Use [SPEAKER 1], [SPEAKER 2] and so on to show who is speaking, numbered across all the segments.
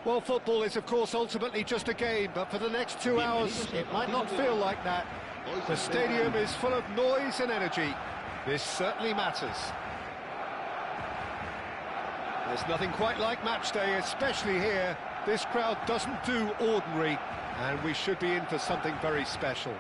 [SPEAKER 1] Well, football is, of course, ultimately just a game, but for the next 2 hours, it might not feel like that. The stadium is full of noise and energy. This certainly matters. There's nothing quite like match day, especially here. This crowd doesn't do ordinary, and we should be in for something very special.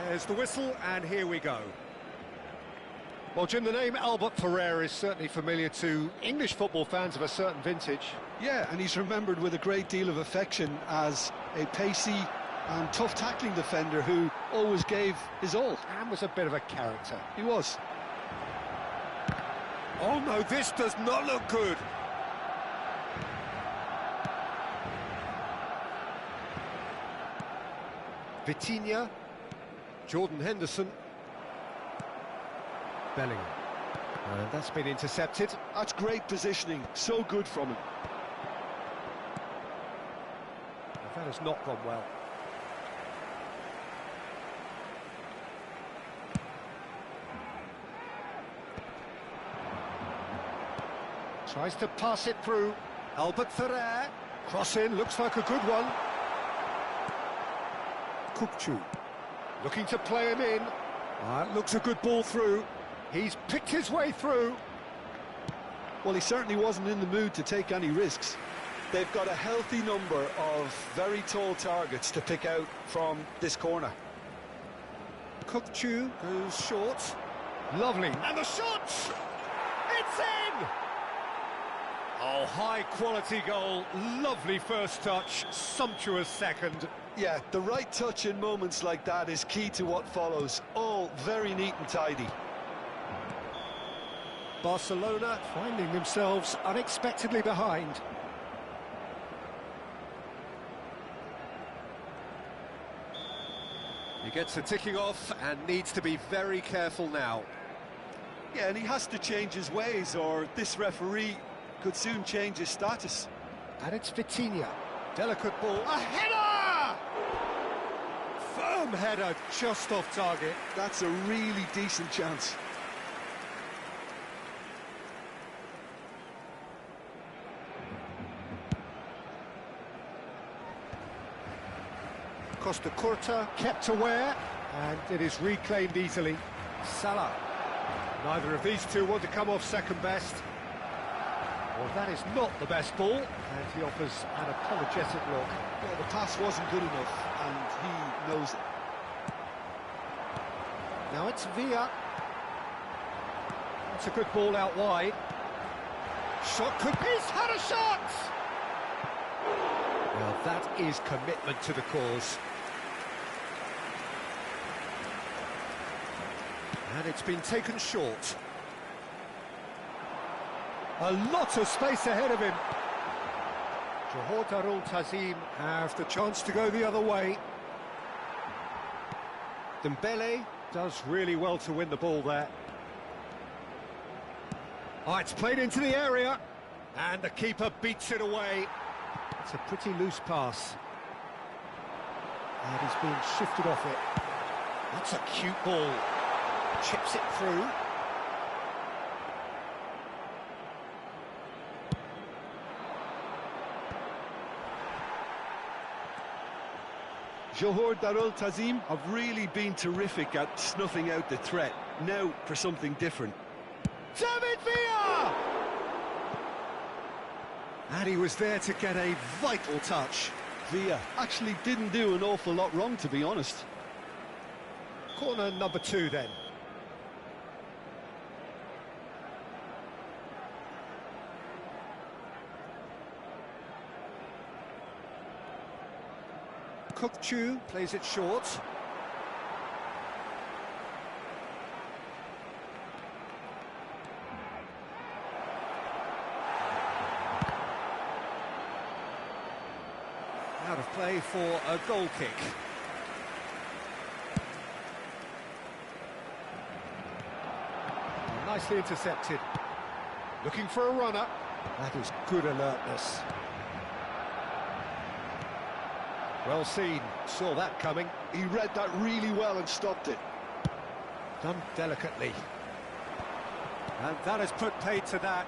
[SPEAKER 1] There's the whistle, and here we go. Well, Jim, the name Albert Ferrer is certainly familiar to English football fans of a certain vintage.
[SPEAKER 2] Yeah, and he's remembered with a great deal of affection as a pacey and tough tackling defender who always gave his all.
[SPEAKER 1] And was a bit of a character.
[SPEAKER 2] He was.
[SPEAKER 1] Oh no, this does not look good. Vitinha. Jordan Henderson. Bellingham. And that's been intercepted.
[SPEAKER 2] That's great positioning, so good from him.
[SPEAKER 1] That has not gone well. Tries to pass it through. Albert Ferrer. Cross in, looks like a good one. Kukçu. Looking to play him in. Looks a good ball through. He's picked his way through.
[SPEAKER 2] Well, he certainly wasn't in the mood to take any risks. They've got a healthy number of very tall targets to pick out from this corner.
[SPEAKER 1] Kukçu goes short. Lovely. And the shot! It's in! Oh, high-quality goal. Lovely first touch. Sumptuous second.
[SPEAKER 2] Yeah, the right touch in moments like that is key to what follows. All very neat and tidy.
[SPEAKER 1] Barcelona finding themselves unexpectedly behind. He gets the ticking off and needs to be very careful now.
[SPEAKER 2] Yeah, and he has to change his ways, or this referee could soon change his status.
[SPEAKER 1] And it's Vitinha. Delicate ball. A header! Firm header, just off target.
[SPEAKER 2] That's a really decent chance.
[SPEAKER 1] Costa Curta kept aware, and it is reclaimed easily. Salah. Neither of these two want to come off second best. Well, that is not the best ball, and he offers an apologetic look.
[SPEAKER 2] Well, the pass wasn't good enough, and he knows it.
[SPEAKER 1] Now it's Villa. That's a good ball out wide. Shot could... He's had a shot! Well, that is commitment to the cause. And it's been taken short. A lot of space ahead of him. Johor Darul Tazim have the chance to go the other way. Dembele does really well to win the ball there. Oh, it's played into the area, and the keeper beats it away. It's a pretty loose pass. And he's being shifted off it. That's a cute ball. Chips it through.
[SPEAKER 2] Johor Darul Tazim have really been terrific at snuffing out the threat. Now for something different.
[SPEAKER 1] David Villa! And he was there to get a vital touch.
[SPEAKER 2] Villa actually didn't do an awful lot wrong, to be honest.
[SPEAKER 1] Corner number 2 then. Kukçu plays it short. Out of play for a goal kick. Nicely intercepted. Looking for a runner. That is good alertness. Well seen, saw that coming.
[SPEAKER 2] He read that really well and stopped it.
[SPEAKER 1] Done delicately. And that has put paid to that.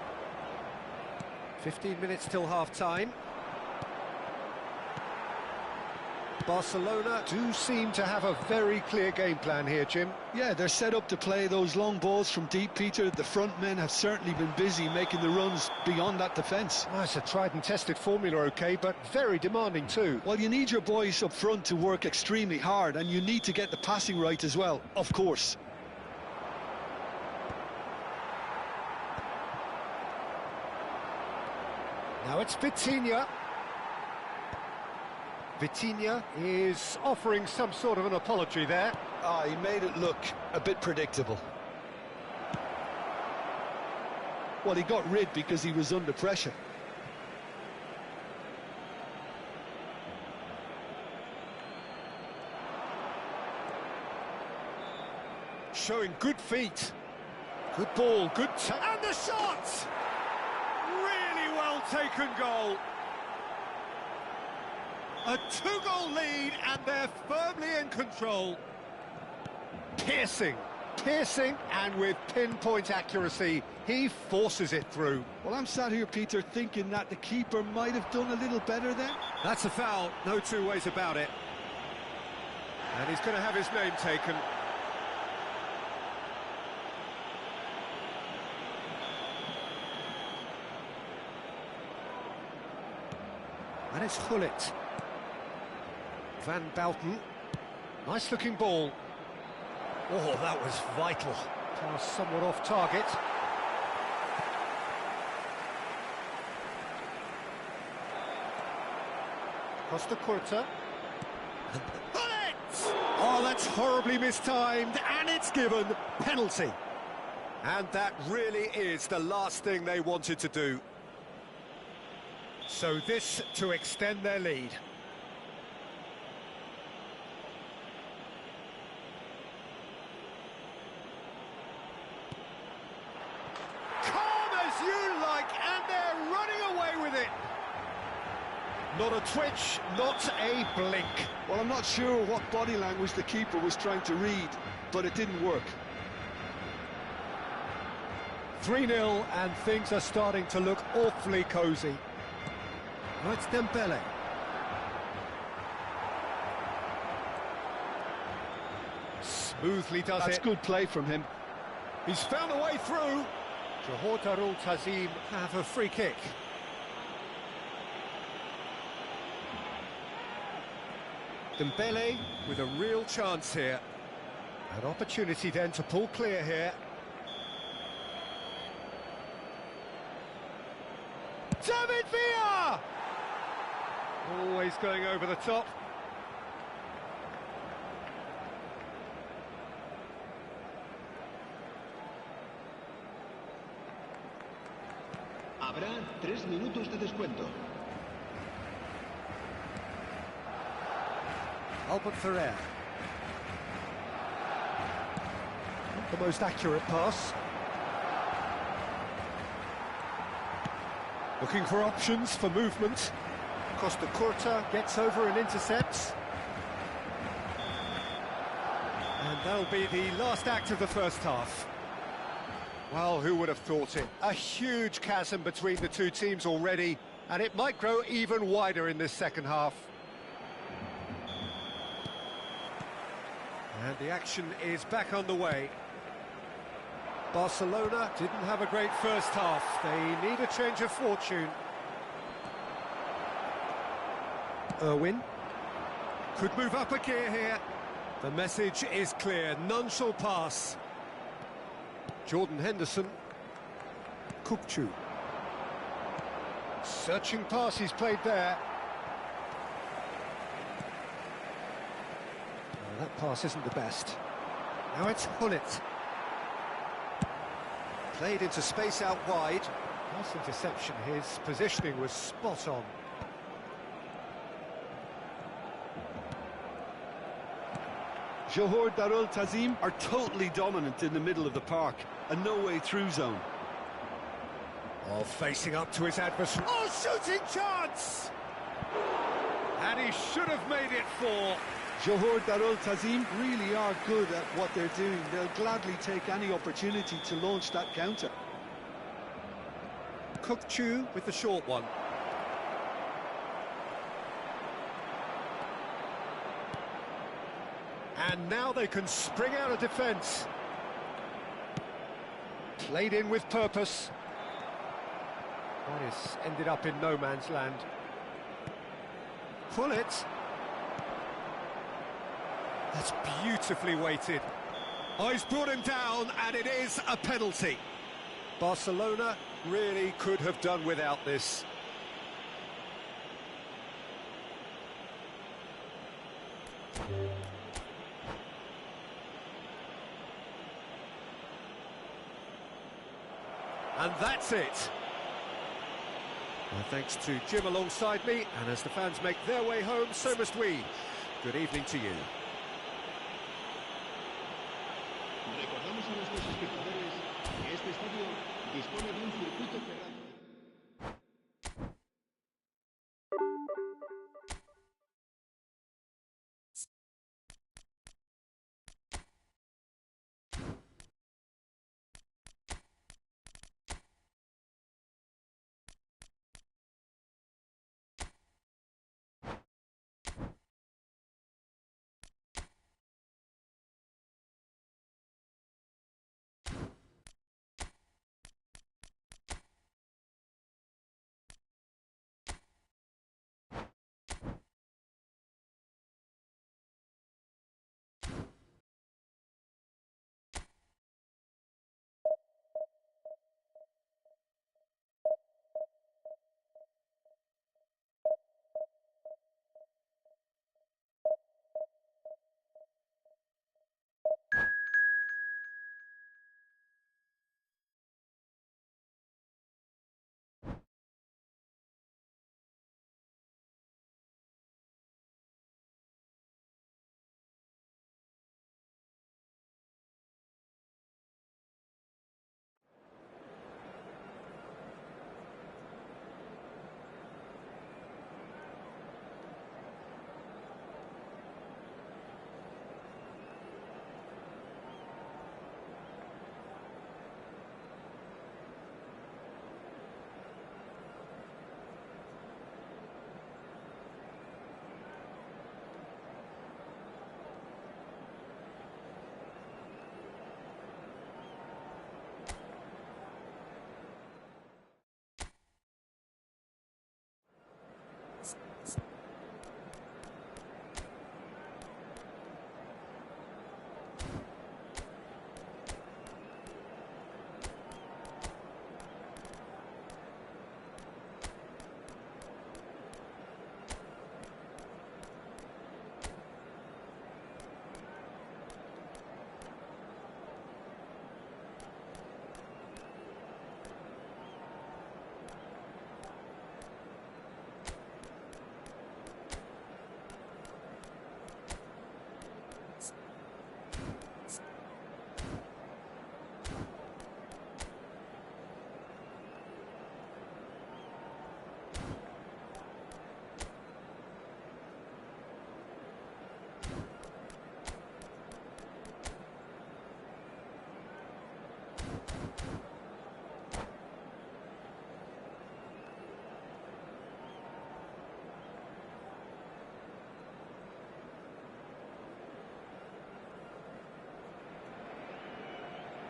[SPEAKER 1] 15 minutes till half-time. Barcelona do seem to have a very clear game plan here, Jim.
[SPEAKER 2] Yeah, they're set up to play those long balls from deep, Peter. The front men have certainly been busy making the runs beyond that defence.
[SPEAKER 1] Well, it's a tried and tested formula, OK, but very demanding too.
[SPEAKER 2] Well, you need your boys up front to work extremely hard, and you need to get the passing right as well, of course.
[SPEAKER 1] Now it's Vitinha. Vitinha is offering some sort of an apology there.
[SPEAKER 2] He made it look a bit predictable. Well, he got rid because he was under pressure.
[SPEAKER 1] Showing good feet. Good ball, good... And the shot! Really well taken goal. A two-goal lead, and they're firmly in control. Piercing, and with pinpoint accuracy, he forces it through.
[SPEAKER 2] Well, I'm sat here, Peter, thinking that the keeper might have done a little better there.
[SPEAKER 1] That's a foul, no two ways about it. And he's going to have his name taken. And it's Gullit. Van Bouten. Nice looking ball. Oh, that was vital. Pass somewhat off target. Costa Curta. Oh, that's horribly mistimed, and it's given. Penalty. And that really is the last thing they wanted to do. So this to extend their lead. And they're running away with it. Not a twitch, not a blink.
[SPEAKER 2] Well, I'm not sure what body language the keeper was trying to read, but it didn't work.
[SPEAKER 1] 3-0, and things are starting to look awfully cosy. Now it's Dembele. Smoothly does it.
[SPEAKER 2] That's good play from him.
[SPEAKER 1] He's found a way through. Johor Darul Tazim have a free kick. Dembele with a real chance here. An opportunity then to pull clear here. David Villa! Always going over the top.
[SPEAKER 3] Habrá 3 minutos de descuento.
[SPEAKER 1] Albert Ferrer. Not the most accurate pass. Looking for options for movement. Costa Curta gets over and intercepts. And that'll be the last act of the first half. Well, who would have thought it? A huge chasm between the two teams already, and it might grow even wider in this second half. And the action is back on the way. Barcelona didn't have a great first half. They need a change of fortune. Irwin could move up a gear here. The message is clear, none shall pass. Jordan Henderson. Kukçu. Searching pass he's played there. That pass isn't the best. Now it's Hullet. Played into space out wide. Nice interception. His positioning was spot on.
[SPEAKER 2] Johor Darul Tazim are totally dominant in the middle of the park, a no-way through zone.
[SPEAKER 1] Oh, facing up to his adversary. Oh, shooting chance! And he should have made it 4.
[SPEAKER 2] Johor Darul Tazim really are good at what they're doing. They'll gladly take any opportunity to launch that counter.
[SPEAKER 1] Kukçu with the short one. And now they can spring out of defence. Played in with purpose. That is ended up in no man's land. Pull it. That's beautifully weighted. Oh, he's brought him down, and it is a penalty. Barcelona really could have done without this. And that's it. Well, thanks to Jim alongside me, and as the fans make their way home, so must we. Good evening to you.
[SPEAKER 3] Recordamos a nuestros espectadores que este estadio dispone de un circuito cerrado.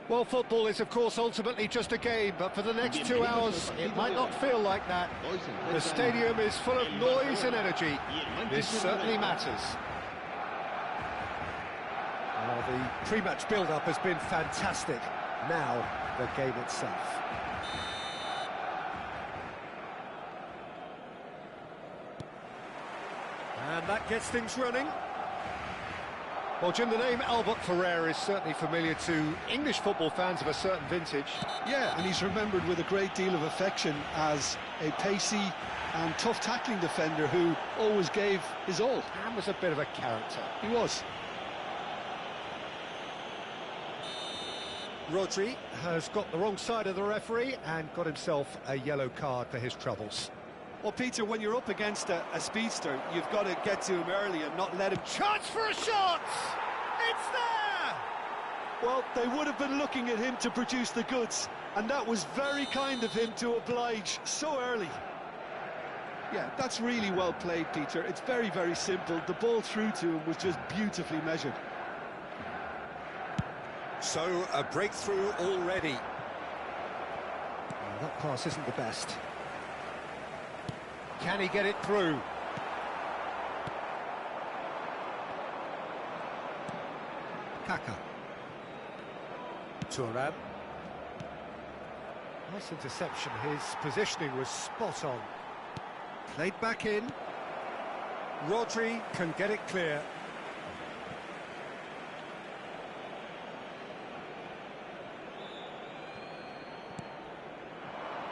[SPEAKER 1] Well, football is, of course, ultimately just a game, but for the next 2 hours, it might not feel like that. The stadium is full of noise and energy. This certainly matters. Well, the pre-match build-up has been fantastic. Now, the game itself. And that gets things running. Well, Jim, the name Albert Ferrer is certainly familiar to English football fans of a certain vintage.
[SPEAKER 2] Yeah, and he's remembered with a great deal of affection as a pacey and tough tackling defender who always gave his all.
[SPEAKER 1] And was a bit of a character.
[SPEAKER 2] He was.
[SPEAKER 1] Rodri has got the wrong side of the referee and got himself a yellow card for his troubles.
[SPEAKER 2] Well, Peter, when you're up against a speedster, you've got to get to him early and not let him...
[SPEAKER 1] Chance for a shot! It's there!
[SPEAKER 2] Well, they would have been looking at him to produce the goods, and that was very kind of him to oblige so early. Yeah, that's really well played, Peter. It's very, very simple. The ball through to him was just beautifully measured.
[SPEAKER 1] So, a breakthrough already. That pass isn't the best. Can he get it through? Kaka. Thuram. Nice interception. His positioning was spot on. Played back in. Rodri can get it clear.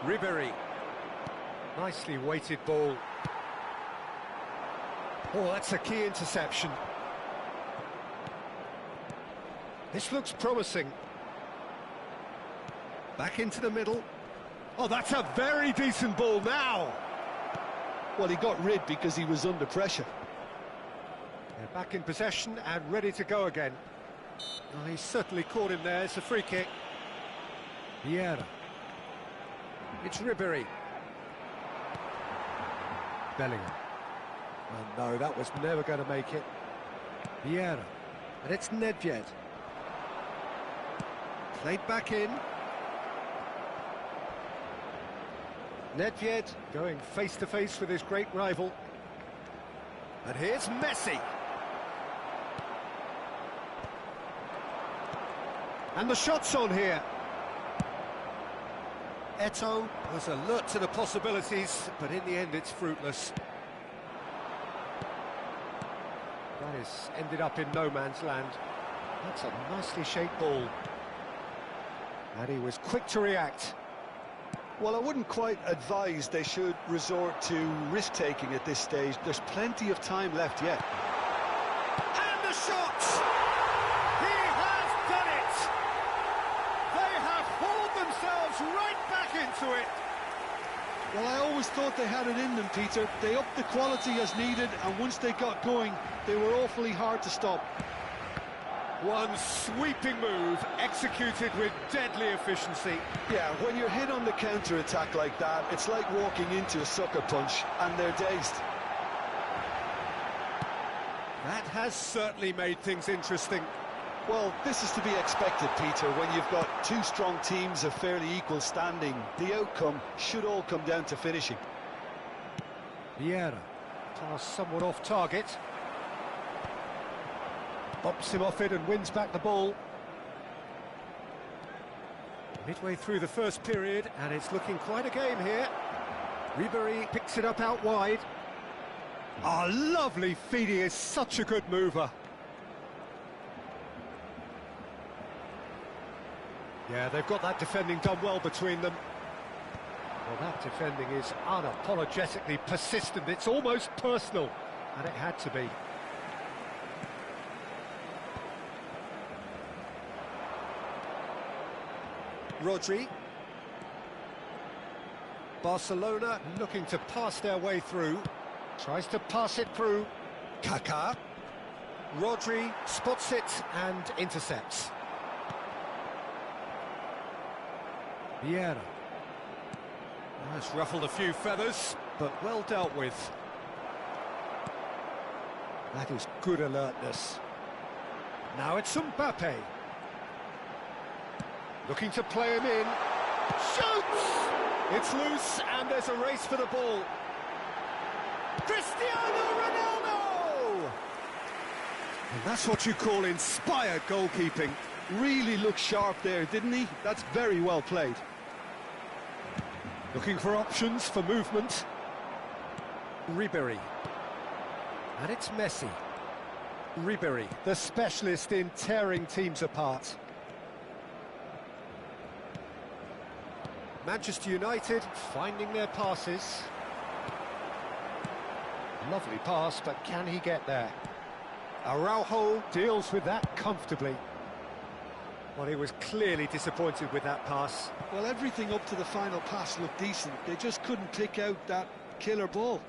[SPEAKER 1] Ribery. Nicely weighted ball. Oh, that's a key interception. This looks promising. Back into the middle. Oh, that's a very decent ball now.
[SPEAKER 2] Well, he got rid because he was under pressure.
[SPEAKER 1] They're back in possession and ready to go again. Oh, he's certainly caught him there. It's a free kick. Vieira. It's Ribery. Bellingham. Oh no, that was never going to make it. Vieira. And it's NeW. Played back in. NeW going face-to-face with his great rival. And here's Messi. And the shot's on here. Eto'o was alert to the possibilities, but in the end it's fruitless. That has ended up in no man's land. That's a nicely shaped ball. And he was quick to react.
[SPEAKER 2] Well, I wouldn't quite advise they should resort to risk-taking at this stage. There's plenty of time left yet.
[SPEAKER 1] And the shot! He has done it! They have hauled themselves right back into it.
[SPEAKER 2] Well, I always thought they had it in them, Peter. They upped the quality as needed, and once they got going, they were awfully hard to stop.
[SPEAKER 1] One sweeping move, executed with deadly efficiency.
[SPEAKER 2] Yeah, when you're hit on the counter-attack like that, it's like walking into a sucker punch, and they're dazed.
[SPEAKER 1] That has certainly made things interesting.
[SPEAKER 2] Well, this is to be expected, Peter. When you've got two strong teams of fairly equal standing, the outcome should all come down to finishing.
[SPEAKER 1] Vieira, pass somewhat off target. Bumps him off it and wins back the ball. Midway through the first period, and it's looking quite a game here. Ribery picks it up out wide. Ah, lovely feed. He is such a good mover. Yeah, they've got that defending done well between them. Well, that defending is unapologetically persistent. It's almost personal, and it had to be. Rodri. Barcelona looking to pass their way through. Tries to pass it through. Kaka. Rodri spots it and intercepts. Vieira. That's ruffled a few feathers, but well dealt with. That is good alertness. Now it's Mbappe. Looking to play him in. Shoots! It's loose, and there's a race for the ball. Cristiano Ronaldo! And that's what you call inspired goalkeeping.
[SPEAKER 2] Really looked sharp there, didn't he? That's very well played.
[SPEAKER 1] Looking for options for movement. Ribery. And it's Messi. Ribery, the specialist in tearing teams apart. Manchester United finding their passes. Lovely pass, but can he get there? Araujo deals with that comfortably. Well, he was clearly disappointed with that pass.
[SPEAKER 2] Well, everything up to the final pass looked decent. They just couldn't pick out that killer ball.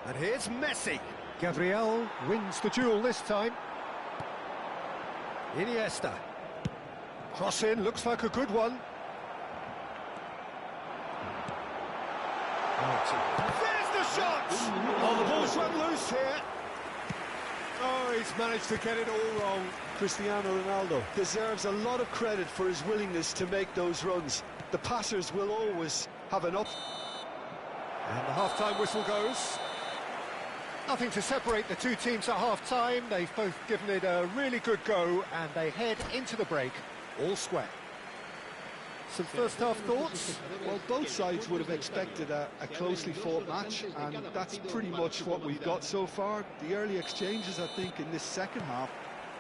[SPEAKER 1] And here's Messi. Gabriel wins the duel this time. Iniesta. Cross in, looks like a good one. There's the shot! Oh, the ball's run loose here. Oh, he's managed to get it all wrong.
[SPEAKER 2] Cristiano Ronaldo deserves a lot of credit for his willingness to make those runs. The passers will always have an up.
[SPEAKER 1] And the half-time whistle goes. Nothing to separate the two teams at half-time. They've both given it a really good go, and they head into the break all square. Some first-half thoughts?
[SPEAKER 2] Well, both sides would have expected a closely fought match, and that's pretty much what we've got so far. The early exchanges, I think, in this second half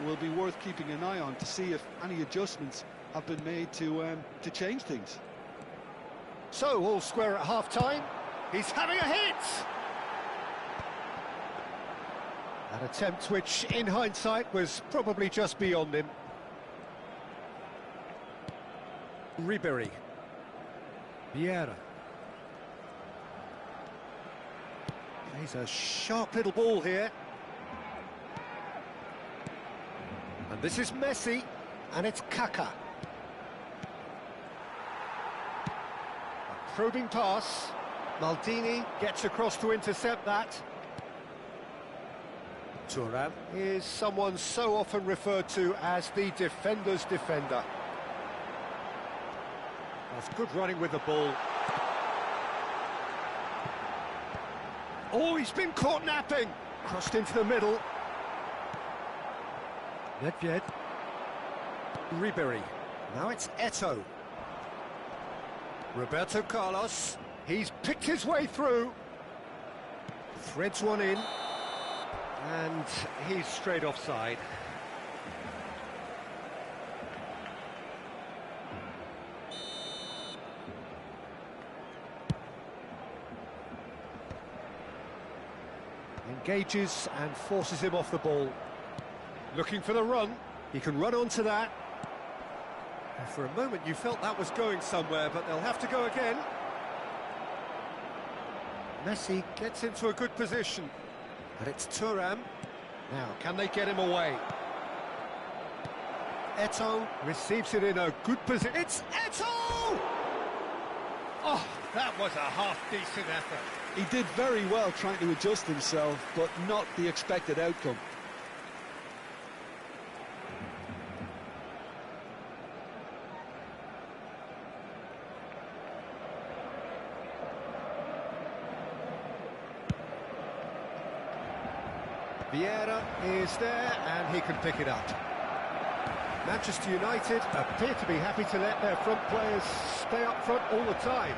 [SPEAKER 2] will be worth keeping an eye on to see if any adjustments have been made to change things.
[SPEAKER 1] So, all square at half-time. He's having a hit! An attempt which, in hindsight, was probably just beyond him. Ribery. Vieira. Plays a sharp little ball here. And this is Messi, and it's Kaká. A probing pass. Maldini gets across to intercept that. Thuram is someone so often referred to as the defender's defender. That's good running with the ball. Oh, he's been caught napping. Crossed into the middle. NeW. Ribery. Now it's Eto'o. Roberto Carlos. He's picked his way through. Threads one in. And he's straight offside. Engages and forces him off the ball. Looking for the run. He can run onto that. And for a moment you felt that was going somewhere, but they'll have to go again. Messi gets into a good position. And it's Thuram. Now, can they get him away? Eto'o receives it in a good position. It's Eto'o! Oh, that was a half-decent effort.
[SPEAKER 2] He did very well trying to adjust himself, but not the expected outcome.
[SPEAKER 1] Vieira is there, and he can pick it up. Manchester United appear to be happy to let their front players stay up front all the time.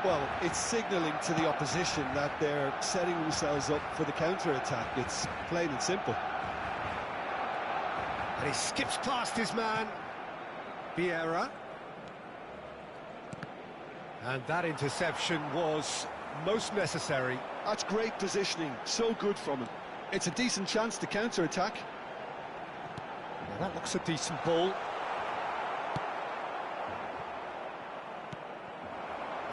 [SPEAKER 2] Well, it's signalling to the opposition that they're setting themselves up for the counter-attack. It's plain and simple.
[SPEAKER 1] And he skips past his man, Vieira. And that interception was most necessary.
[SPEAKER 2] That's great positioning, so good from him. It's a decent chance to counter-attack.
[SPEAKER 1] Now that looks a decent ball.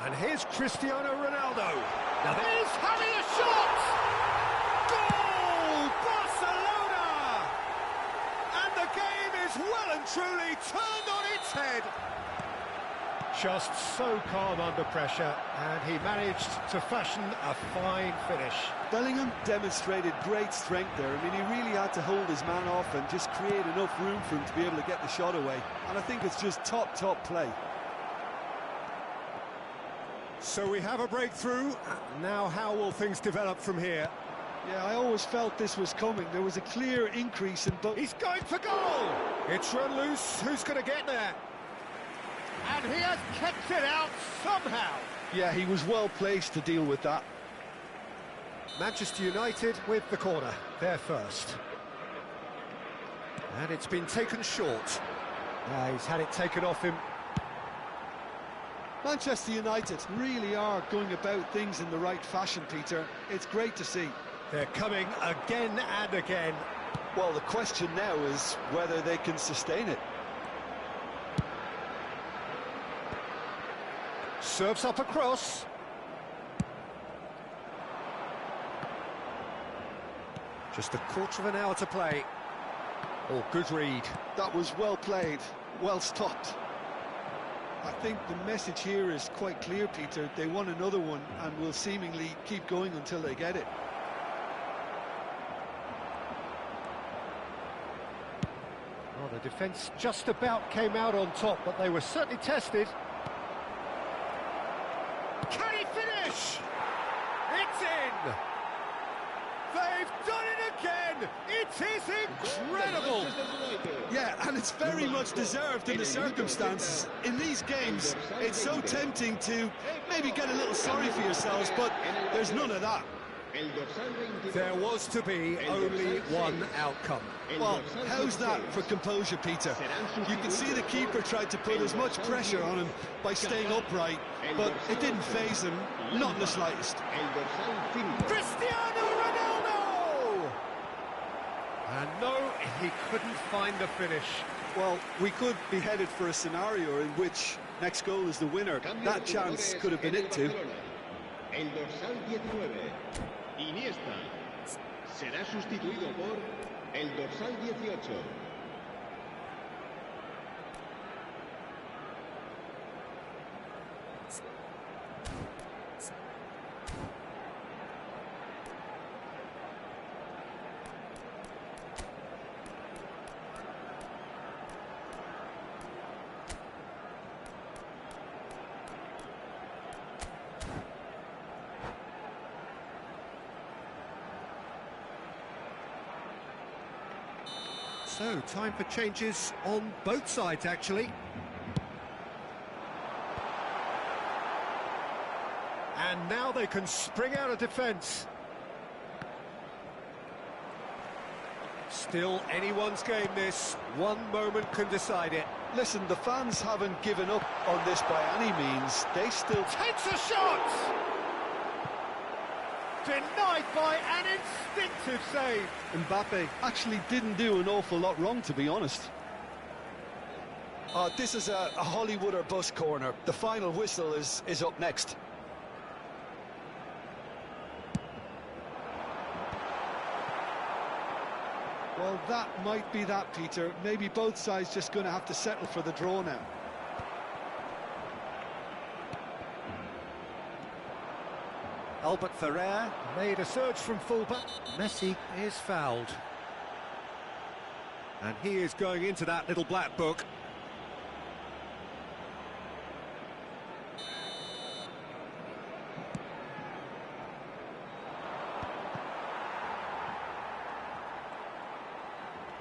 [SPEAKER 1] And here's Cristiano Ronaldo. Now there's having a shot! Goal! Barcelona! And the game is well and truly turned on its head. Just so calm under pressure, and he managed to fashion a fine finish.
[SPEAKER 2] Bellingham demonstrated great strength there. I mean, he really had to hold his man off and just create enough room for him to be able to get the shot away. And I think it's just top play.
[SPEAKER 1] So we have a breakthrough. Now how will things develop from here?
[SPEAKER 2] Yeah, I always felt this was coming. There was a clear increase in both.
[SPEAKER 1] He's going for goal! It's run loose. Who's going to get there? And he has kept it out somehow.
[SPEAKER 2] Yeah, he was well placed to deal with that.
[SPEAKER 1] Manchester United with the corner, they're first. And it's been taken short. He's had it taken off him.
[SPEAKER 2] Manchester United really are going about things in the right fashion, Peter. It's great to see.
[SPEAKER 1] They're coming again and again.
[SPEAKER 2] Well, the question now is whether they can sustain it.
[SPEAKER 1] Serves up across. Just a quarter of an hour to play. Oh, good read.
[SPEAKER 2] That was well played, well stopped. I think the message here is quite clear, Peter. They want another one and will seemingly keep going until they get it.
[SPEAKER 1] Well, the defence just about came out on top, but they were certainly tested. Can he finish? It's in! They've done it again! It is incredible!
[SPEAKER 2] Yeah, and it's very much deserved in the circumstances. In these games, it's so tempting to maybe get a little sorry for yourselves, but there's none of that.
[SPEAKER 1] There was to be only one outcome.
[SPEAKER 2] Well, how's that for composure, Peter? You can see the keeper tried to put as much pressure on him by staying upright, but it didn't faze him, not in the slightest.
[SPEAKER 1] Cristiano Ronaldo! And no, he couldn't find the finish.
[SPEAKER 2] Well, we could be headed for a scenario in which next goal is the winner. That chance could have been it too.
[SPEAKER 3] El dorsal 19, Iniesta, será sustituido por el dorsal 18.
[SPEAKER 1] So, time for changes on both sides, actually. And now they can spring out of defence. Still anyone's game, this. One moment can decide it.
[SPEAKER 2] Listen, the fans haven't given up on this by any means. They still...
[SPEAKER 1] Takes a shot! Denied by an instinctive save.
[SPEAKER 2] Mbappe actually didn't do an awful lot wrong, to be honest. This is a Hollywood or bust corner. The final whistle is up next. Well, that might be that, Peter. Maybe both sides just going to have to settle for the draw now.
[SPEAKER 1] Albert Ferrer made a surge from fullback. Messi is fouled. And he is going into that little black book.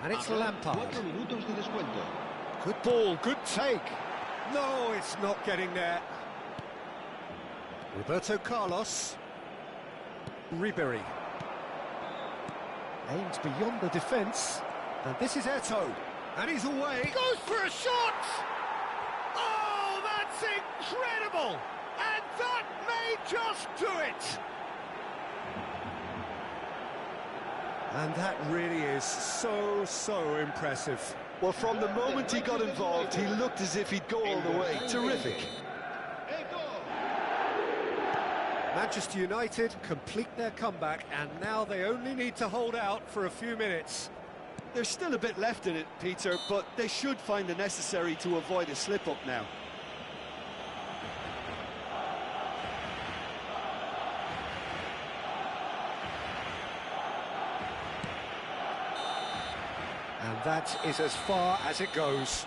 [SPEAKER 1] And it's Lampard.
[SPEAKER 3] 4 minutos de descuento.
[SPEAKER 1] Good ball, good take. No, it's not getting there. Roberto Carlos. Ribery. Aims beyond the defence. And this is Eto'o. And he's away. Goes for a shot! Oh, that's incredible! And that may just do it! And that really is so impressive.
[SPEAKER 2] Well, from the moment he got involved, he looked as if he'd go all the way. Terrific.
[SPEAKER 1] Manchester United complete their comeback, and now they only need to hold out for a few minutes.
[SPEAKER 2] There's still a bit left in it, Peter, but they should find the necessary to avoid a slip-up now.
[SPEAKER 1] And that is as far as it goes.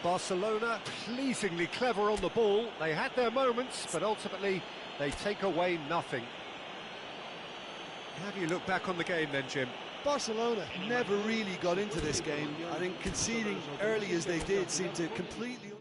[SPEAKER 1] Barcelona pleasingly clever on the ball. They had their moments, but ultimately they take away nothing. How do you look back on the game then, Jim?
[SPEAKER 2] Barcelona never really got into this game. I think conceding early as they did seemed to completely...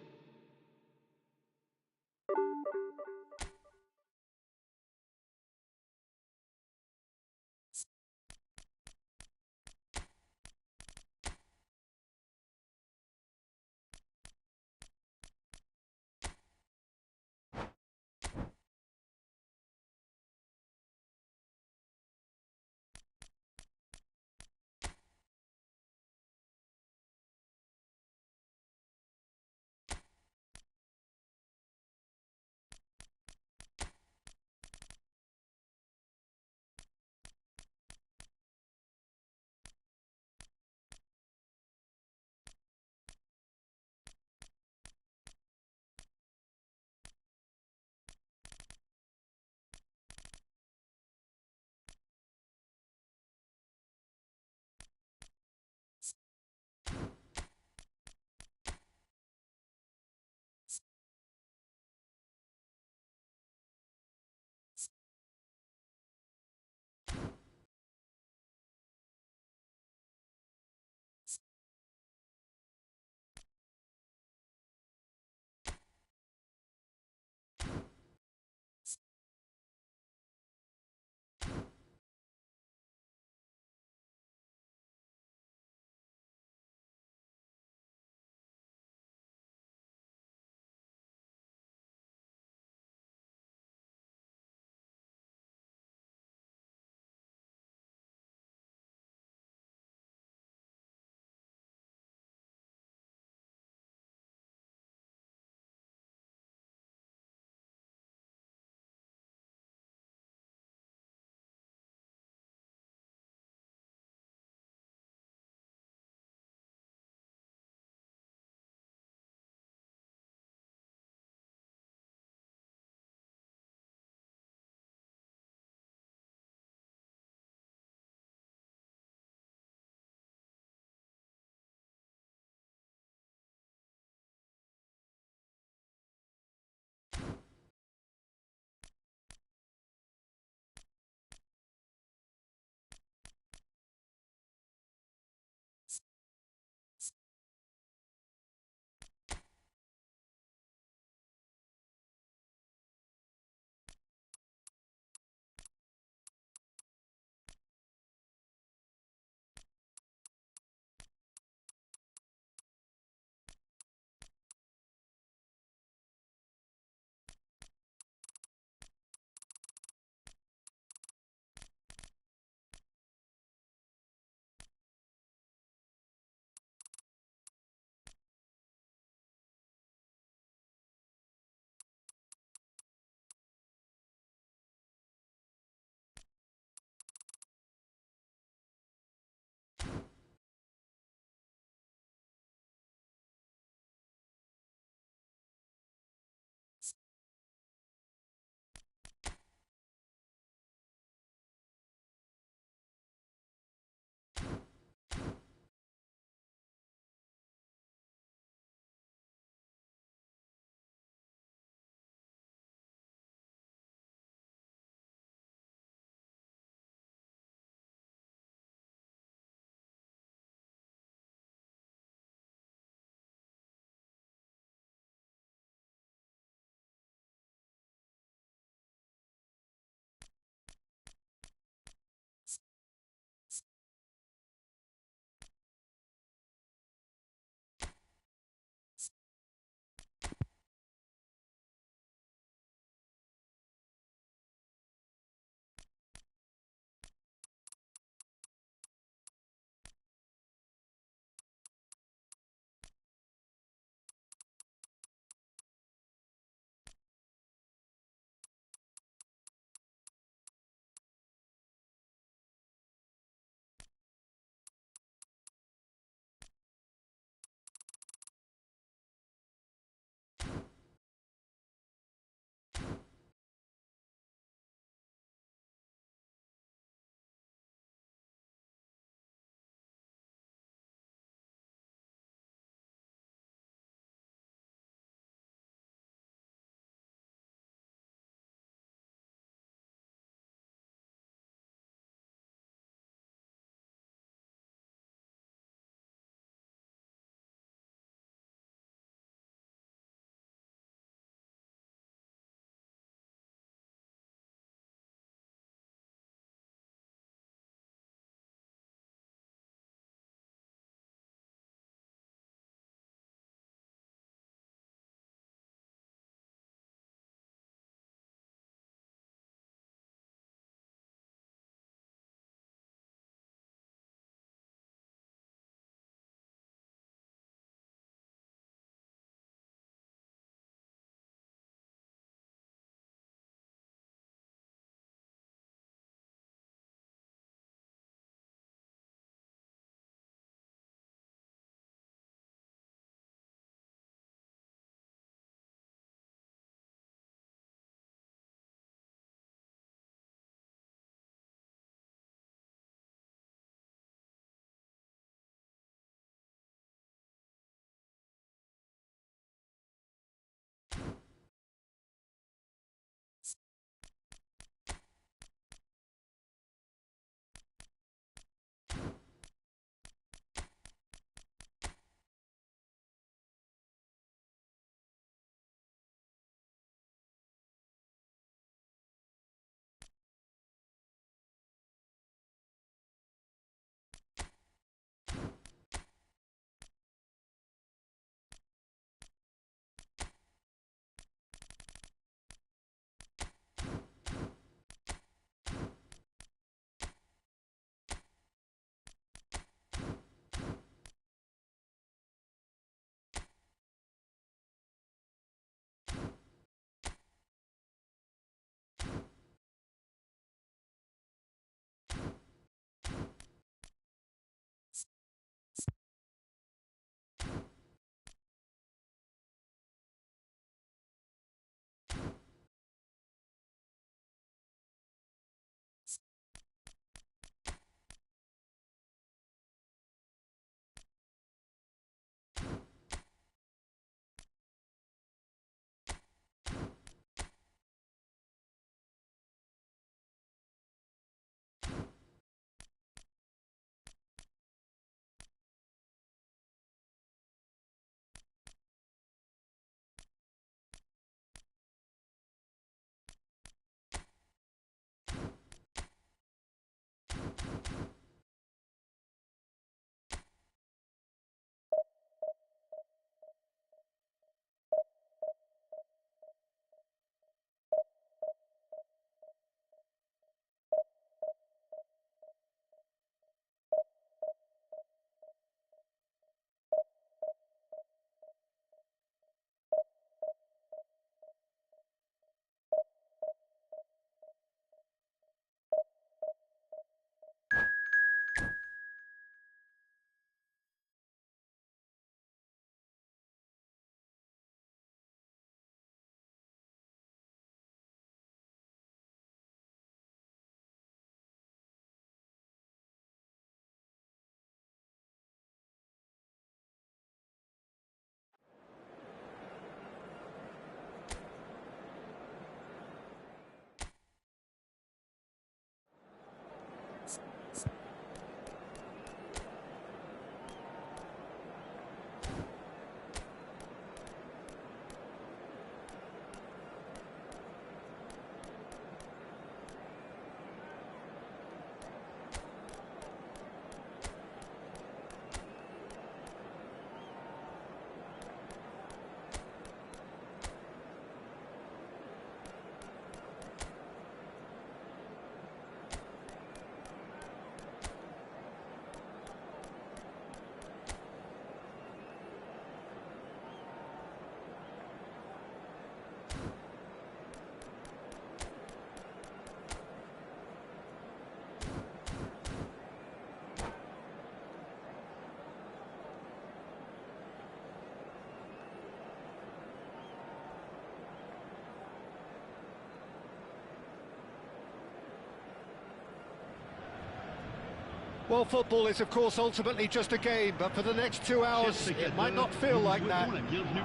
[SPEAKER 1] Well, football is, of course, ultimately just a game, but for the next 2 hours, it might not feel like that.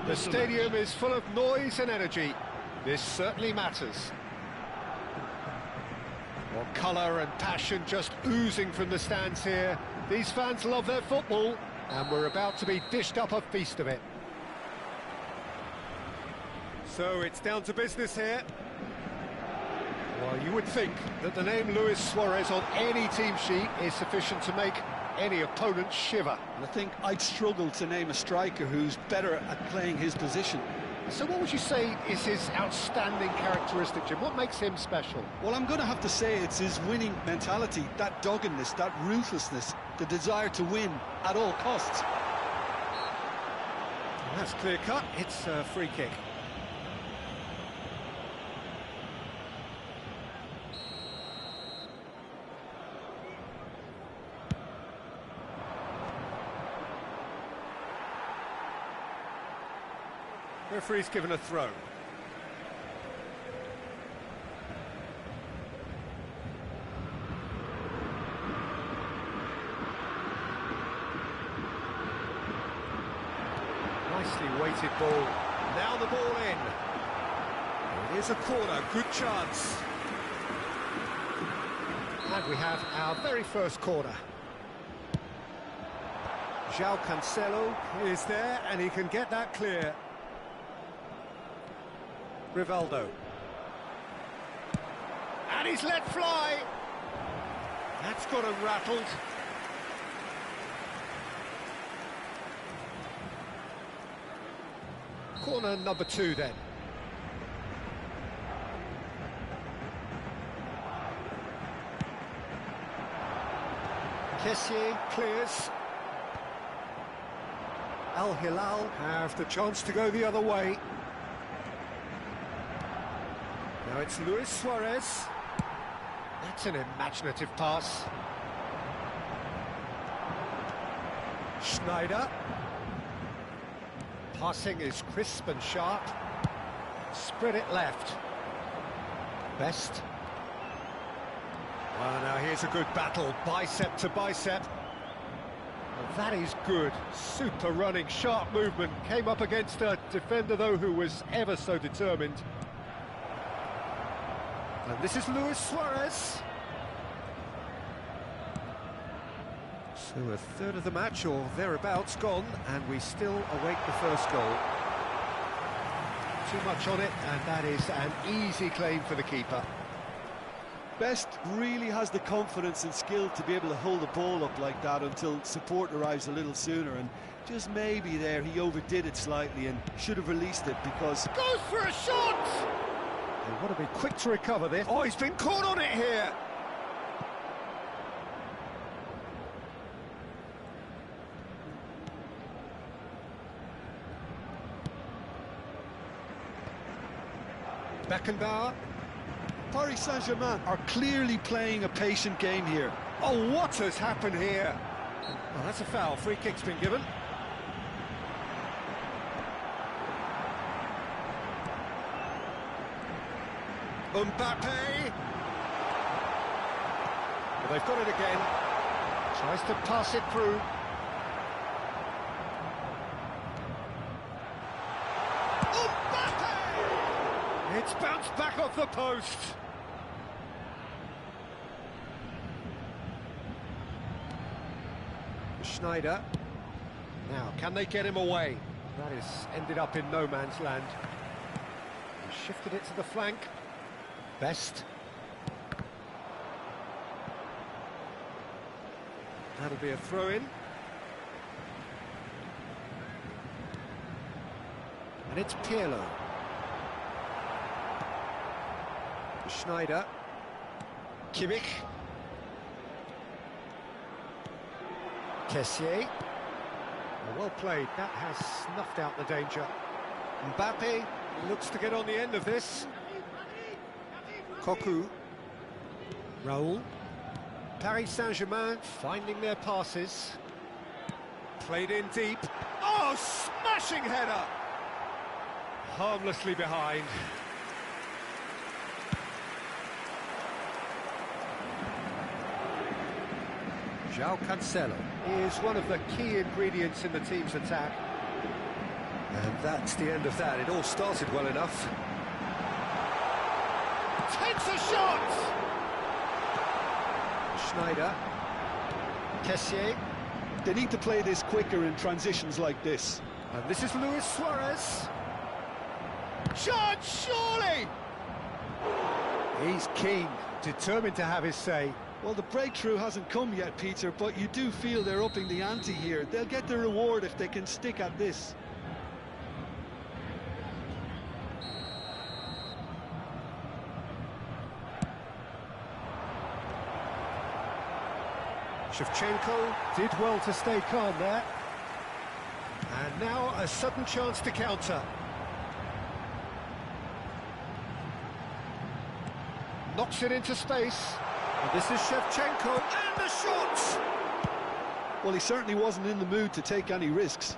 [SPEAKER 1] The stadium is full of noise and energy. This certainly matters. Well, colour and passion just oozing from the stands here. These fans love their football, and we're about to be dished up a feast of it. So it's down to business here. Well, you would think that the name Luis Suarez on any team sheet is sufficient to make any opponent shiver.
[SPEAKER 2] And I think I'd struggle to name a striker who's better at playing his position.
[SPEAKER 1] So what would you say is his outstanding characteristic, Jim? What makes him special?
[SPEAKER 2] Well, I'm going to have to say it's his winning mentality, that doggedness, that ruthlessness, the desire to win at all costs.
[SPEAKER 1] And that's clear-cut. It's a free kick. Referee's given a throw. Nicely weighted ball. Now the ball in. It is a corner, good chance. And we have our very first corner. João Cancelo is there, and he can get that clear. Rivaldo. And he's let fly. That's got him rattled. Corner number 2 then. Kessié clears. Al Hilal have the chance to go the other way. Now it's Luis Suarez. That's an imaginative pass. Schneider. Passing is crisp and sharp. Spread it left. Best. Well, now here's a good battle, bicep to bicep. Well, that is good. Super running, sharp movement. Came up against a defender, though, who was ever so determined. And this is Luis Suarez. So a third of the match, or thereabouts, gone, and we still await the first goal. Too much on it, and that is an easy claim for the keeper.
[SPEAKER 2] Best really has the confidence and skill to be able to hold the ball up like that until support arrives a little sooner, and just maybe there he overdid it slightly and should have released it because...
[SPEAKER 1] Goes for a shot! They want to be quick to recover this. Oh, he's been caught on it here! Beckenbauer.
[SPEAKER 2] Paris Saint-Germain are clearly playing a patient game here.
[SPEAKER 1] Oh, what has happened here? Oh, that's a foul. Free kick's been given. Mbappe. Well, they've got it again. Tries to pass it through. Mbappe! It's bounced back off the post. Schneider. Now, can they get him away? That has ended up in no man's land. He shifted it to the flank. Best. That'll be a throw-in. And it's Pirlo. Schneider. Kimmich. Kessié. Well played. That has snuffed out the danger. Mbappe looks to get on the end of this. Cocu. Raul. Paris Saint-Germain finding their passes. Played in deep. Oh, smashing header! Harmlessly behind. João Cancelo is one of the key ingredients in the team's attack. And that's the end of that. It all started well enough. Takes a shot! Schneider. Kessié.
[SPEAKER 2] They need to play this quicker in transitions like this.
[SPEAKER 1] And this is Luis Suarez. Shot, surely! He's keen, determined to have his say.
[SPEAKER 2] Well, the breakthrough hasn't come yet, Peter, but you do feel they're upping the ante here. They'll get the reward if they can stick at this.
[SPEAKER 1] Shevchenko did well to stay calm there. And now a sudden chance to counter. Knocks it into space. And this is Shevchenko, and the shot!
[SPEAKER 2] Well, he certainly wasn't in the mood to take any risks.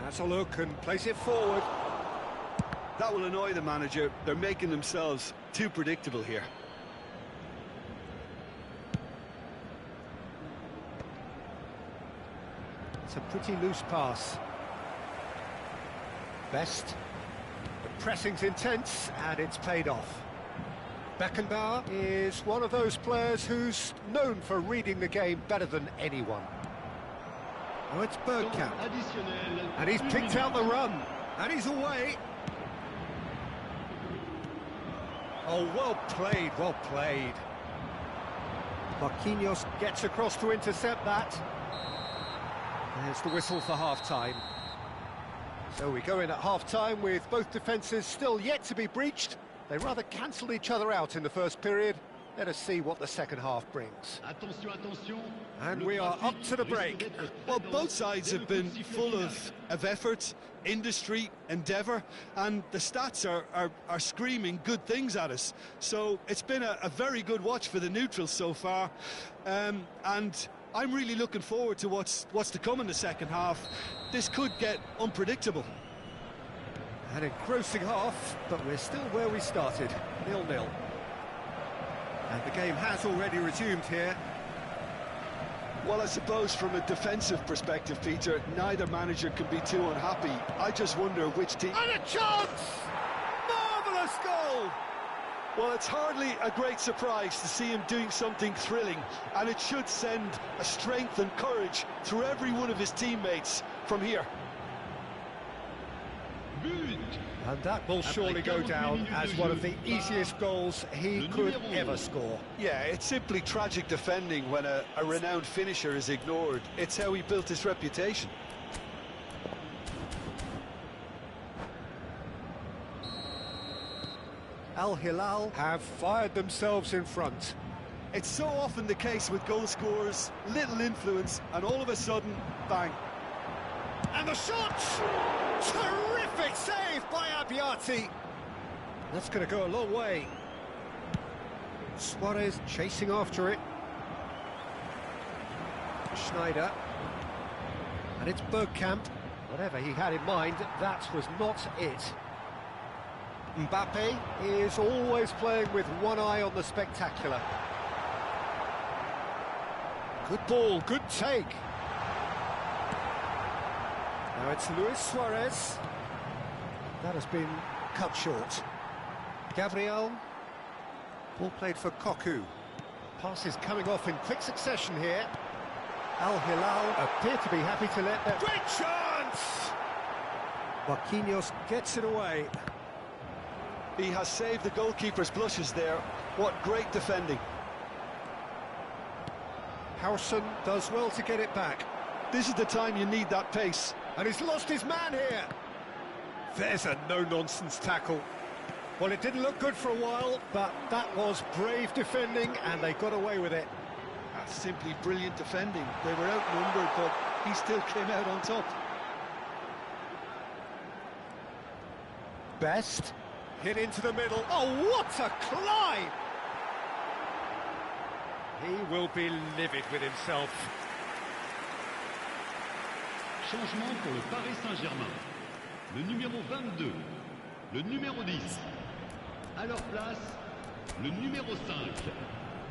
[SPEAKER 1] Has a look and plays it forward.
[SPEAKER 2] That will annoy the manager. They're making themselves too predictable here.
[SPEAKER 1] It's a pretty loose pass. Best. The pressing's intense, and it's paid off. Beckenbauer is one of those players who's known for reading the game better than anyone. Oh, it's Bergkamp. And he's picked out the run. And he's away. Oh, well played, well played. Marquinhos gets across to intercept that. There's the whistle for half-time. So we go in at half-time with both defences still yet to be breached. They rather cancelled each other out in the first period. Let us see what the second half brings. And we are up to the break.
[SPEAKER 2] Well, both sides have been full of effort, industry, endeavour, and the stats are screaming good things at us. So it's been a very good watch for the neutrals so far. And I'm really looking forward to what's to come in the second half. This could get unpredictable.
[SPEAKER 1] An engrossing half, but we're still where we started, 0-0. And the game has already resumed here.
[SPEAKER 2] Well, I suppose from a defensive perspective, Peter, neither manager can be too unhappy. I just wonder which team...
[SPEAKER 1] And a chance! Marvellous goal!
[SPEAKER 2] Well, it's hardly a great surprise to see him doing something thrilling, and it should send a strength and courage through every one of his teammates from here.
[SPEAKER 1] And that will surely go down as one of the easiest goals he could ever score.
[SPEAKER 2] Yeah, it's simply tragic defending when a renowned finisher is ignored. It's how he built his reputation.
[SPEAKER 1] Al Hilal have fired themselves in front.
[SPEAKER 2] It's so often the case with goal scorers, little influence, and all of a sudden, bang.
[SPEAKER 1] And the shot! Terrific save by Abbiati. That's going to go a long way. Suarez chasing after it. Schneider. And it's Bergkamp. Whatever he had in mind, that was not it. Mbappe is always playing with one eye on the spectacular. Good ball, good take. Now it's Luis Suarez. That has been cut short. Gabriel. Ball played for Cocu. Pass is coming off in quick succession here. Al Hilal appear to be happy to let that... Great chance! Marquinhos gets it away.
[SPEAKER 2] He has saved the goalkeeper's blushes there. What great defending.
[SPEAKER 1] Harrison does well to get it back.
[SPEAKER 2] This is the time you need that pace.
[SPEAKER 1] And he's lost his man here. There's a no-nonsense tackle. Well, it didn't look good for a while, but that was brave defending, and they got away with it.
[SPEAKER 2] That's simply brilliant defending. They were outnumbered, but he still came out on top.
[SPEAKER 1] Best. Hit into the middle. Oh, what a climb! He will be livid with himself.
[SPEAKER 3] Changement pour le Paris Saint-Germain. Le numéro 22, le numéro 10. À leur place, le numéro 5,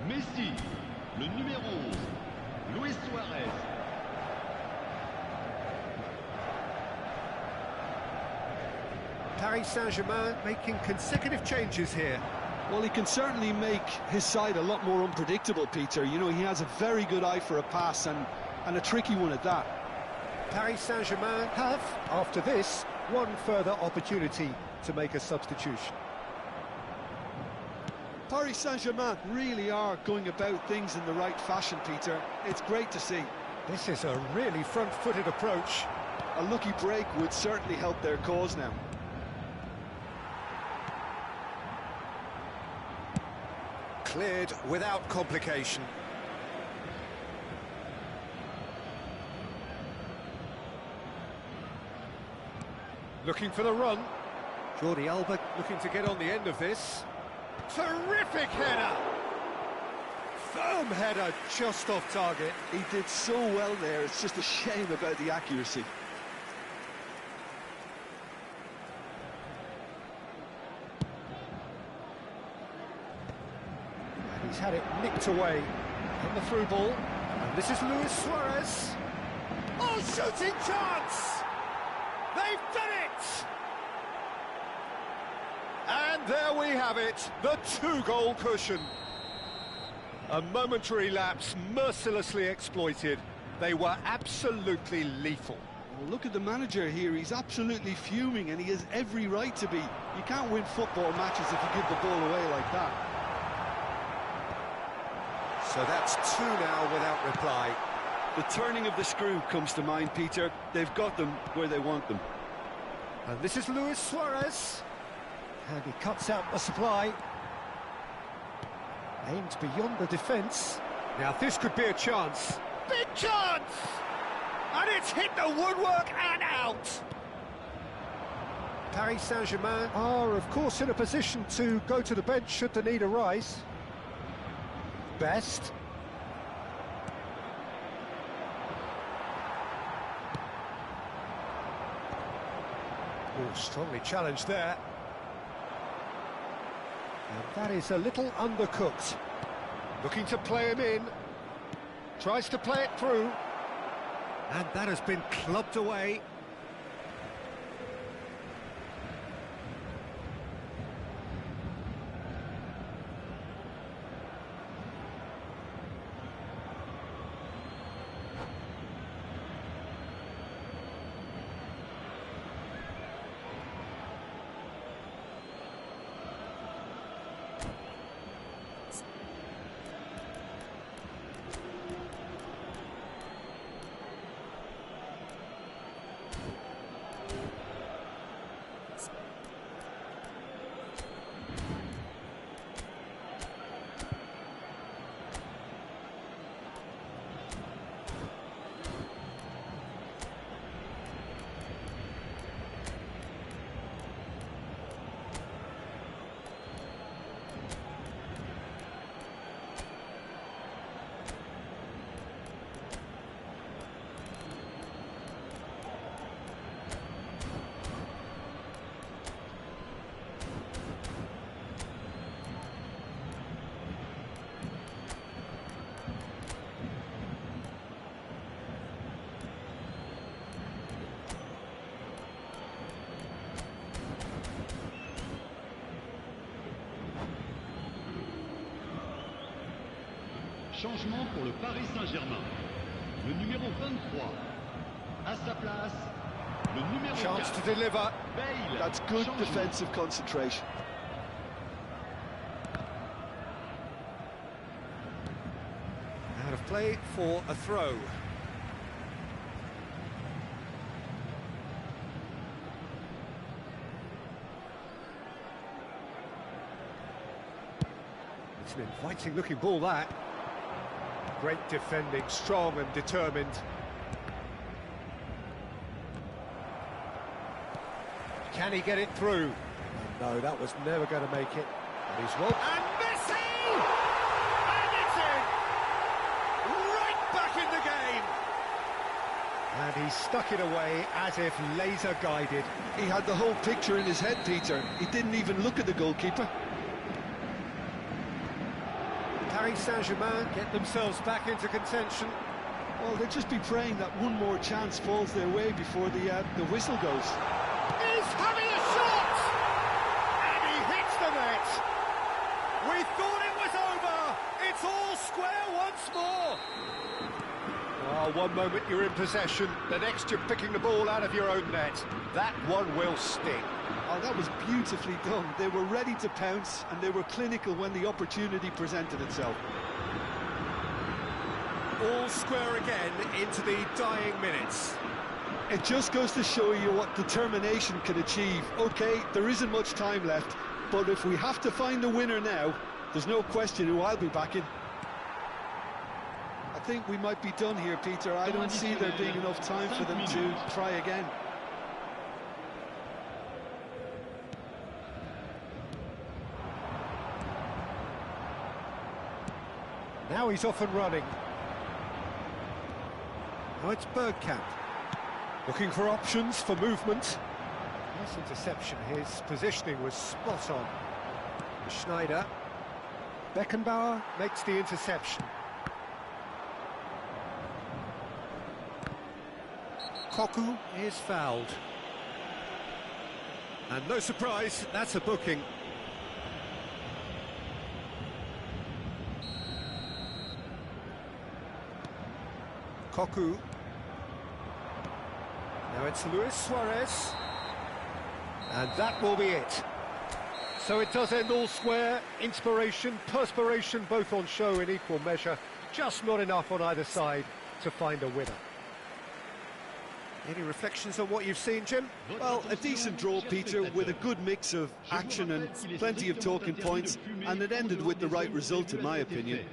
[SPEAKER 3] Messi, le numéro 11, Luis Suarez.
[SPEAKER 1] Paris Saint-Germain making consecutive changes here.
[SPEAKER 2] Well, he can certainly make his side a lot more unpredictable, Peter. You know, he has a very good eye for a pass and a tricky one at that.
[SPEAKER 1] Paris Saint-Germain have, after this, one further opportunity to make a substitution.
[SPEAKER 2] Paris Saint-Germain really are going about things in the right fashion, Peter. It's great to see.
[SPEAKER 1] This is a really front-footed approach.
[SPEAKER 2] A lucky break would certainly help their cause now.
[SPEAKER 1] Cleared without complication. Looking for the run. Jordi Alba looking to get on the end of this. Terrific header! Firm header, just off target.
[SPEAKER 2] He did so well there, it's just a shame about the accuracy.
[SPEAKER 1] And he's had it nicked away on the through ball. And this is Luis Suarez. Oh, shooting chance! They've done it! And there we have it, the two-goal cushion. A momentary lapse mercilessly exploited. They were absolutely lethal.
[SPEAKER 2] Well, look at the manager here, he's absolutely fuming and he has every right to be. You can't win football matches if you give the ball away like that.
[SPEAKER 1] So that's two now without reply.
[SPEAKER 2] The turning of the screw comes to mind, Peter. They've got them where they want them.
[SPEAKER 1] And this is Luis Suarez. And he cuts out the supply. Aimed beyond the defence. Now this could be a chance. Big chance! And it's hit the woodwork and out! Paris Saint-Germain are, of course, in a position to go to the bench should the need arise. Best. Oh, strongly challenged there. And that is a little undercooked. Looking to play him in. Tries to play it through. And that has been clubbed away.
[SPEAKER 3] Changement pour le Paris Saint-Germain. Le numéro 23. À sa place, le numéro 4.
[SPEAKER 1] Chance to deliver.
[SPEAKER 3] Bale.
[SPEAKER 2] That's good
[SPEAKER 3] Changement.
[SPEAKER 2] defensive concentration.
[SPEAKER 1] Out of play for a throw. It's an inviting looking ball, that. Great defending, strong and determined. Can he get it through? No, that was never going to make it. And he's well. And Messi! And it's in! Right back in the game! And he stuck it away as if laser guided.
[SPEAKER 2] He had the whole picture in his head, Peter. He didn't even look at the goalkeeper.
[SPEAKER 1] Paris Saint-Germain get themselves back into contention.
[SPEAKER 2] Well, they'll just be praying that one more chance falls their way before the whistle goes.
[SPEAKER 1] He's having a shot! And he hits the net! We thought it was over! It's all square once more! Oh, one moment you're in possession, the next you're picking the ball out of your own net. That one will sting.
[SPEAKER 2] Oh, that was beautifully done. They were ready to pounce, and they were clinical when the opportunity presented itself.
[SPEAKER 1] All square again into the dying minutes.
[SPEAKER 2] It just goes to show you what determination can achieve. OK, there isn't much time left, but if we have to find the winner now, there's no question who I'll be backing. I think we might be done here, Peter. I don't see there being enough time for them to try again.
[SPEAKER 1] Now he's off and running. Now it's Bergkamp. Looking for options for movement. Nice interception. His positioning was spot on. Schneider. Beckenbauer makes the interception. Koku is fouled. And no surprise, that's a booking. Koku. Now it's Luis Suarez. And that will be it. So it does end all square. Inspiration, perspiration, both on show in equal measure. Just not enough on either side to find a winner. Any reflections on what you've seen, Jim?
[SPEAKER 2] Well, a decent draw, Peter, with a good mix of action and plenty of talking points, and it ended with the right result, in my opinion.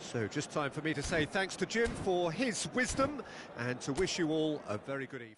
[SPEAKER 1] So just time for me to say thanks to Jim for his wisdom and to wish you all a very good evening.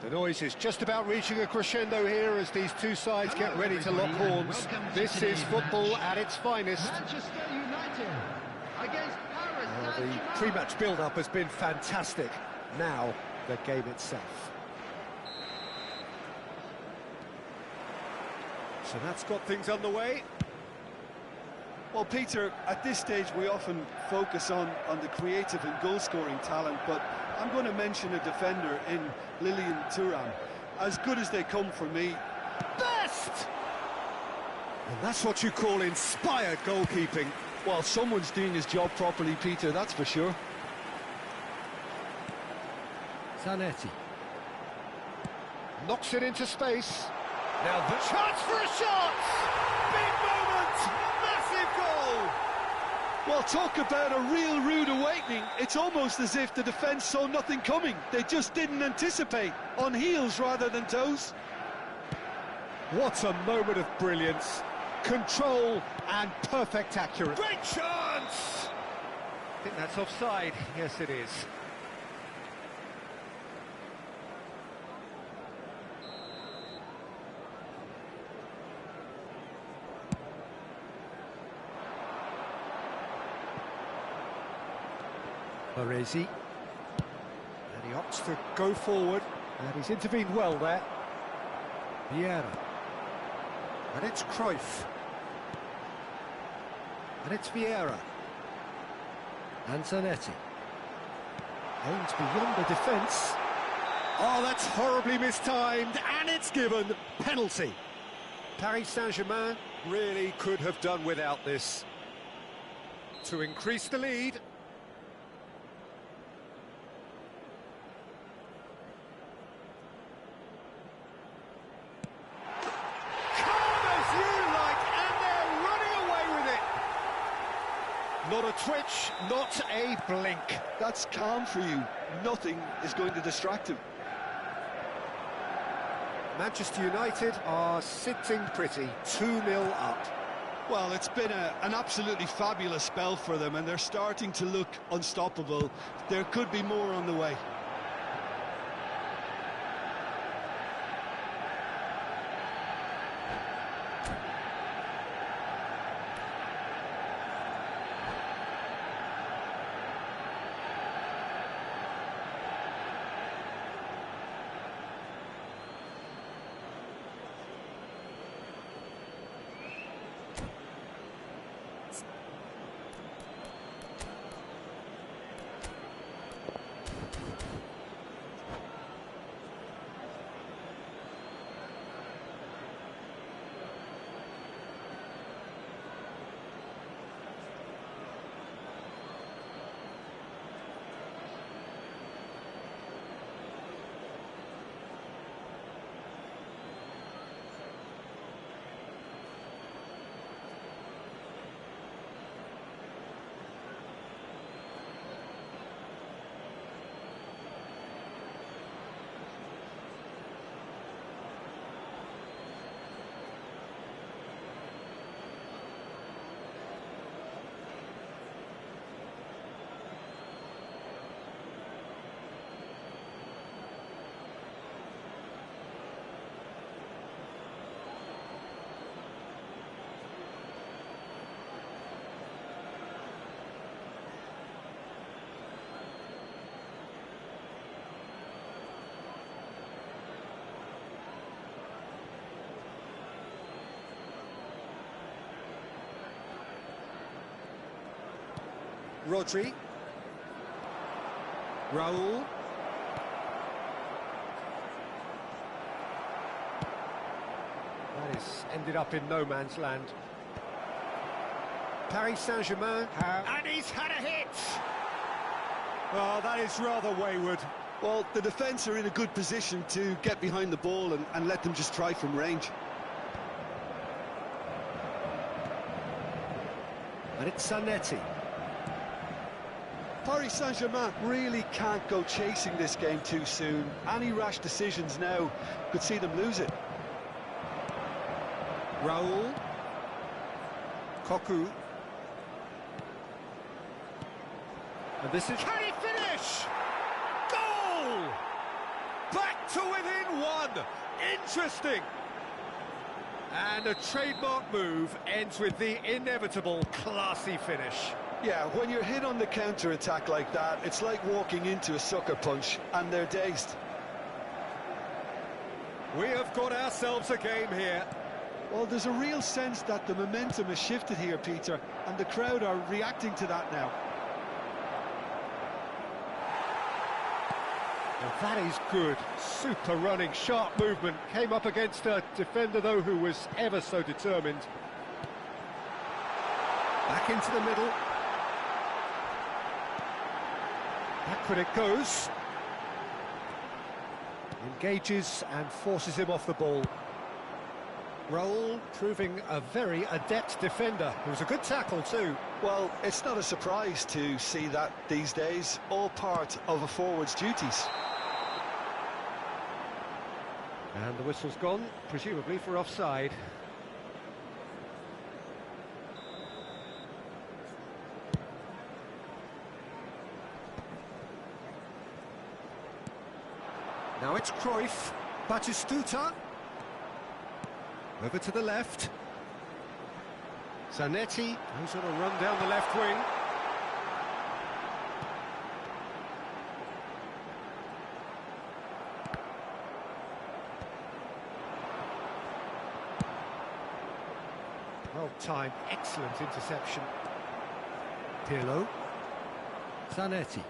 [SPEAKER 1] The noise is just about reaching a crescendo here as these two sides get ready to lock horns. This is football at its finest.
[SPEAKER 3] Manchester United against Paris
[SPEAKER 1] The pre-match build-up has been fantastic. Now, the game itself. So that's got things underway.
[SPEAKER 2] Well, Peter, at this stage we often focus on the creative and goal-scoring talent, but I'm going to mention a defender in Lilian Thuram. As good as they come for me.
[SPEAKER 1] Best! And that's what you call inspired goalkeeping.
[SPEAKER 2] Well, someone's doing his job properly, Peter, that's for sure.
[SPEAKER 1] Zanetti. Knocks it into space. Now the chance for a shot! Big moment! Massive goal!
[SPEAKER 2] Well, talk about a real rude awakening. It's almost as if the defence saw nothing coming. They just didn't anticipate. On heels rather than toes.
[SPEAKER 1] What a moment of brilliance. Control and perfect accuracy. Great chance! I think that's offside. Yes, it is. Baresi. And he opts to go forward. And he's intervened well there. Vieira. And it's Cruyff. And it's Vieira. And Zanetti. Aims beyond the defence. Oh, that's horribly mistimed, and it's given. Penalty. Paris Saint-Germain really could have done without this. To increase the lead. Not a twitch, not a blink.
[SPEAKER 2] That's calm for you. Nothing is going to distract him.
[SPEAKER 1] Manchester United are sitting pretty, 2-0 up.
[SPEAKER 2] Well, it's been an absolutely fabulous spell for them, and they're starting to look unstoppable. There could be more on the way.
[SPEAKER 1] Rodri. Raul. That is ended up in no man's land. Paris Saint-Germain. And he's had a hit! Oh, that is rather wayward.
[SPEAKER 2] Well, the defence are in a good position to get behind the ball and let them just try from range.
[SPEAKER 1] And it's Zanetti.
[SPEAKER 2] Paris Saint-Germain really can't go chasing this game too soon. Any rash decisions now could see them lose it.
[SPEAKER 1] Raul. Cocu. And this is... Can he finish? Goal! Back to within one. Interesting. And a trademark move ends with the inevitable classy finish.
[SPEAKER 2] Yeah, when you're hit on the counter-attack like that, it's like walking into a sucker punch, and they're dazed.
[SPEAKER 1] We have got ourselves a game here.
[SPEAKER 2] Well, there's a real sense that the momentum has shifted here, Peter, and the crowd are reacting to that now.
[SPEAKER 1] Well, that is good. Super running, sharp movement. Came up against a defender, though, who was ever so determined. Back into the middle. Backward it goes. Engages and forces him off the ball. Raul proving a very adept defender. It was a good tackle too.
[SPEAKER 2] Well, it's not a surprise to see that these days, all part of a forward's duties.
[SPEAKER 1] And the whistle's gone, presumably for offside. Now it's Cruyff, Batistuta. Over to the left. Zanetti, who's on a run down the left wing. Well timed, excellent interception. Pirlo. Zanetti.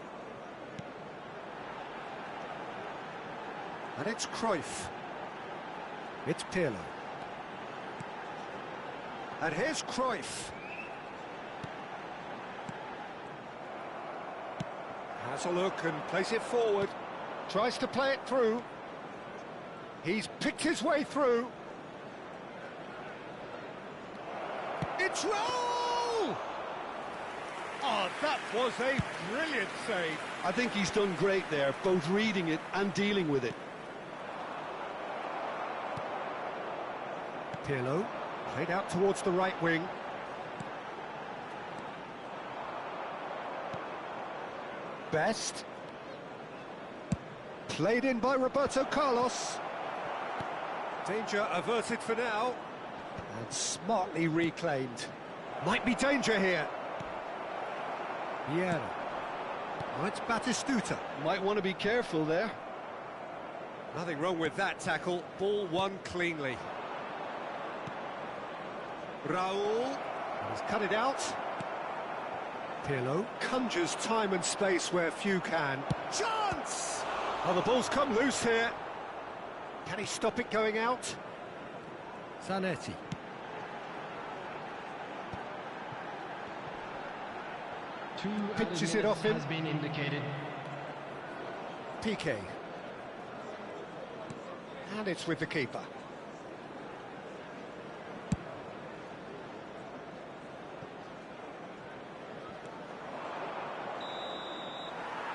[SPEAKER 1] And it's Cruyff. It's Pirlo. And here's Cruyff. Has a look and plays it forward. Tries to play it through. He's picked his way through. It's Raul! Oh, that was a brilliant save.
[SPEAKER 2] I think he's done great there, both reading it and dealing with it.
[SPEAKER 1] Pirlo. Played out towards the right wing. Best. Played in by Roberto Carlos. Danger averted for now. And smartly reclaimed. Might be danger here. Vieira. Oh, it's Batistuta.
[SPEAKER 2] Might want to be careful there.
[SPEAKER 1] Nothing wrong with that tackle. Ball won cleanly. Raul. He's cut it out. Pirlo conjures time and space where few can. Chance! Oh, the ball's come loose here. Can he stop it going out? Zanetti. Pitches it off him.
[SPEAKER 3] Has been indicated.
[SPEAKER 1] Piqué. And it's with the keeper.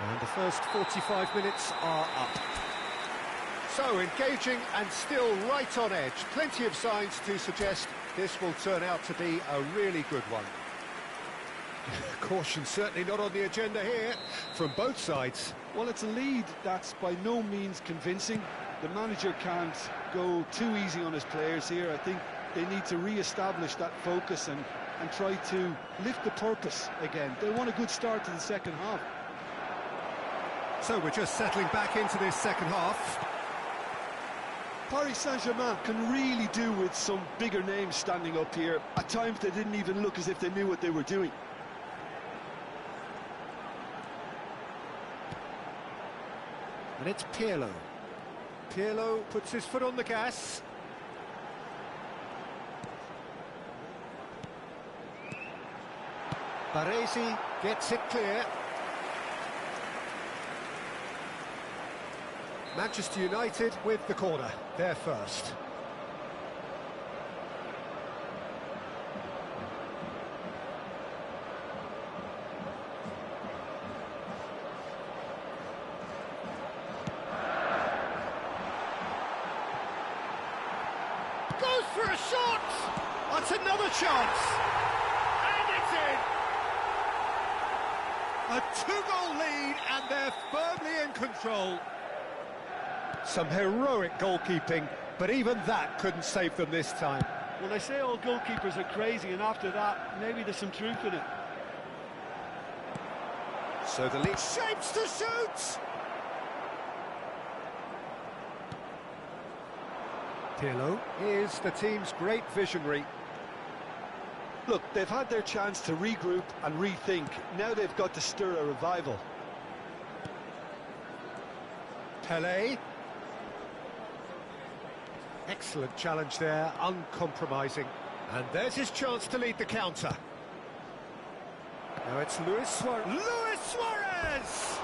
[SPEAKER 1] And the first 45 minutes are up. So, engaging and still right on edge. Plenty of signs to suggest this will turn out to be a really good one. Caution certainly not on the agenda here, from both sides.
[SPEAKER 2] Well, it's a lead that's by no means convincing. The manager can't go too easy on his players here. I think they need to re-establish that focus and try to lift the purpose again. They want a good start to the second half.
[SPEAKER 1] So we're just settling back into this second half.
[SPEAKER 2] Paris Saint-Germain can really do with some bigger names standing up here. At times they didn't even look as if they knew what they were doing.
[SPEAKER 1] And it's Pirlo. Pirlo puts his foot on the gas. Baresi gets it clear. Manchester United with the corner, there first. Goes for a shot! That's another chance! And it's in! A two-goal lead, and they're firmly in control. Some heroic goalkeeping, but even that couldn't save them this time.
[SPEAKER 2] Well, they say all goalkeepers are crazy, and after that, maybe there's some truth in it.
[SPEAKER 1] So the lead shapes to shoot! Pirlo is the team's great visionary.
[SPEAKER 2] Look, they've had their chance to regroup and rethink. Now they've got to stir a revival.
[SPEAKER 1] Pelé. Excellent challenge there, uncompromising. And there's his chance to lead the counter. Now it's Luis Suarez. Luis Suarez!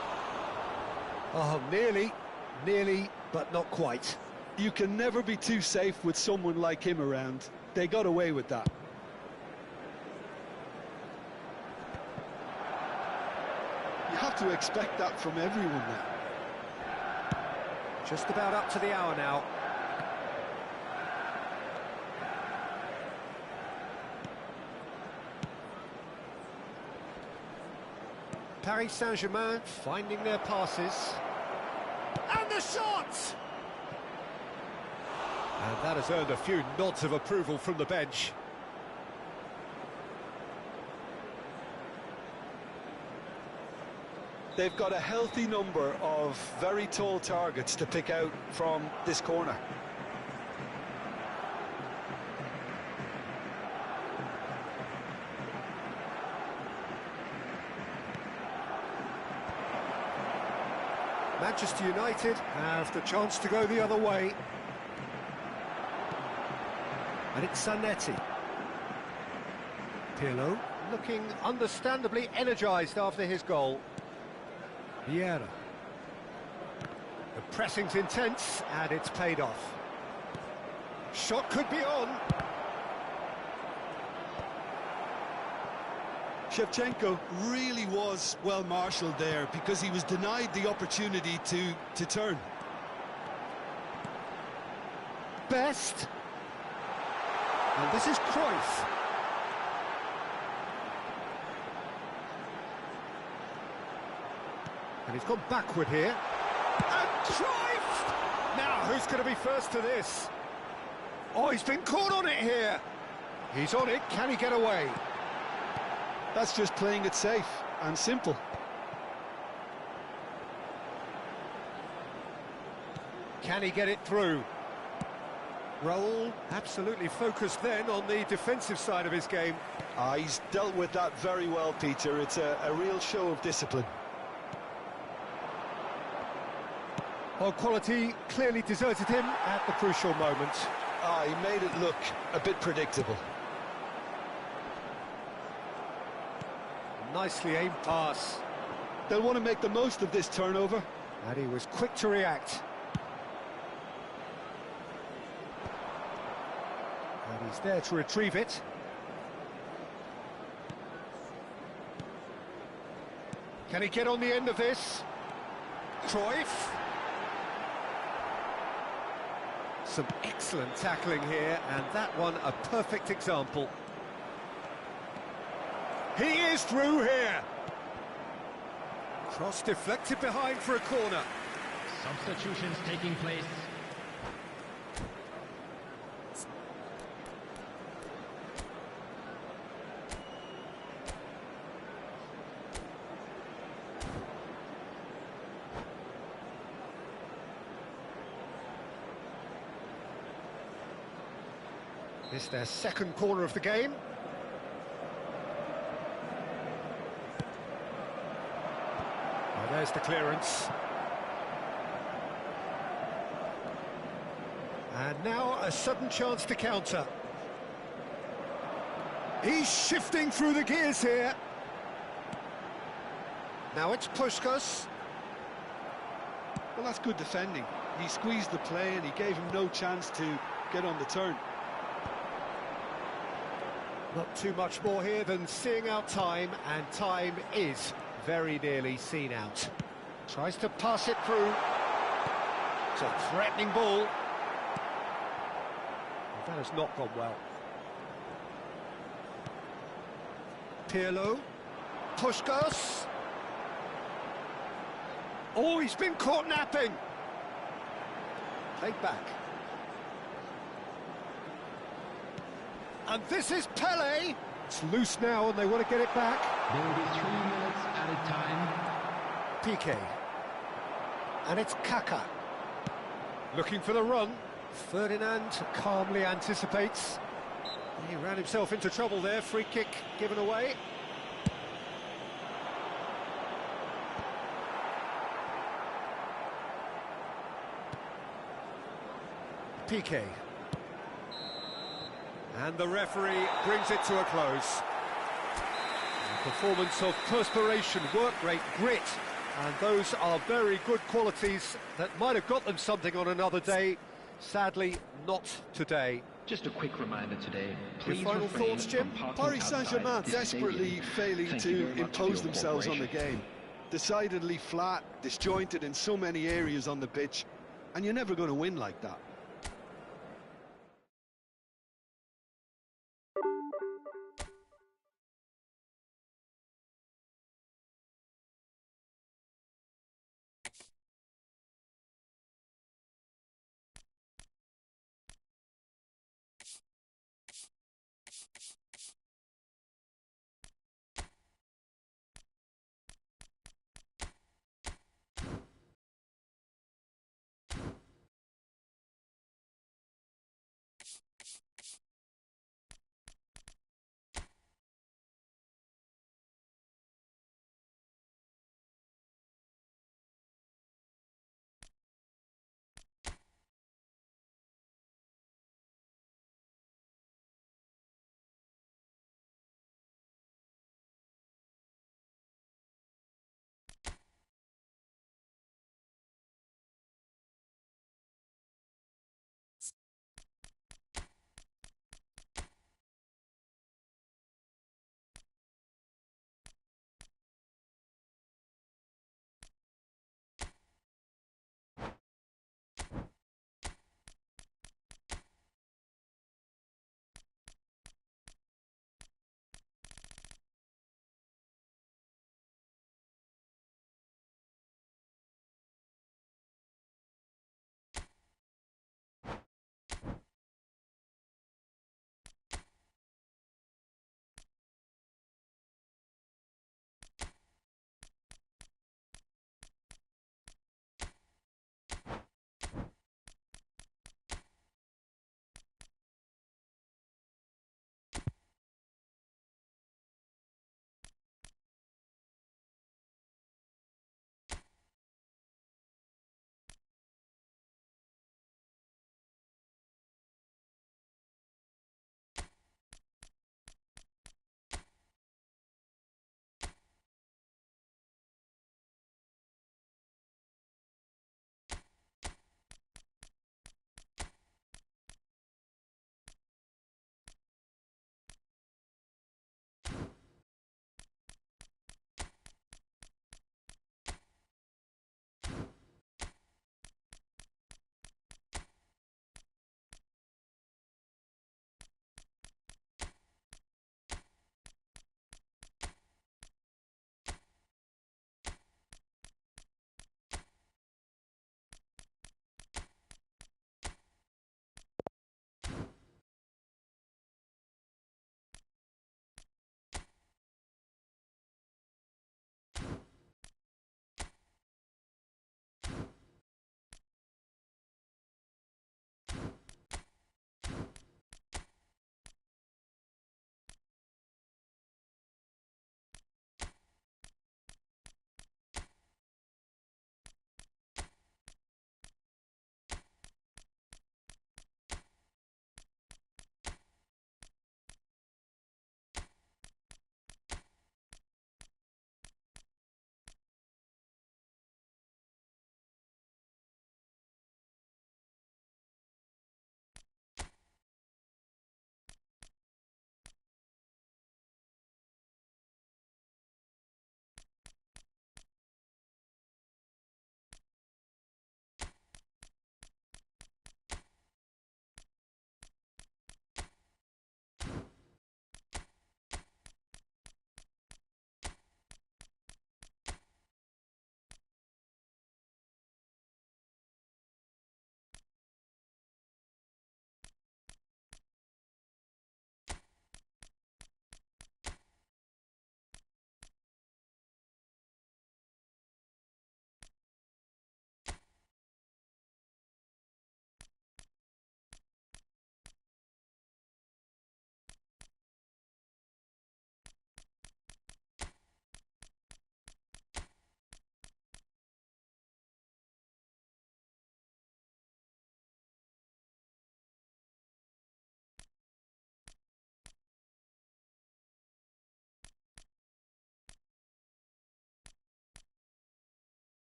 [SPEAKER 1] Oh, nearly, but not quite.
[SPEAKER 2] You can never be too safe with someone like him around. They got away with that. You have to expect that from everyone now.
[SPEAKER 1] Just about up to the hour now. Paris Saint-Germain finding their passes. And the shot! And that has earned a few nods of approval from the bench.
[SPEAKER 2] They've got a healthy number of very tall targets to pick out from this corner.
[SPEAKER 1] Manchester United have the chance to go the other way. And it's Zanetti. Pirlo looking understandably energised after his goal. Vieira. The pressing's intense, and it's paid off. Shot could be on.
[SPEAKER 2] Shevchenko really was well marshalled there because he was denied the opportunity to turn.
[SPEAKER 1] Best. And this is Cruyff. And he's gone backward here. And Cruyff! Now, who's going to be first to this? Oh, he's been caught on it here. He's on it. Can he get away?
[SPEAKER 2] That's just playing it safe and simple.
[SPEAKER 1] Can he get it through? Raul absolutely focused then on the defensive side of his game.
[SPEAKER 2] He's dealt with that very well, Peter. It's a real show of discipline.
[SPEAKER 1] Well, quality clearly deserted him at the crucial moment.
[SPEAKER 2] He made it look a bit predictable.
[SPEAKER 1] Nicely aimed pass.
[SPEAKER 2] They'll want to make the most of this turnover.
[SPEAKER 1] And he was quick to react. And he's there to retrieve it. Can he get on the end of this? Cruyff. Some excellent tackling here, and that one a perfect example. He is through here. Cross deflected behind for a corner.
[SPEAKER 3] Substitutions taking place.
[SPEAKER 1] This is their second corner of the game. Oh, there's the clearance. And now a sudden chance to counter. He's shifting through the gears here. Now it's Puskás.
[SPEAKER 2] Well, that's good defending. He squeezed the play and he gave him no chance to get on the turn.
[SPEAKER 1] Not too much more here than seeing out time, and time is very nearly seen out. Tries to pass it through. It's a threatening ball. That has not gone well. Pirlo. Puskás. Oh, he's been caught napping. Played back. And this is Pele. It's loose now and they want to get it back.
[SPEAKER 3] There will be 3 minutes added time.
[SPEAKER 1] Piqué. And it's Kaka. Looking for the run. Ferdinand calmly anticipates. He ran himself into trouble there. Free kick given away. Piqué. And the referee brings it to a close. A performance of perspiration, work rate, grit, and those are very good qualities that might have got them something on another day. Sadly, not today.
[SPEAKER 4] Just a quick reminder today.
[SPEAKER 1] Your final thoughts, Jim?
[SPEAKER 2] Paris Saint-Germain desperately failing to impose themselves on the game. Decidedly flat, disjointed in so many areas on the pitch, and you're never going to win like that.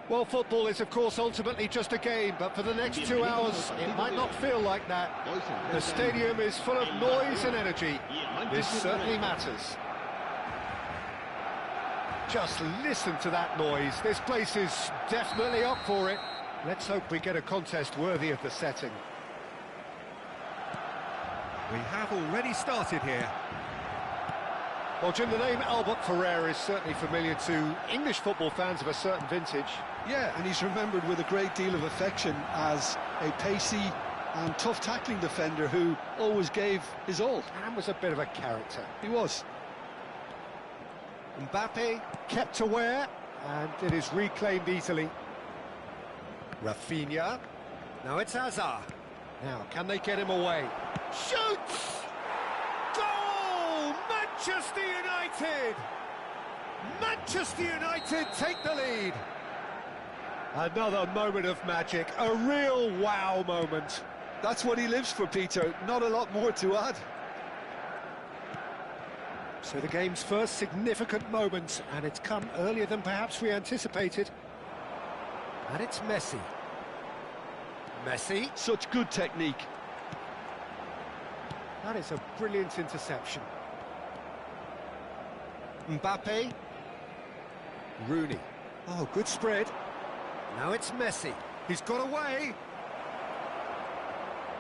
[SPEAKER 1] Well, football is, of course, ultimately just a game, but for the next 2 hours, it might not feel like that. The stadium is full of noise and energy. This certainly matters. Just listen to that noise. This place is definitely up for it. Let's hope we get a contest worthy of the setting.
[SPEAKER 5] We have already started here.
[SPEAKER 1] Well, Jim, the name Albert Ferrer is certainly familiar to English football fans of a certain vintage.
[SPEAKER 2] Yeah, and he's remembered with a great deal of affection as a pacey and tough tackling defender who always gave his all.
[SPEAKER 1] And was a bit of a character.
[SPEAKER 2] He was.
[SPEAKER 1] Mbappe kept aware, and it is reclaimed easily. Rafinha. Now it's Hazard. Now, can they get him away? Shoots! Goal! Manchester United! Manchester United take the lead. Another moment of magic, a real wow moment.
[SPEAKER 2] That's what he lives for, Peter. Not a lot more to add.
[SPEAKER 1] So the game's first significant moment, and it's come earlier than perhaps we anticipated. And it's Messi. Messi.
[SPEAKER 2] Such good technique.
[SPEAKER 1] That is a brilliant interception. Mbappe. Rooney. Oh, good spread. Now it's Messi. He's got away.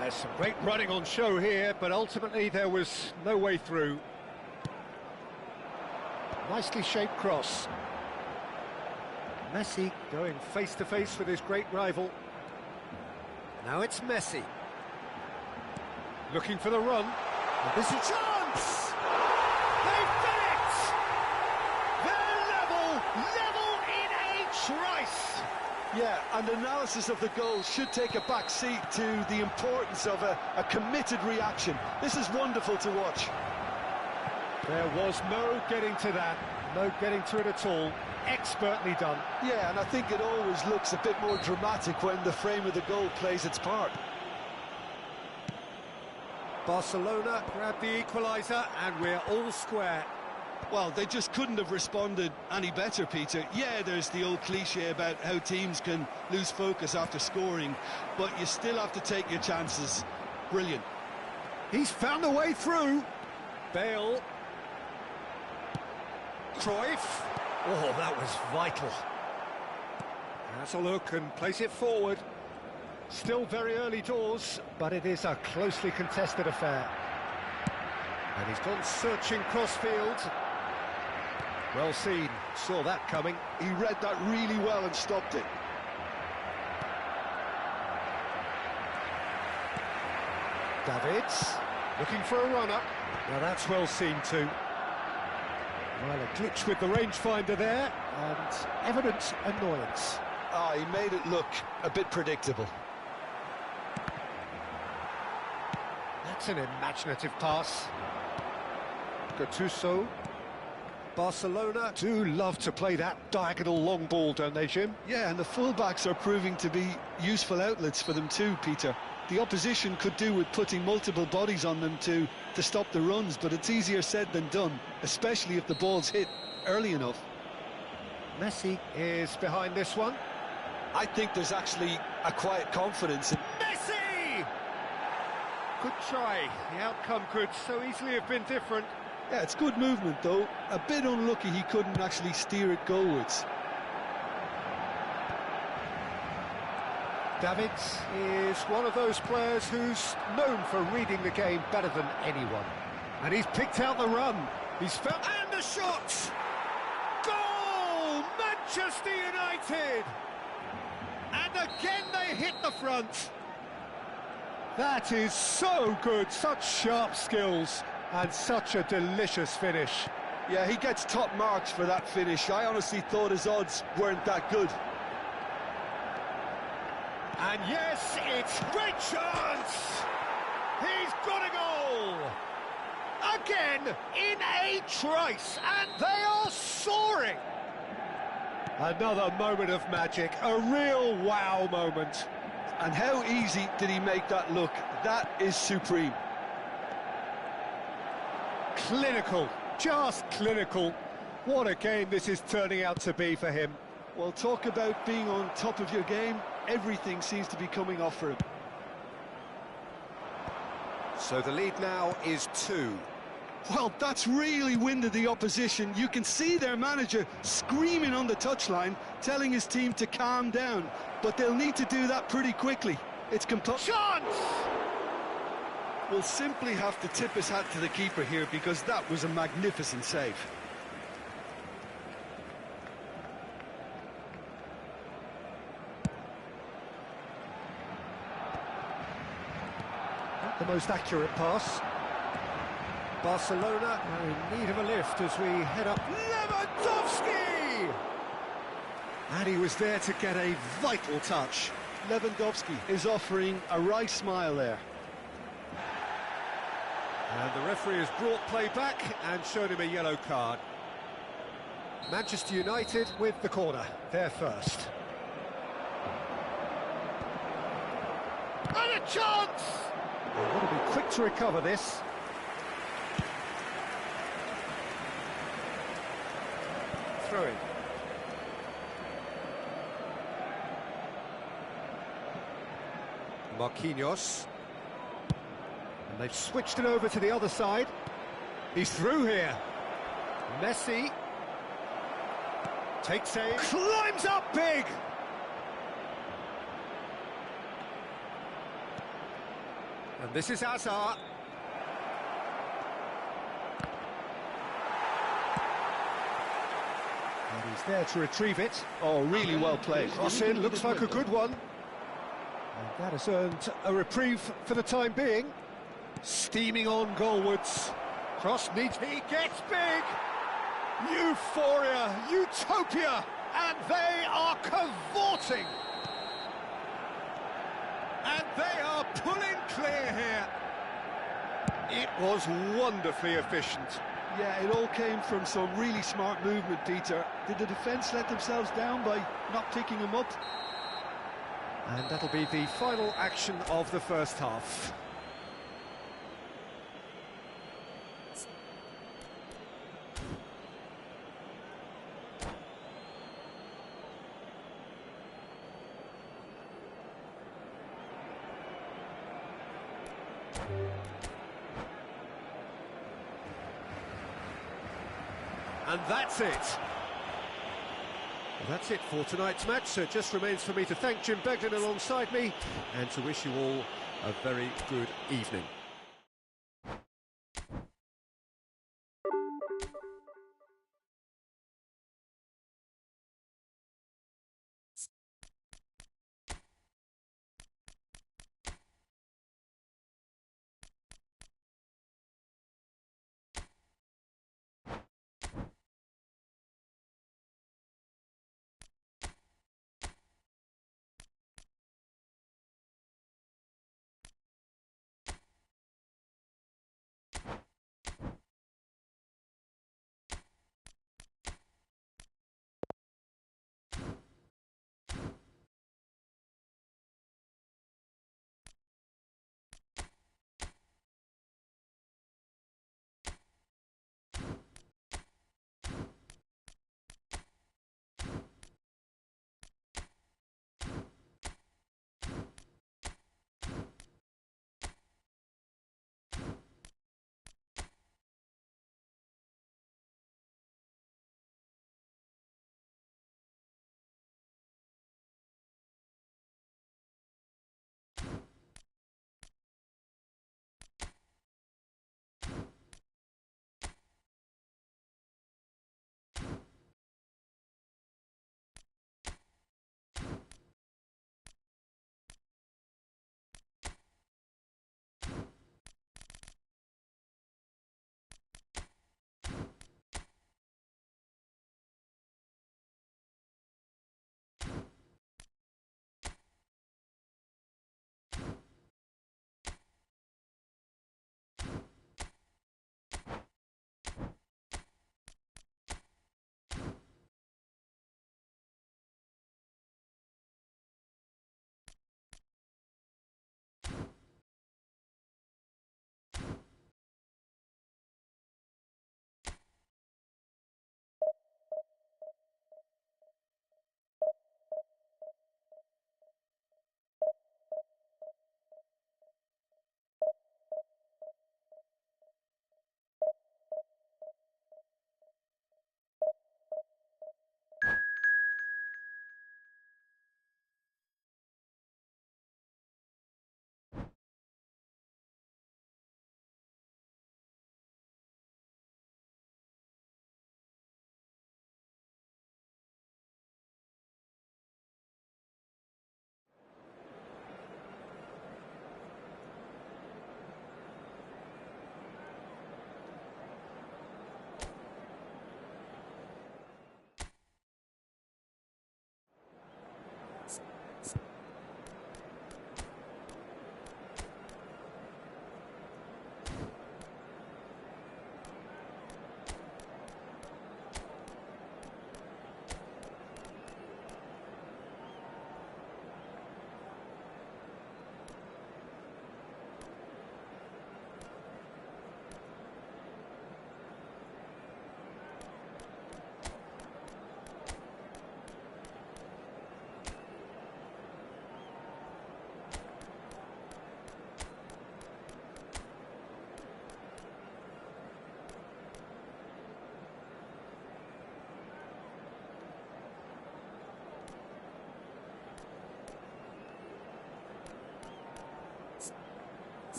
[SPEAKER 1] There's some great running on show here, but ultimately there was no way through. Nicely shaped cross. Messi going face-to-face with his great rival. Now it's Messi. Looking for the run. And this is a chance! They've done it! They're level in a trice!
[SPEAKER 2] Yeah, and analysis of the goal should take a back seat to the importance of a committed reaction. This is wonderful to watch.
[SPEAKER 1] There was no getting to that, no getting to it at all. Expertly done.
[SPEAKER 2] Yeah, and I think it always looks a bit more dramatic when the frame of the goal plays its part.
[SPEAKER 1] Barcelona grab the equaliser, and we're all square.
[SPEAKER 2] Well, they just couldn't have responded any better, Peter. Yeah, there's the old cliche about how teams can lose focus after scoring, but you still have to take your chances. Brilliant.
[SPEAKER 1] He's found a way through. Bale. Cruyff. Oh, that was vital. Has a look and place it forward. Still very early doors, but it is a closely contested affair. And he's gone searching crossfield. Well seen, saw that coming.
[SPEAKER 2] He read that really well and stopped it.
[SPEAKER 1] Davids, looking for a run-up. Now that's well seen too. Well, a glitch with the rangefinder there, and evident annoyance.
[SPEAKER 2] Ah, he made it look a bit predictable.
[SPEAKER 1] That's an imaginative pass. Gattuso. Barcelona do love to play that diagonal long ball, don't they, Jim?
[SPEAKER 2] Yeah, and the fullbacks are proving to be useful outlets for them too, Peter. The opposition could do with putting multiple bodies on them to stop the runs, but it's easier said than done, especially if the ball's hit early enough.
[SPEAKER 1] Messi is behind this one.
[SPEAKER 2] I think there's actually a quiet confidence in...
[SPEAKER 1] Messi! Good try. The outcome could so easily have been different.
[SPEAKER 2] Yeah, it's good movement, though. A bit unlucky he couldn't actually steer it goalwards.
[SPEAKER 1] Davids is one of those players who's known for reading the game better than anyone. And he's picked out the run. He's found... And the shot! Goal! Manchester United! And again they hit the front. That is so good. Such sharp skills. And such a delicious finish.
[SPEAKER 2] Yeah, he gets top marks for that finish. I honestly thought his odds weren't that good.
[SPEAKER 1] And yes, it's great chance! He's got a goal! Again, in a trice, and they are soaring! Another moment of magic, a real wow moment.
[SPEAKER 2] And how easy did he make that look? That is supreme.
[SPEAKER 1] Clinical, just clinical. What a game this is turning out to be for him.
[SPEAKER 2] Well, talk about being on top of your game. Everything seems to be coming off for him.
[SPEAKER 1] So the lead now is 2.
[SPEAKER 2] Well, that's really winded the opposition. You can see their manager screaming on the touchline, telling his team to calm down. But they'll need to do that pretty quickly. It's
[SPEAKER 1] Chance!
[SPEAKER 2] We'll simply have to tip his hat to the keeper here, because that was a magnificent save.
[SPEAKER 1] Not the most accurate pass. Barcelona are in need of a lift as we head up. Lewandowski! And he was there to get a vital touch.
[SPEAKER 2] Lewandowski is offering a wry smile there.
[SPEAKER 1] And the referee has brought play back and shown him a yellow card. Manchester United with the corner, they're first. And a chance! They've got to be quick to recover this. Throw-in. Marquinhos. And they've switched it over to the other side. He's through here. Messi. Takes aim. Climbs up big! And this is Hazard. And he's there to retrieve it.
[SPEAKER 2] Oh, really well played.
[SPEAKER 1] Cross in, looks like a good one. And that has earned a reprieve for the time being. Steaming on goalwards. Cross needs... He gets big! Euphoria, utopia, and they are cavorting. And they are pulling clear here. It was wonderfully efficient.
[SPEAKER 2] Yeah, it all came from some really smart movement, Peter. Did the defence let themselves down by not picking him up?
[SPEAKER 1] And that'll be the final action of the first half. And that's it. Well, that's it for tonight's match, so it just remains for me to thank Jim Beglin alongside me and to wish you all a very good evening.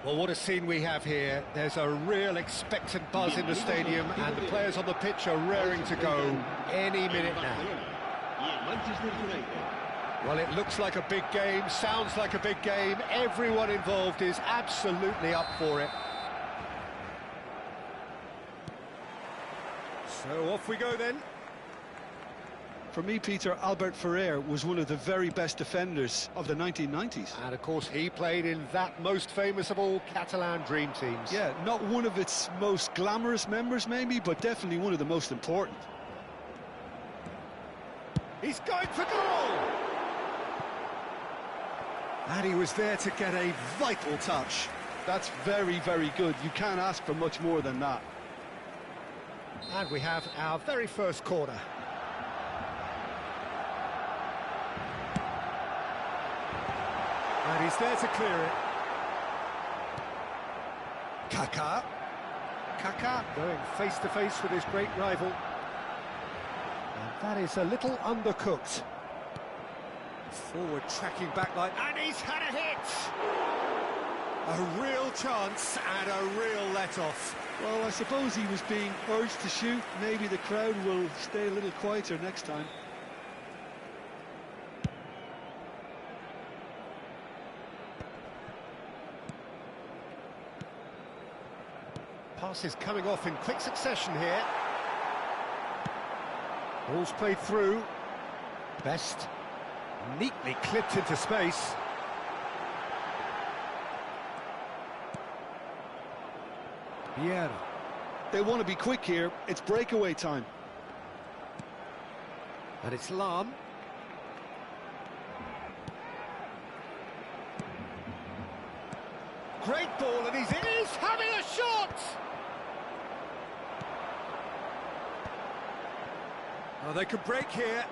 [SPEAKER 1] Well, what a scene we have here. There's a real expectant buzz in the stadium, and the players on the pitch are raring to go any minute now. Well, it looks like a big game, sounds like a big game. Everyone involved is absolutely up for it. So off we go then.
[SPEAKER 2] For me, Peter, Albert Ferrer was one of the very best defenders of the 1990s.
[SPEAKER 1] And of course, he played in that most famous of all Catalan dream teams.
[SPEAKER 2] Yeah, not one of its most glamorous members, maybe, but definitely one of the most important.
[SPEAKER 1] He's going for goal!
[SPEAKER 5] And he was there to get a vital touch.
[SPEAKER 2] That's very, very good. You can't ask for much more than that.
[SPEAKER 1] And we have our very first corner. And he's there to clear it. Kaká. Kaká going face-to-face with his great rival. And that is a little undercooked.
[SPEAKER 5] Forward tracking back line, and he's had a hit! A real chance and a real let-off.
[SPEAKER 2] Well, I suppose he was being urged to shoot. Maybe the crowd will stay a little quieter next time.
[SPEAKER 1] Passes coming off in quick succession here. Ball's played through. Best neatly clipped into space. Vieira.
[SPEAKER 2] They want to be quick here. It's breakaway time.
[SPEAKER 1] And it's Lam. Great ball, and he's having a shot!
[SPEAKER 5] Well, they could break here.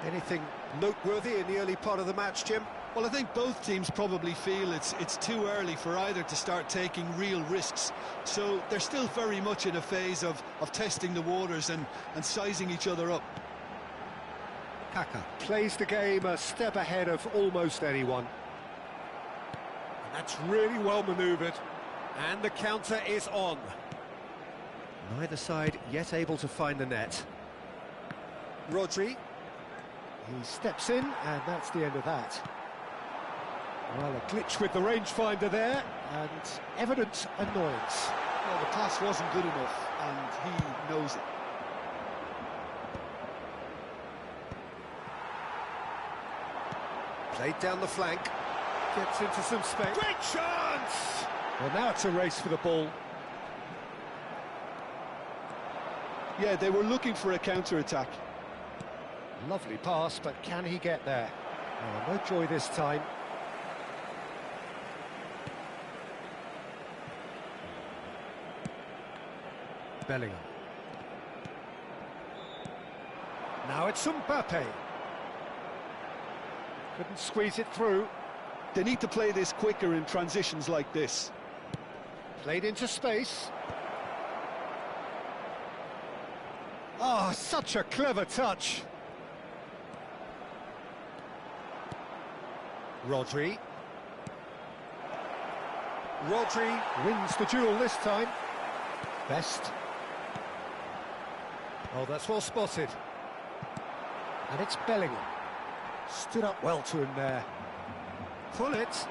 [SPEAKER 1] Anything noteworthy in the early part of the match, Jim?
[SPEAKER 2] Well, I think both teams probably feel it's too early for either to start taking real risks. So they're still very much in a phase of testing the waters and sizing each other up.
[SPEAKER 1] Kaká plays the game a step ahead of almost anyone.
[SPEAKER 5] And that's really well manoeuvred. And the counter is on.
[SPEAKER 1] Neither side yet able to find the net. Rodri. He steps in, and that's the end of that. Well, a glitch with the rangefinder there, and evident annoyance.
[SPEAKER 2] Well, the pass wasn't good enough, and he knows it.
[SPEAKER 1] Played down the flank. Gets into some space.
[SPEAKER 5] Great chance!
[SPEAKER 1] Well, now it's a race for the ball.
[SPEAKER 2] Yeah, they were looking for a counter-attack.
[SPEAKER 1] Lovely pass, but can he get there? Oh, no joy this time. Bellingham. Now it's Mbappe. Couldn't squeeze it through.
[SPEAKER 2] They need to play this quicker in transitions like this.
[SPEAKER 1] Played into space. Oh, such a clever touch. Rodri. Rodri wins the duel this time. Best. Oh, that's well spotted. And it's Bellingham. Stood up well to him there. Pull it.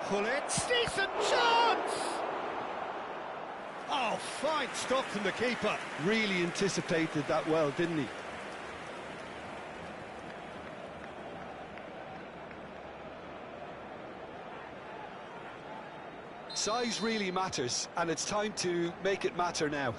[SPEAKER 1] Pull it. Decent chance! Oh, fine stop from the keeper.
[SPEAKER 2] Really anticipated that well, didn't he? Size really matters, and it's time to make it matter now.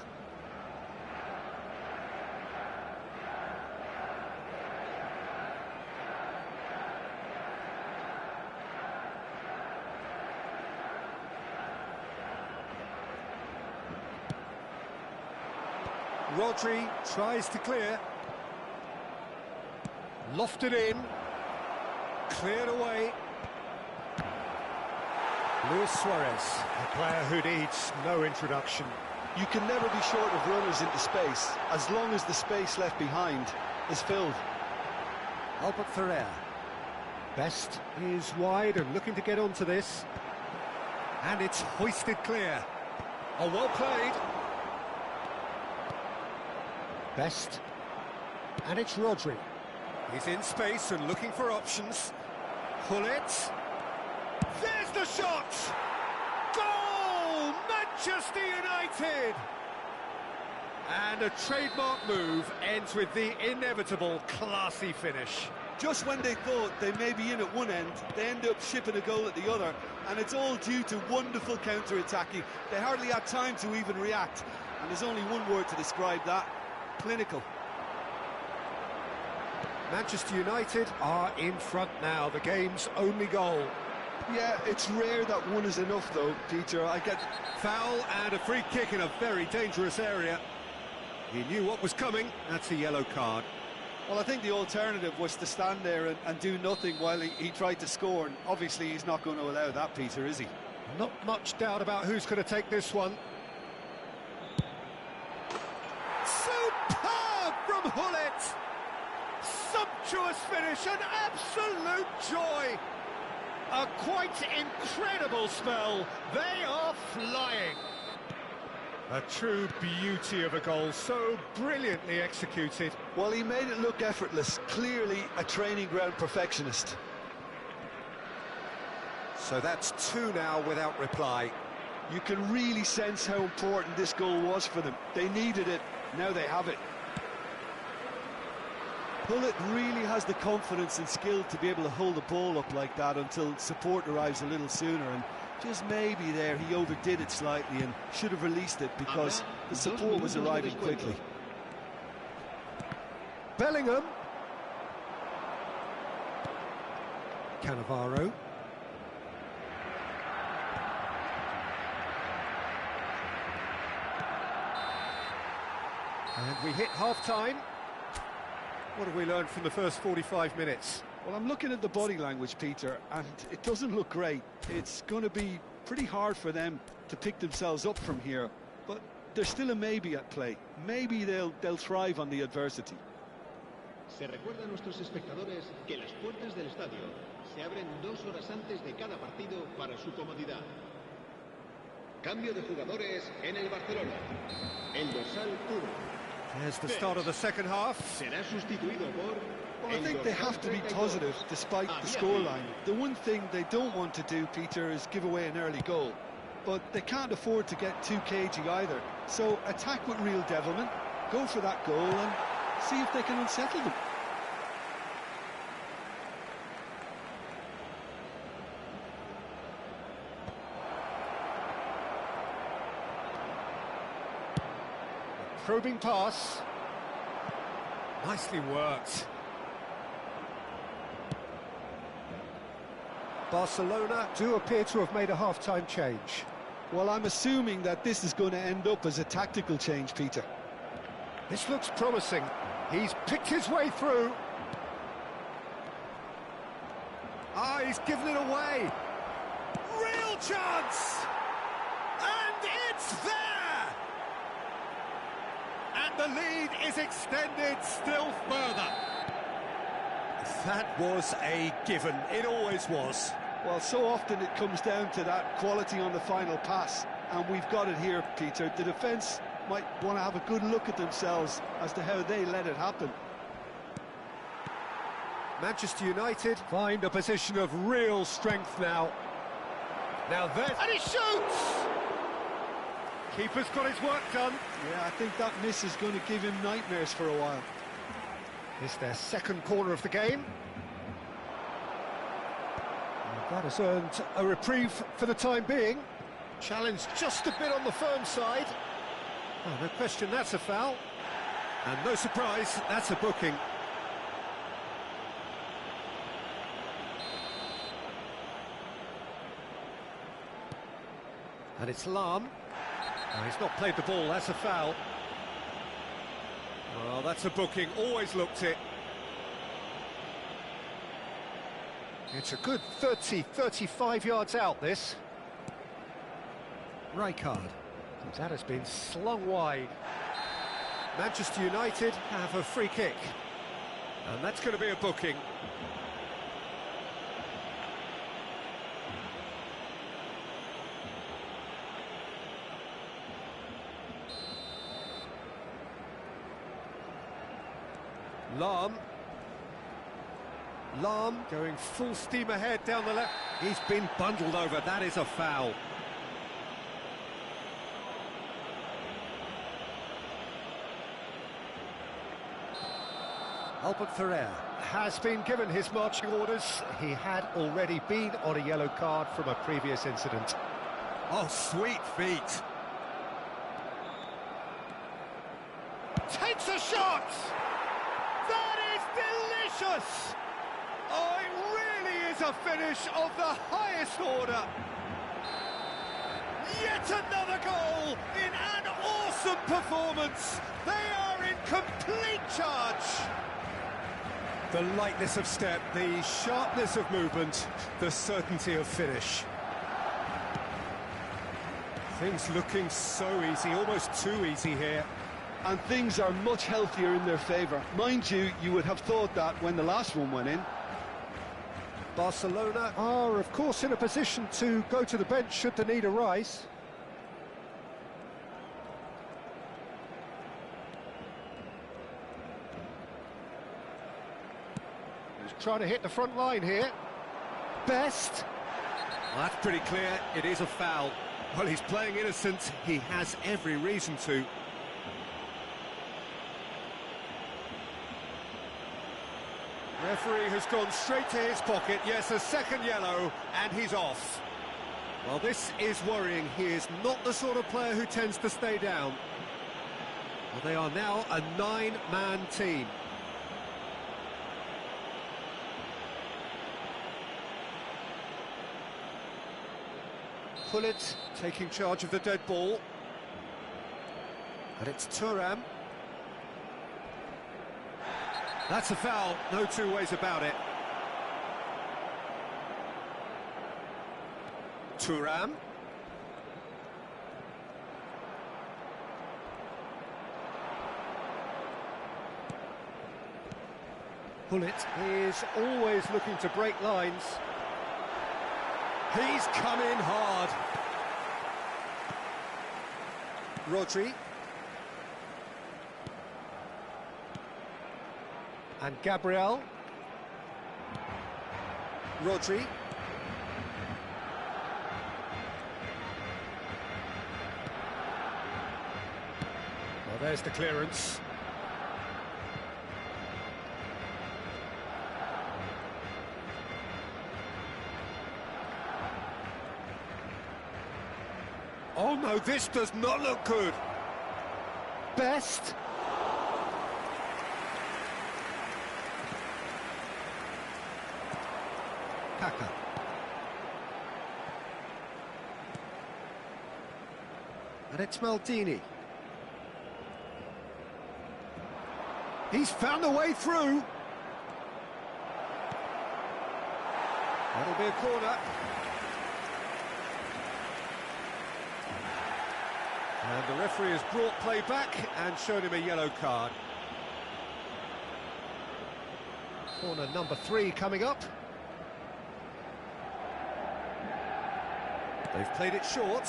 [SPEAKER 1] Rodri tries to clear. Lofted in. Cleared away. Luis Suarez, a player who needs no introduction.
[SPEAKER 2] You can never be short of runners into space, as long as the space left behind is filled.
[SPEAKER 1] Albert Ferrer. Best is wide and looking to get onto this. And it's hoisted clear. Oh, well played. Best. And it's Rodri. He's in space and looking for options. Pull it. There's the shot! Goal! Manchester United! And a trademark move ends with the inevitable classy finish.
[SPEAKER 2] Just when they thought they may be in at one end, they end up shipping a goal at the other, and it's all due to wonderful counter-attacking. They hardly had time to even react, and there's only one word to describe that: clinical.
[SPEAKER 1] Manchester United are in front now, the game's only goal.
[SPEAKER 2] Yeah, it's rare that one is enough though, Peter. I get
[SPEAKER 1] Foul and a free kick in a very dangerous area. He knew what was coming, that's a yellow card.
[SPEAKER 2] Well, I think the alternative was to stand there and do nothing while he tried to score, and obviously he's not going to allow that, Peter, is he?
[SPEAKER 1] Not much doubt about who's going to take this one. Superb from Hullet! Sumptuous finish, an absolute joy! A quite incredible spell. They are flying. A true beauty of a goal, so brilliantly executed.
[SPEAKER 2] Well, he made it look effortless, clearly a training ground perfectionist.
[SPEAKER 1] So that's two now without reply.
[SPEAKER 2] You can really sense how important this goal was for them. They needed it, now they have it. Hullet really has the confidence and skill to be able to hold the ball up like that until support arrives a little sooner, and just maybe there he overdid it slightly and should have released it because the support was arriving quickly.
[SPEAKER 1] Bellingham. Cannavaro. And we hit half-time. What have we learned from the first 45 minutes?
[SPEAKER 2] Well, I'm looking at the body language, Peter, and it doesn't look great. It's going to be pretty hard for them to pick themselves up from here, but there's still a maybe at play. Maybe they'll thrive on the adversity.
[SPEAKER 3] Se recuerda a nuestros espectadores que las puertas del estadio se abren 2 horas antes de cada partido para su comodidad. Cambio de jugadores en el Barcelona. El dorsal 1.
[SPEAKER 1] There's the start of the second half.
[SPEAKER 3] Será sustituido por...
[SPEAKER 2] Well, I think they have to be positive despite the scoreline. The one thing they don't want to do, Peter, is give away an early goal. But they can't afford to get too cagey either. So attack with real devilment, go for that goal and see if they can unsettle them.
[SPEAKER 1] Probing pass. Nicely worked. Barcelona do appear to have made a half-time change.
[SPEAKER 2] Well, I'm assuming that this is going to end up as a tactical change, Peter.
[SPEAKER 1] This looks promising. He's picked his way through. Ah, he's given it away. Real chance! And it's there! And the lead is extended still further. That was a given. It always was.
[SPEAKER 2] Well, so often it comes down to that quality on the final pass, and we've got it here, Peter. The defence might want to have a good look at themselves as to how they let it happen.
[SPEAKER 1] Manchester United find a position of real strength now. Now there, and he shoots! Keeper's got his work done.
[SPEAKER 2] Yeah, I think that miss is going to give him nightmares for a while.
[SPEAKER 1] It's their second corner of the game. And that has earned a reprieve for the time being. Challenge just a bit on the firm side. Oh, no question, that's a foul. And no surprise, that's a booking. And it's Lahm. Oh, he's not played the ball, that's a foul. Well, that's a booking, always looked it. It's a good 35 yards out, this. Rijkaard. That has been slung wide. Manchester United have a free kick. And that's going to be a booking. Lahm going full steam ahead down the left. He's been bundled over, that is a foul. Albert Ferrer has been given his marching orders. He had already been on a yellow card from a previous incident. Oh, sweet feet. Takes a shot! That is delicious! Oh, it really is a finish of the highest order. Yet another goal in an awesome performance. They are in complete charge. The lightness of step, the sharpness of movement, the certainty of finish. Things looking so easy, almost too easy here.
[SPEAKER 2] And things are much healthier in their favour. Mind you, you would have thought that when the last one went in.
[SPEAKER 1] Barcelona are, of course, in a position to go to the bench should the need arise. He's trying to hit the front line here. Best. Well, that's pretty clear. It is a foul. Well, he's playing innocent. He has every reason to. Referee has gone straight to his pocket. Yes, a second yellow, and he's off. Well, this is worrying. He is not the sort of player who tends to stay down. Well, they are now a 9-man team. Pullet taking charge of the dead ball. And it's Thuram. That's a foul, no two ways about it. Thuram. Pullet is always looking to break lines. He's come in hard. Rodri. And Gabriel. Rodri. Well, there's the clearance. Oh no, this does not look good. Best. Kaka. And it's Maldini. He's found a way through. That'll be a corner. And the referee has brought play back and shown him a yellow card. Corner number 3 coming up. They've played it short.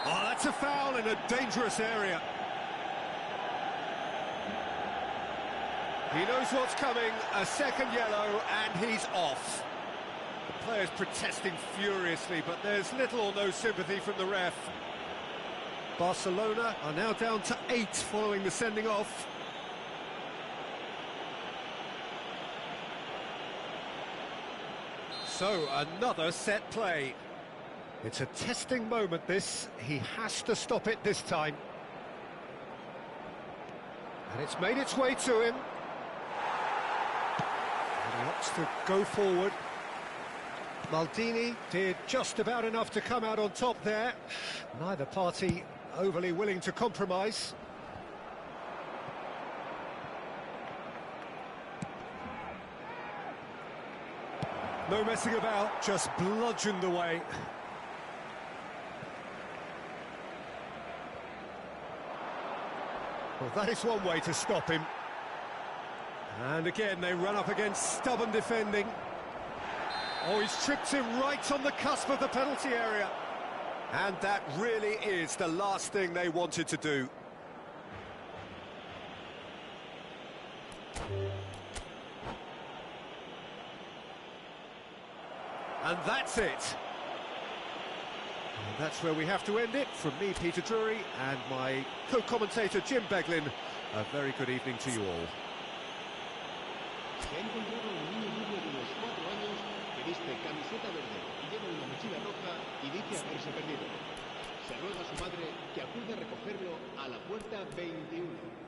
[SPEAKER 1] Oh, that's a foul in a dangerous area. He knows what's coming, a second yellow, and he's off. The player's protesting furiously, but there's little or no sympathy from the ref. Barcelona are now down to 8 following the sending off. So, another set play. It's a testing moment, this. He has to stop it this time. And it's made its way to him. And he opts to go forward. Maldini did just about enough to come out on top there. Neither party overly willing to compromise. No messing about, just bludgeoned away. Well, that is one way to stop him. And again, they run up against stubborn defending. Oh, he's tripped him right on the cusp of the penalty area. And that really is the last thing they wanted to do. And that's it. And that's where we have to end it. From me, Peter Drury, and my co-commentator, Jim Beglin, a very good evening to you all.
[SPEAKER 3] Se ha encontrado un niño rubio de unos 4 años que viste camiseta verde y lleva una mochila roja y dice haberse perdido. Se ruega a su madre que acude a recogerlo a la puerta 21.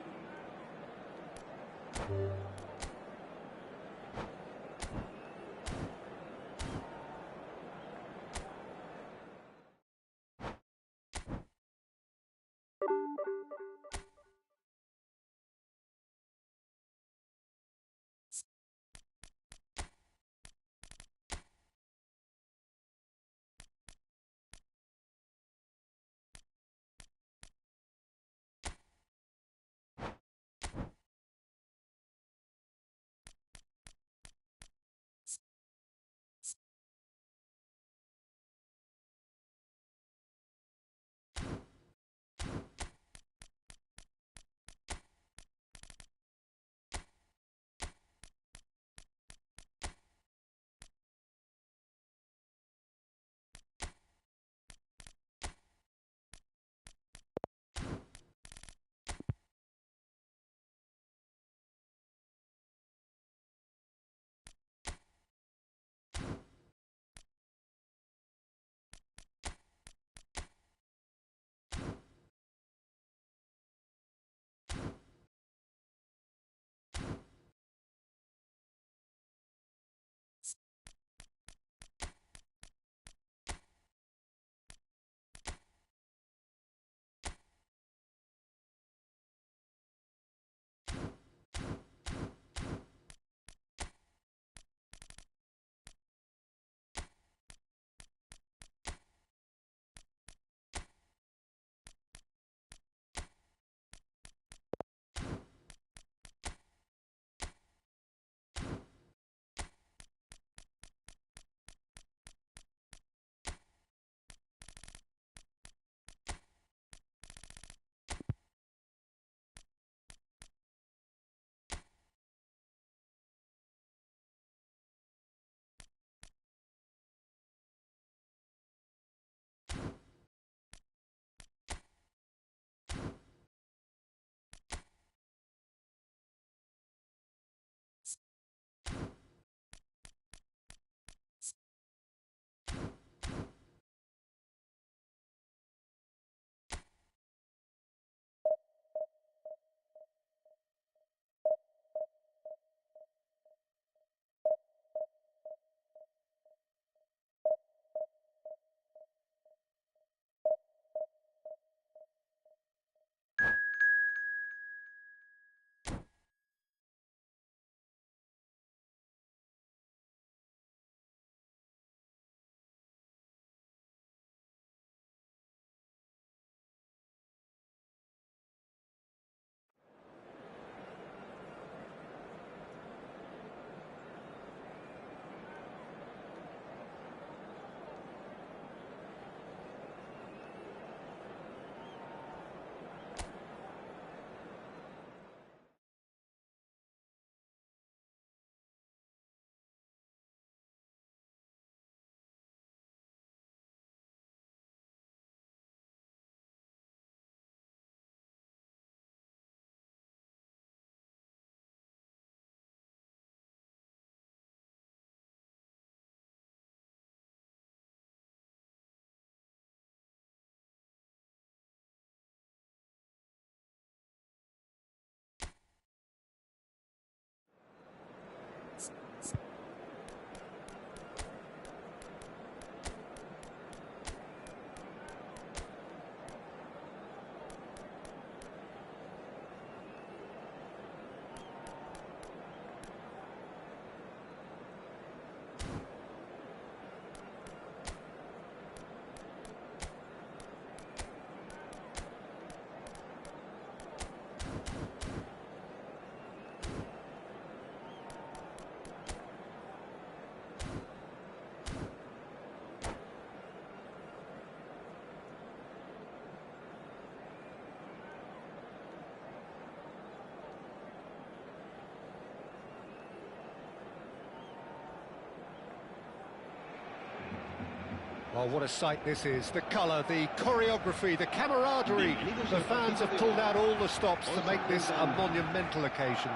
[SPEAKER 1] Oh, what a sight this is. The colour, the choreography, the camaraderie. The fans have pulled out all the stops to make this a monumental occasion.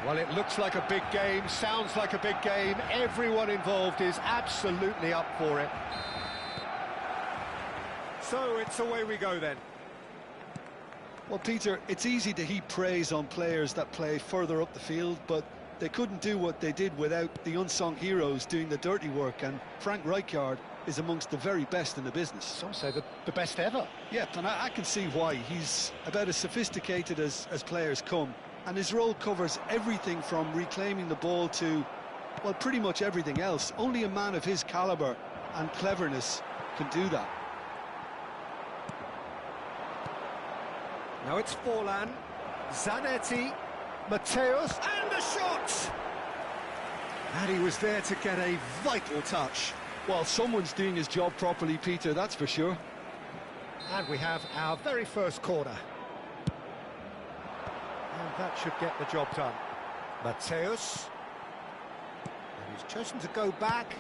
[SPEAKER 1] Well, it looks like a big game, sounds like a big game. Everyone involved is absolutely up for it. So it's away we go then.
[SPEAKER 2] Well, Peter, it's easy to heap praise on players that play further up the field, but they couldn't do what they did without the unsung heroes doing the dirty work, and Frank Rijkaard is amongst the very best in the business.
[SPEAKER 1] Some say the best ever.
[SPEAKER 2] Yeah, and I can see why. He's about as sophisticated as players come, and his role covers everything from reclaiming the ball to, well, pretty much everything else. Only a man of his calibre and cleverness can do that.
[SPEAKER 1] Now it's Forlan, Zanetti, Mateus, and the shot! And he was there to get a vital touch.
[SPEAKER 2] Well, someone's doing his job properly, Peter, that's for sure.
[SPEAKER 1] And we have our very first corner. And that should get the job done. Mateus. And he's chosen to go back.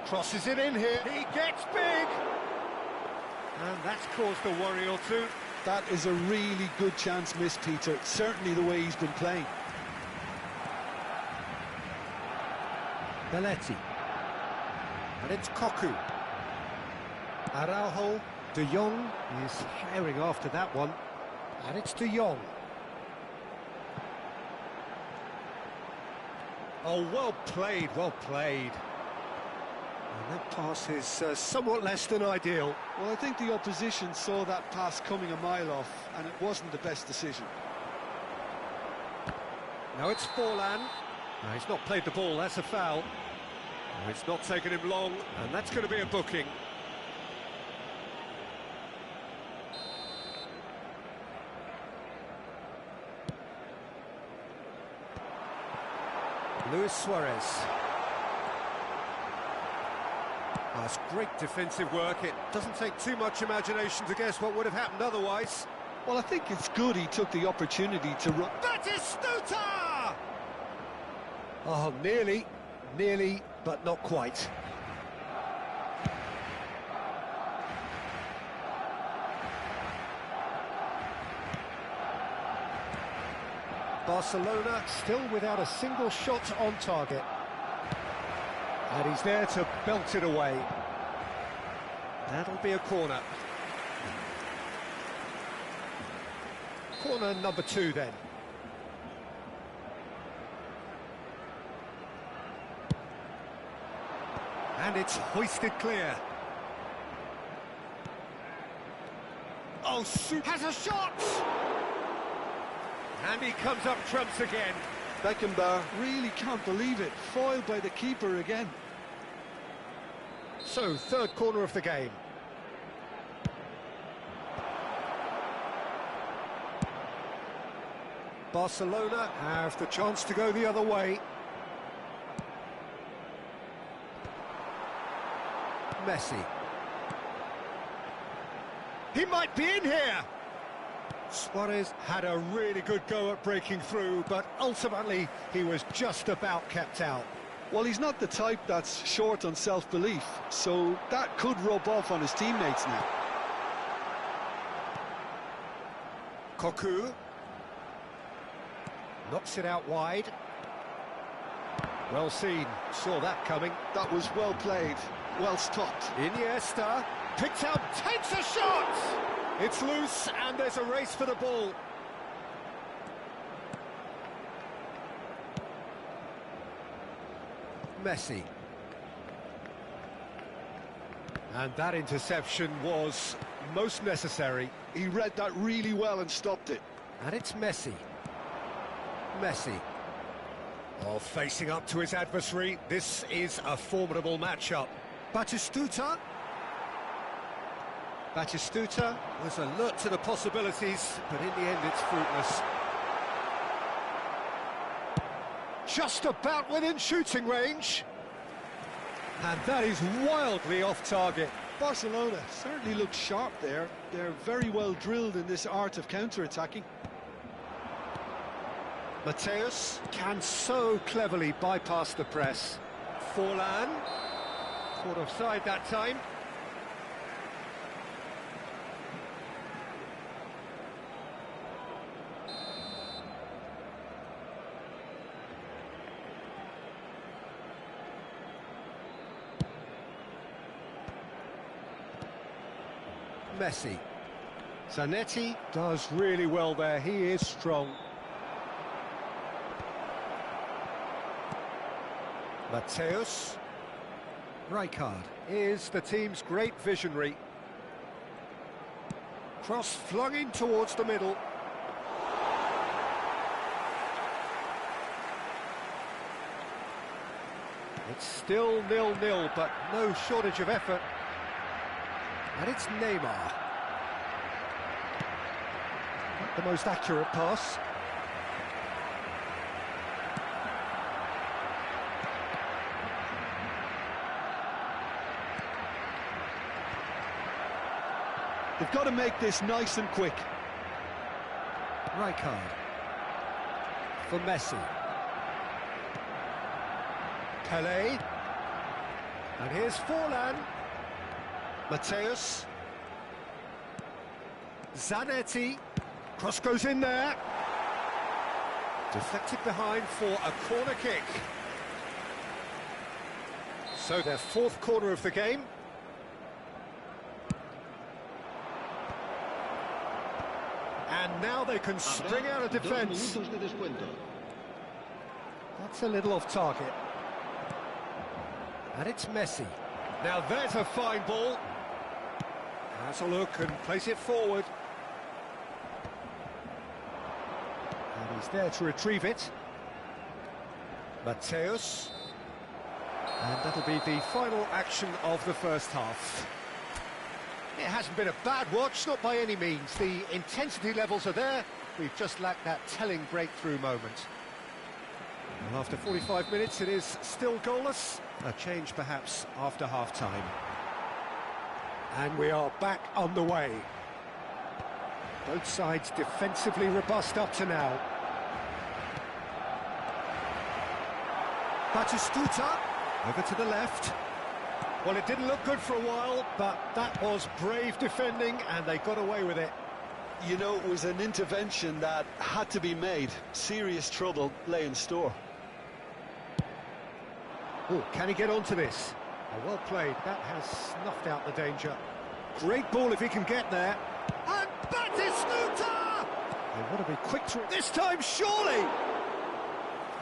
[SPEAKER 1] Crosses it in here. He gets big! And that's caused a worry or two.
[SPEAKER 2] That is a really good chance missed, Peter. Certainly the way he's been playing.
[SPEAKER 1] Belletti. And it's Cocu. Araujo. De Jong is herring after that one. And it's De Jong. Oh, well played, well played. And that pass is somewhat less than ideal.
[SPEAKER 2] Well, I think the opposition saw that pass coming a mile off, and it wasn't the best decision.
[SPEAKER 1] Now it's Forlan. No, he's not played the ball, that's a foul. No, it's not taken him long, and that's going to be a booking. Luis Suarez. That's great defensive work. It doesn't take too much imagination to guess what would have happened otherwise.
[SPEAKER 2] Well, I think it's good he took the opportunity to run.
[SPEAKER 1] Batistuta! Oh, nearly, but not quite. Barcelona still without a single shot on target. And he's there to belt it away. That'll be a corner. Corner number 2 then. And it's hoisted clear. Oh, has a shot! And he comes up trumps again.
[SPEAKER 2] Beckenbauer really can't believe it. Foiled by the keeper again.
[SPEAKER 1] So, third corner of the game. Barcelona have the chance to go the other way. Messi. He might be in here! Suarez had a really good go at breaking through, but ultimately he was just about kept out.
[SPEAKER 2] Well, he's not the type that's short on self-belief, so that could rub off on his teammates now.
[SPEAKER 1] Cocu. Knocks it out wide. Well seen, saw that coming.
[SPEAKER 2] That was well played, well stopped.
[SPEAKER 1] Iniesta, picked out, takes a shot! It's loose, and there's a race for the ball. Messi. And that interception was most necessary.
[SPEAKER 2] He read that really well and stopped it.
[SPEAKER 1] And it's Messi. Messi. Oh, facing up to his adversary. This is a formidable matchup. Batistuta. Batistuta was alert to the possibilities, but in the end it's fruitless. Just about within shooting range. And that is wildly off target.
[SPEAKER 2] Barcelona certainly looked sharp there. They're very well drilled in this art of counter-attacking.
[SPEAKER 1] Mateus can so cleverly bypass the press. Forlan, caught offside that time. Messi. Zanetti does really well there, he is strong. Mateus. Rijkaard is the team's great visionary. Cross flung in towards the middle. It's still 0-0, but no shortage of effort. And it's Neymar. Not the most accurate pass.
[SPEAKER 2] They've got to make this nice and quick.
[SPEAKER 1] Rijkaard. For Messi. Pelé. And here's Forlan. Mateus. Zanetti. Cross goes in there. Deflected behind for a corner kick. So their fourth corner of the game. And now they can spring out of defence. That's a little off target. And it's Messi. Now there's a fine ball. Has a look and plays it forward. And he's there to retrieve it. Mateus. And that'll be the final action of the first half. It hasn't been a bad watch, not by any means. The intensity levels are there. We've just lacked that telling breakthrough moment. Well, after 45 minutes, it is still goalless. A change, perhaps, after half-time. And we are back on the way. Both sides defensively robust up to now. Batistuta, over to the left. Well, it didn't look good for a while, but that was brave defending, and they got away with it.
[SPEAKER 2] You know, it was an intervention that had to be made. Serious trouble lay in store.
[SPEAKER 1] Oh, can he get onto this? Oh, well played. That has snuffed out the danger. Great ball if he can get there. And Batistuta! They want to be quick to it this time, surely!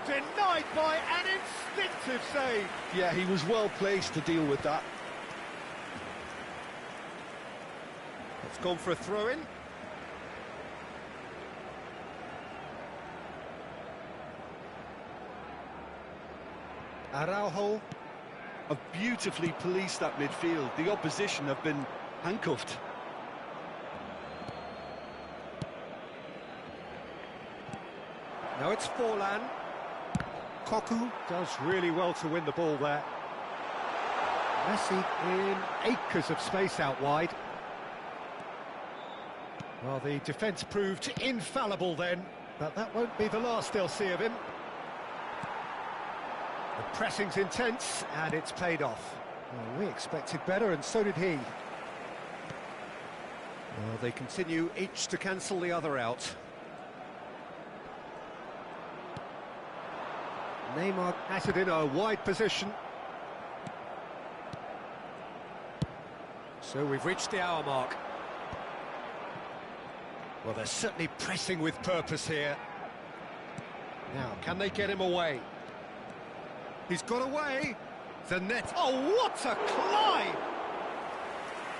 [SPEAKER 1] Denied by an instinctive save.
[SPEAKER 2] Yeah, he was well placed to deal with that.
[SPEAKER 1] It's gone for a throw-in. Araujo.
[SPEAKER 2] Have beautifully policed that midfield. The opposition have been handcuffed.
[SPEAKER 1] Now it's Forlan. Koku does really well to win the ball there. Messi in acres of space out wide. Well, the defence proved infallible then, but that won't be the last they'll see of him. The pressing's intense, and it's paid off. Well, we expected better, and so did he. Well, they continue each to cancel the other out. Neymar has it in a wide position. So we've reached the hour mark. Well, they're certainly pressing with purpose here. Now, can they get him away? He's got away. The net. Oh, what a climb!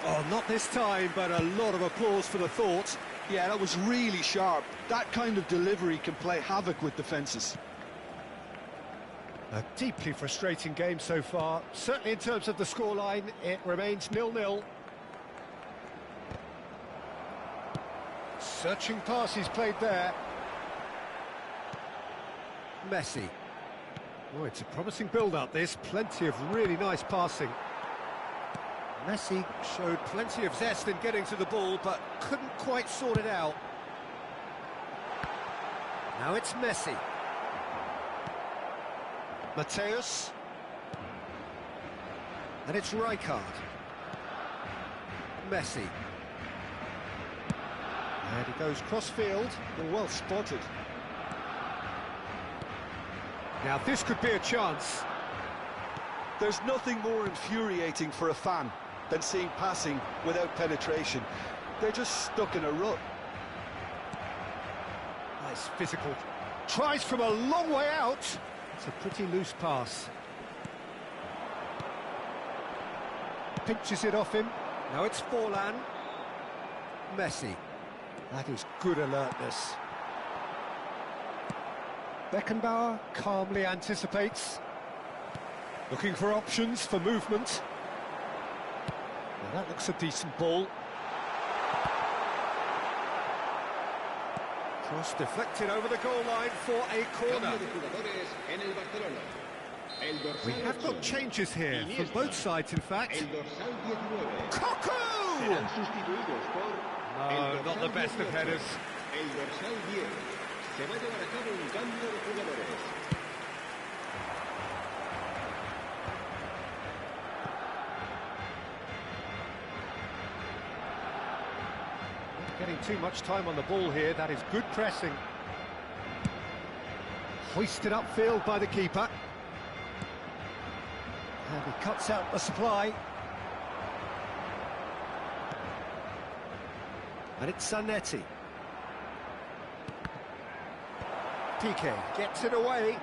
[SPEAKER 1] Oh, not this time, but a lot of applause for the thought.
[SPEAKER 2] Yeah, that was really sharp. That kind of delivery can play havoc with defences.
[SPEAKER 1] A deeply frustrating game so far. Certainly in terms of the scoreline, it remains 0-0. Searching pass he's played there. Messi. Oh, it's a promising build-up, this. Plenty of really nice passing. Messi showed plenty of zest in getting to the ball, but couldn't quite sort it out. Now it's Messi. Mateus. And it's Rijkaard. Messi. And he goes cross-field.
[SPEAKER 2] Well spotted.
[SPEAKER 1] Now this could be a chance.
[SPEAKER 2] There's nothing more infuriating for a fan than seeing passing without penetration. They're just stuck in a rut.
[SPEAKER 1] Nice physical. Tries from a long way out. It's a pretty loose pass. Pinches it off him. Now it's Forlan. Messi. That is good alertness. Beckenbauer calmly anticipates. Looking for options for movement. Well, that looks a decent ball. Cross deflected over the goal line for a corner. We have got changes here from both sides, in fact. Cocu! No, not the best of headers. Getting too much time on the ball here. That is good pressing. Hoisted upfield by the keeper. And he cuts out the supply. And it's Zanetti. Piqué gets it away.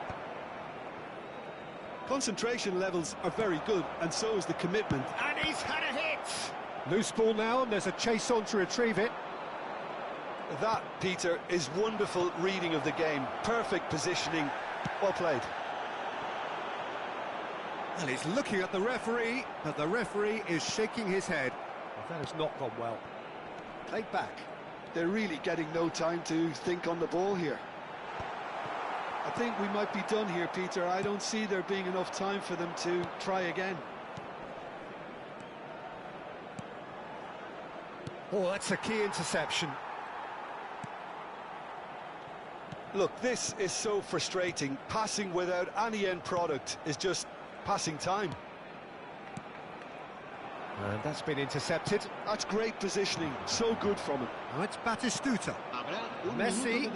[SPEAKER 2] Concentration levels are very good, and so is the commitment.
[SPEAKER 1] And he's had a hit! Loose ball now, and there's a chase on to retrieve it.
[SPEAKER 2] That, Peter, is wonderful reading of the game. Perfect positioning. Well played.
[SPEAKER 1] Well, he's looking at the referee, but the referee is shaking his head. Well, that has not gone well. Played back.
[SPEAKER 2] They're really getting no time to think on the ball here. I think we might be done here, Peter. I don't see there being enough time for them to try again.
[SPEAKER 1] Oh, that's a key interception.
[SPEAKER 2] Look, this is so frustrating. Passing without any end product is just passing time.
[SPEAKER 1] And that's been intercepted.
[SPEAKER 2] That's great positioning. So good from him.
[SPEAKER 1] Now it's Batistuta. Messi.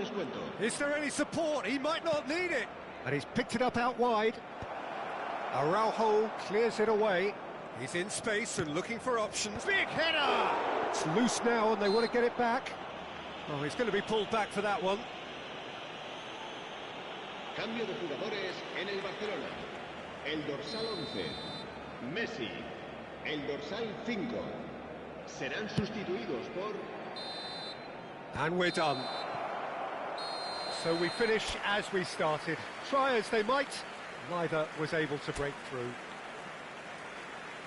[SPEAKER 1] Is there any support? He might not need it. And he's picked it up out wide. Araujo clears it away. He's in space and looking for options. Big header! It's loose now and they want to get it back. Oh, he's going to be pulled back for that one.
[SPEAKER 3] Cambio de jugadores en el Barcelona. El dorsal 11, Messi. El dorsal 5. Serán sustituidos por...
[SPEAKER 1] And we're done. So we finish as we started. Try as they might, neither was able to break through.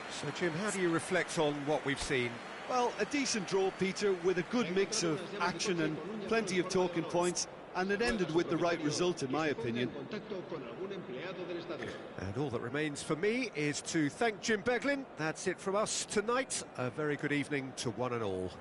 [SPEAKER 1] So, Jim, how do you reflect on what we've seen?
[SPEAKER 2] Well, a decent draw, Peter, with a good mix of action and plenty of talking points, and it ended with the right result, in my opinion.
[SPEAKER 1] And all that remains for me is to thank Jim Beglin. That's it from us tonight. A very good evening to one and all.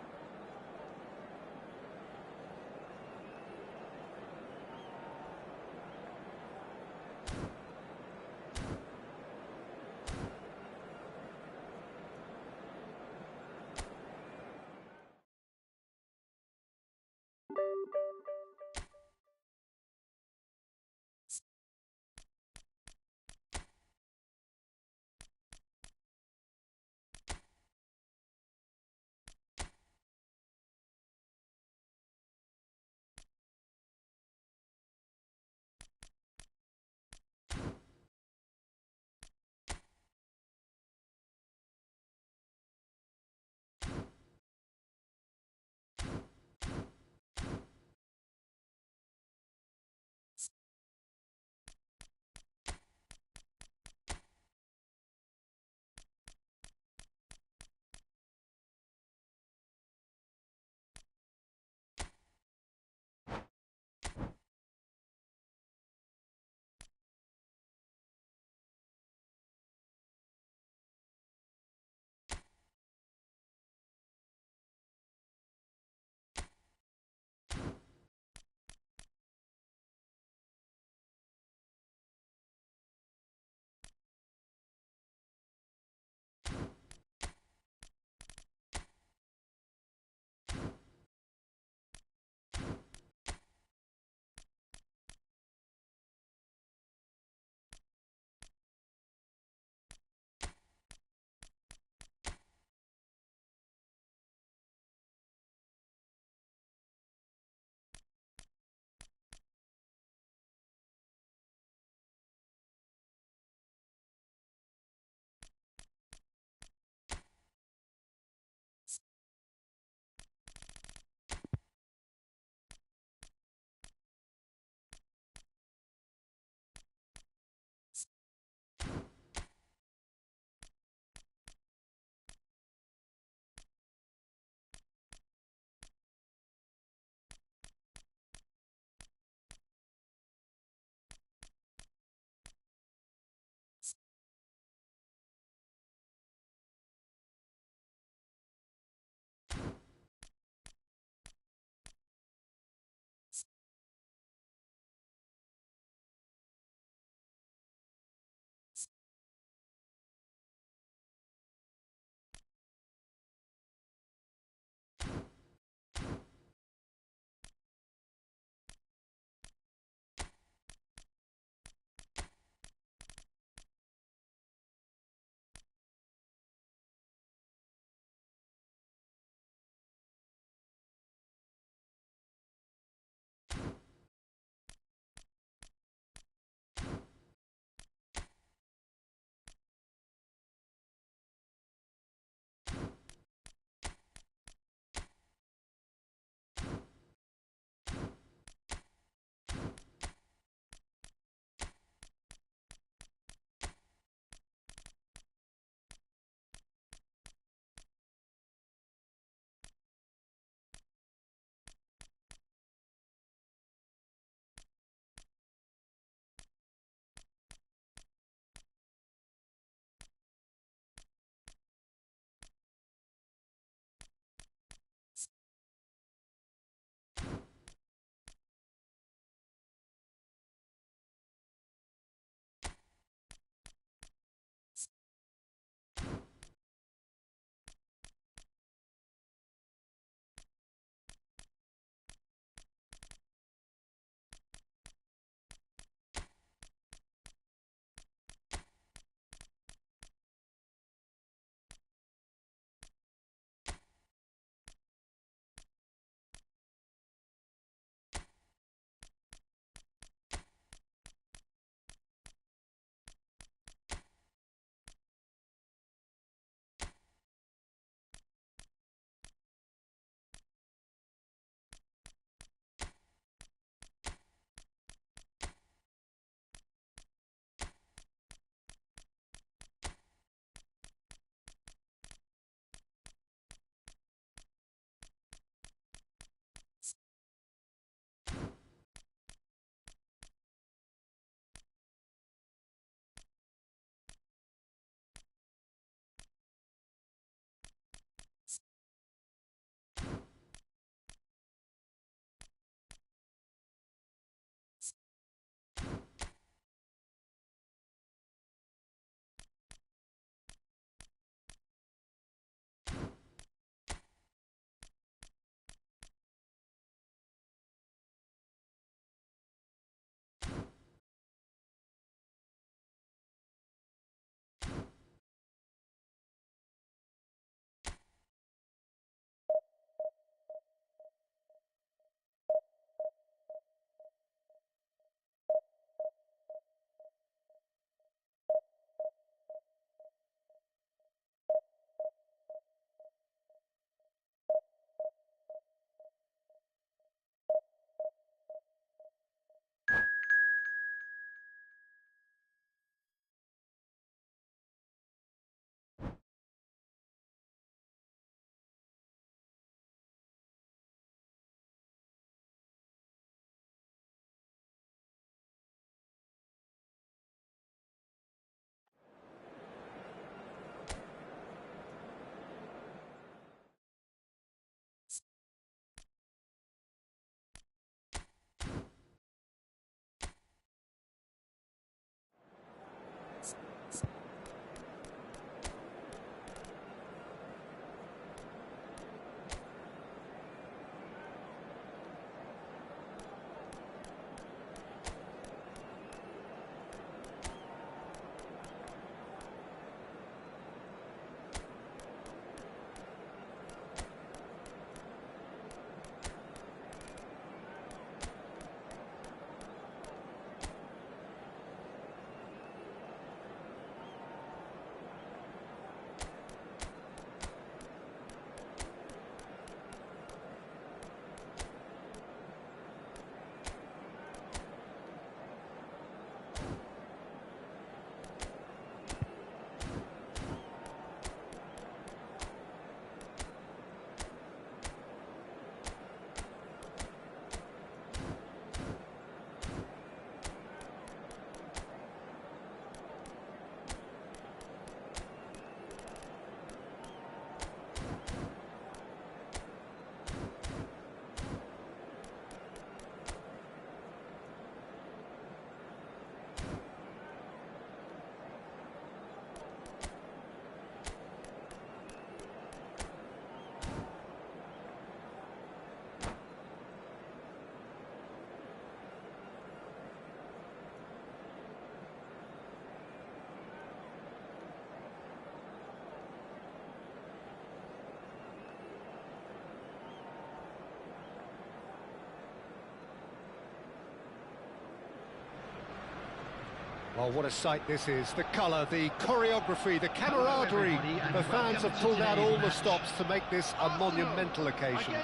[SPEAKER 1] Oh, what a sight this is. The colour, the choreography, the camaraderie. The fans have pulled out all the stops to make this a monumental occasion.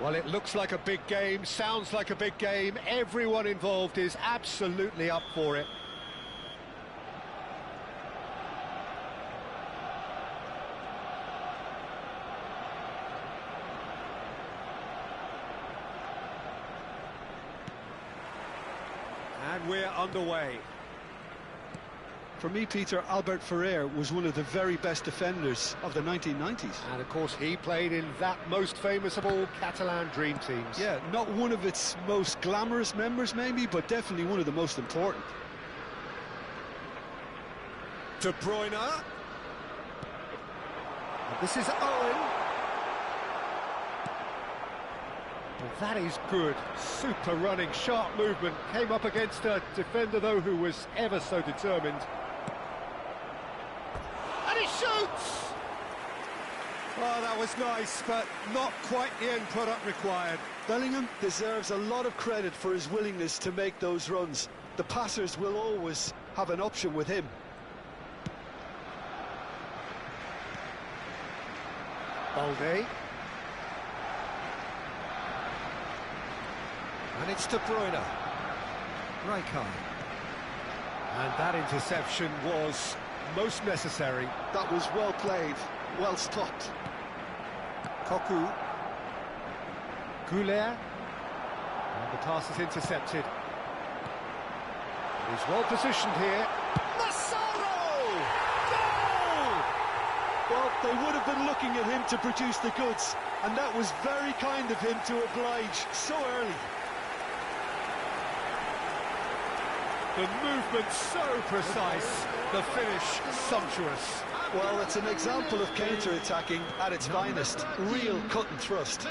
[SPEAKER 1] Well, it looks like a big game, sounds like a big game. Everyone involved is absolutely up for it. And we're underway.
[SPEAKER 2] For me, Peter, Albert Ferrer was one of the very best defenders of the 1990s.
[SPEAKER 1] And of course, he played in that most famous of all Catalan dream teams.
[SPEAKER 2] Yeah, not one of its most glamorous members, maybe, but definitely one of the most important.
[SPEAKER 1] De Bruyne. And this is Owen. Well, that is good. Super running, sharp movement. Came up against a defender, though, who was ever so determined. And he shoots! Oh, that was nice, but not quite the end product required.
[SPEAKER 2] Bellingham deserves a lot of credit for his willingness to make those runs. The passers will always have an option with him.
[SPEAKER 1] Balde. And it's De Bruyne. Rijkaard. And that interception was most necessary.
[SPEAKER 2] That was well played, well stopped.
[SPEAKER 1] Cocu. Goulet. And the pass is intercepted. He's well positioned here. Massaro! Goal!
[SPEAKER 2] Well, they would have been looking at him to produce the goods, and that was very kind of him to oblige so early.
[SPEAKER 1] The movement so precise, the finish sumptuous.
[SPEAKER 2] Well, it's an example of counter-attacking at its finest. Real cut and thrust.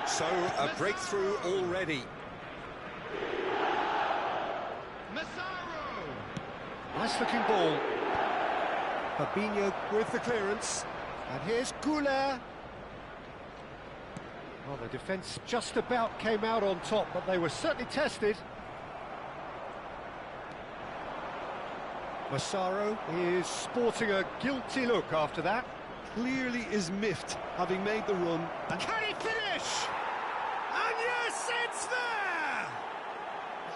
[SPEAKER 1] So, a breakthrough already. Nice looking ball. Fabinho with the clearance. And here's Goulet. Well, the defence just about came out on top, but they were certainly tested. Massaro is sporting a guilty look after that.
[SPEAKER 2] Clearly is miffed, having made the run.
[SPEAKER 1] And can he finish? And yes, it's there!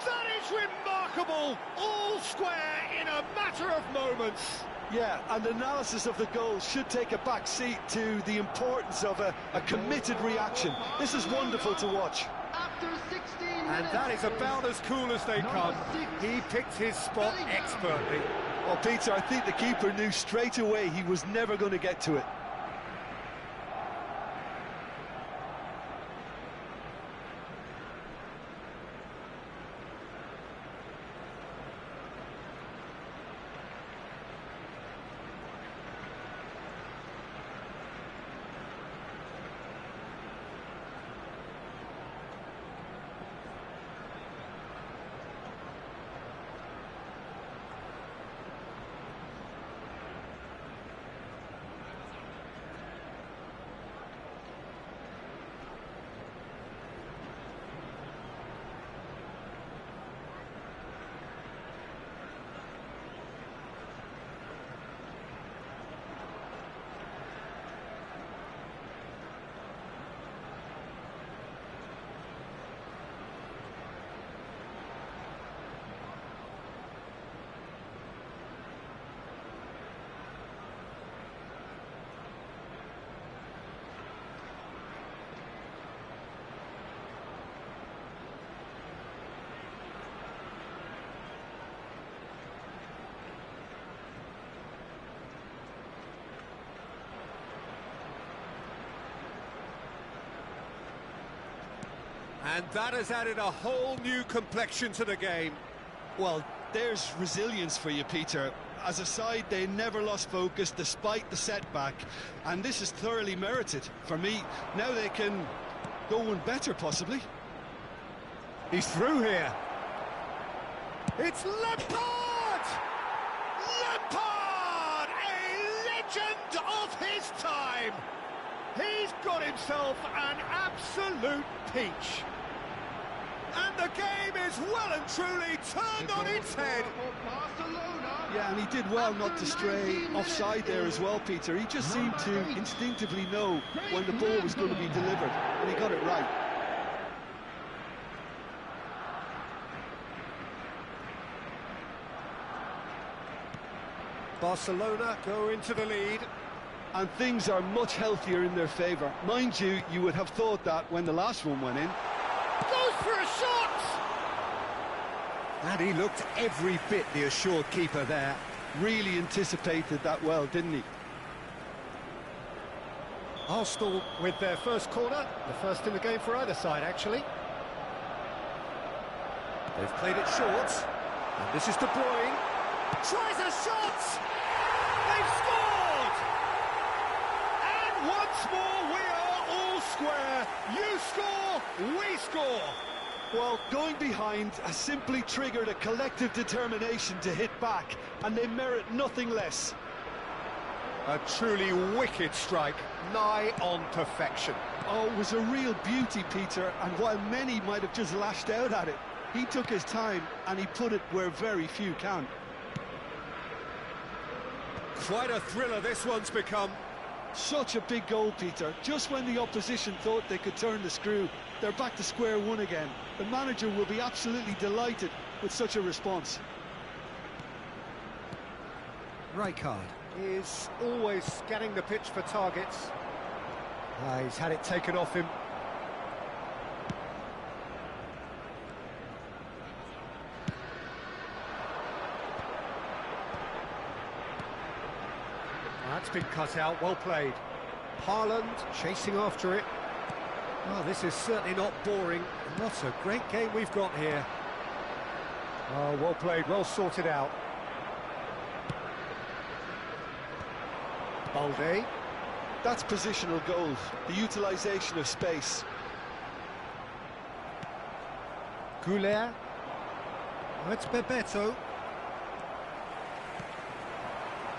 [SPEAKER 1] That is remarkable! All square in a matter of moments.
[SPEAKER 2] Yeah, and analysis of the goal should take a back seat to the importance of a committed reaction. This is wonderful to watch.
[SPEAKER 1] And that is about as cool as they come. He picked his spot expertly.
[SPEAKER 2] Well, Peter, I think the keeper knew straight away he was never going to get to it.
[SPEAKER 1] And that has added a whole new complexion to the game.
[SPEAKER 2] Well, there's resilience for you, Peter. As a side, they never lost focus despite the setback, and this is thoroughly merited. For me, now they can go one better, possibly.
[SPEAKER 1] He's through here. It's Lampard! Lampard! A legend of his time! He's got himself an absolute peach.
[SPEAKER 5] And the game is well and truly turned on its head.
[SPEAKER 2] Yeah, and he did well not to stray offside there as well, Peter. He just seemed to instinctively know when the ball was going to be delivered, and he got it right.
[SPEAKER 1] Barcelona go into the lead.
[SPEAKER 2] And things are much healthier in their favour. Mind you, you would have thought that when the last one went in.
[SPEAKER 1] Goes for a shot! And he looked every bit the assured keeper there.
[SPEAKER 2] Really anticipated that well, didn't he?
[SPEAKER 1] Arsenal with their first corner, the first in the game for either side, actually. They've played it short, and this is De Bruyne. Tries a shot! They've scored! And once more we are all square. You score, we score.
[SPEAKER 2] Well, going behind has simply triggered a collective determination to hit back, and they merit nothing less.
[SPEAKER 1] A truly wicked strike, nigh on perfection.
[SPEAKER 2] Oh, it was a real beauty, Peter, and while many might have just lashed out at it, he took his time and he put it where very few can.
[SPEAKER 1] Quite a thriller this one's become.
[SPEAKER 2] Such a big goal, Peter. Just when the opposition thought they could turn the screw, they're back to square one again. The manager will be absolutely delighted with such a response.
[SPEAKER 1] Rijkaard is always scanning the pitch for targets. He's had it taken off him. That's been cut out, well played. Haaland chasing after it. Oh, this is certainly not boring. What a great game we've got here. Oh, well played, well sorted out. Balde.
[SPEAKER 2] That's positional goals, the utilisation of space.
[SPEAKER 1] Goulet. Oh, it's Bebeto.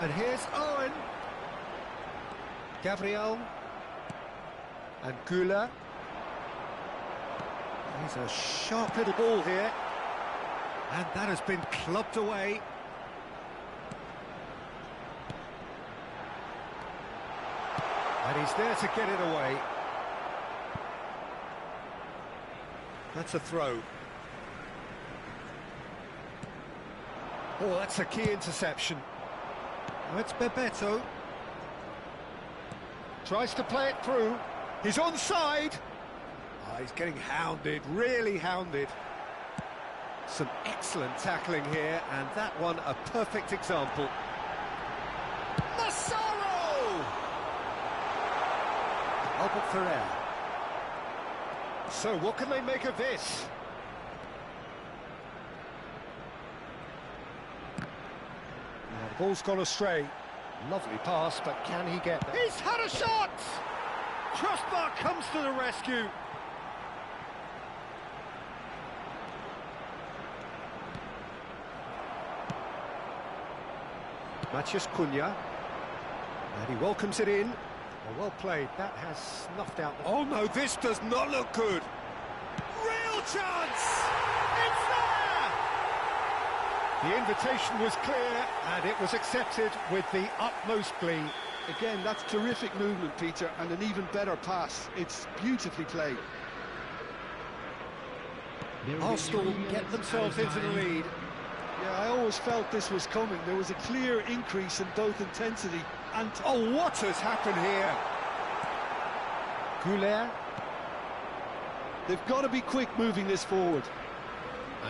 [SPEAKER 1] And here's Owen. Gabriel. And Goulet. He's a sharp little ball here. And that has been clubbed away. And he's there to get it away. That's a throw. Oh, that's a key interception. Oh, it's Bebeto. Tries to play it through. He's onside. Oh, he's getting hounded, really hounded. Some excellent tackling here, and that one a perfect example. Massaro! Albert Ferrer. So what can they make of this? Now, the ball's gone astray. Lovely pass, but can he get there? He's had a shot! Crossbar comes to the rescue. Matheus Cunha. And he welcomes it in. Oh, well played. That has snuffed out the... Oh no, this does not look good. Real chance! It's there! The invitation was clear, and it was accepted with the utmost glee.
[SPEAKER 2] Again, that's terrific movement, Peter, and an even better pass. It's beautifully played.
[SPEAKER 1] Arsenal get themselves into the lead.
[SPEAKER 2] Yeah, I always felt this was coming. There was a clear increase in both intensity and...
[SPEAKER 1] Oh, what has happened here? Goulet.
[SPEAKER 2] They've got to be quick moving this forward.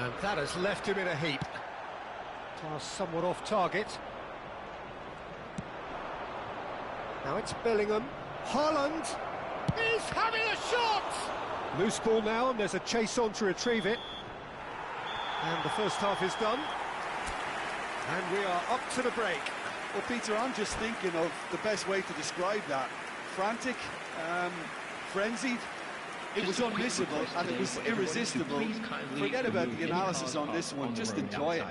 [SPEAKER 1] And that has left him in a heap. Pass somewhat off target. Now it's Bellingham. Haaland. He's having a shot! Loose ball now, and there's a chase on to retrieve it. And the first half is done. And we are up to the break.
[SPEAKER 2] Well, Peter, I'm just thinking of the best way to describe that. Frantic, frenzied. It was unmissable and it was irresistible. Forget about the analysis on this one, just enjoy it.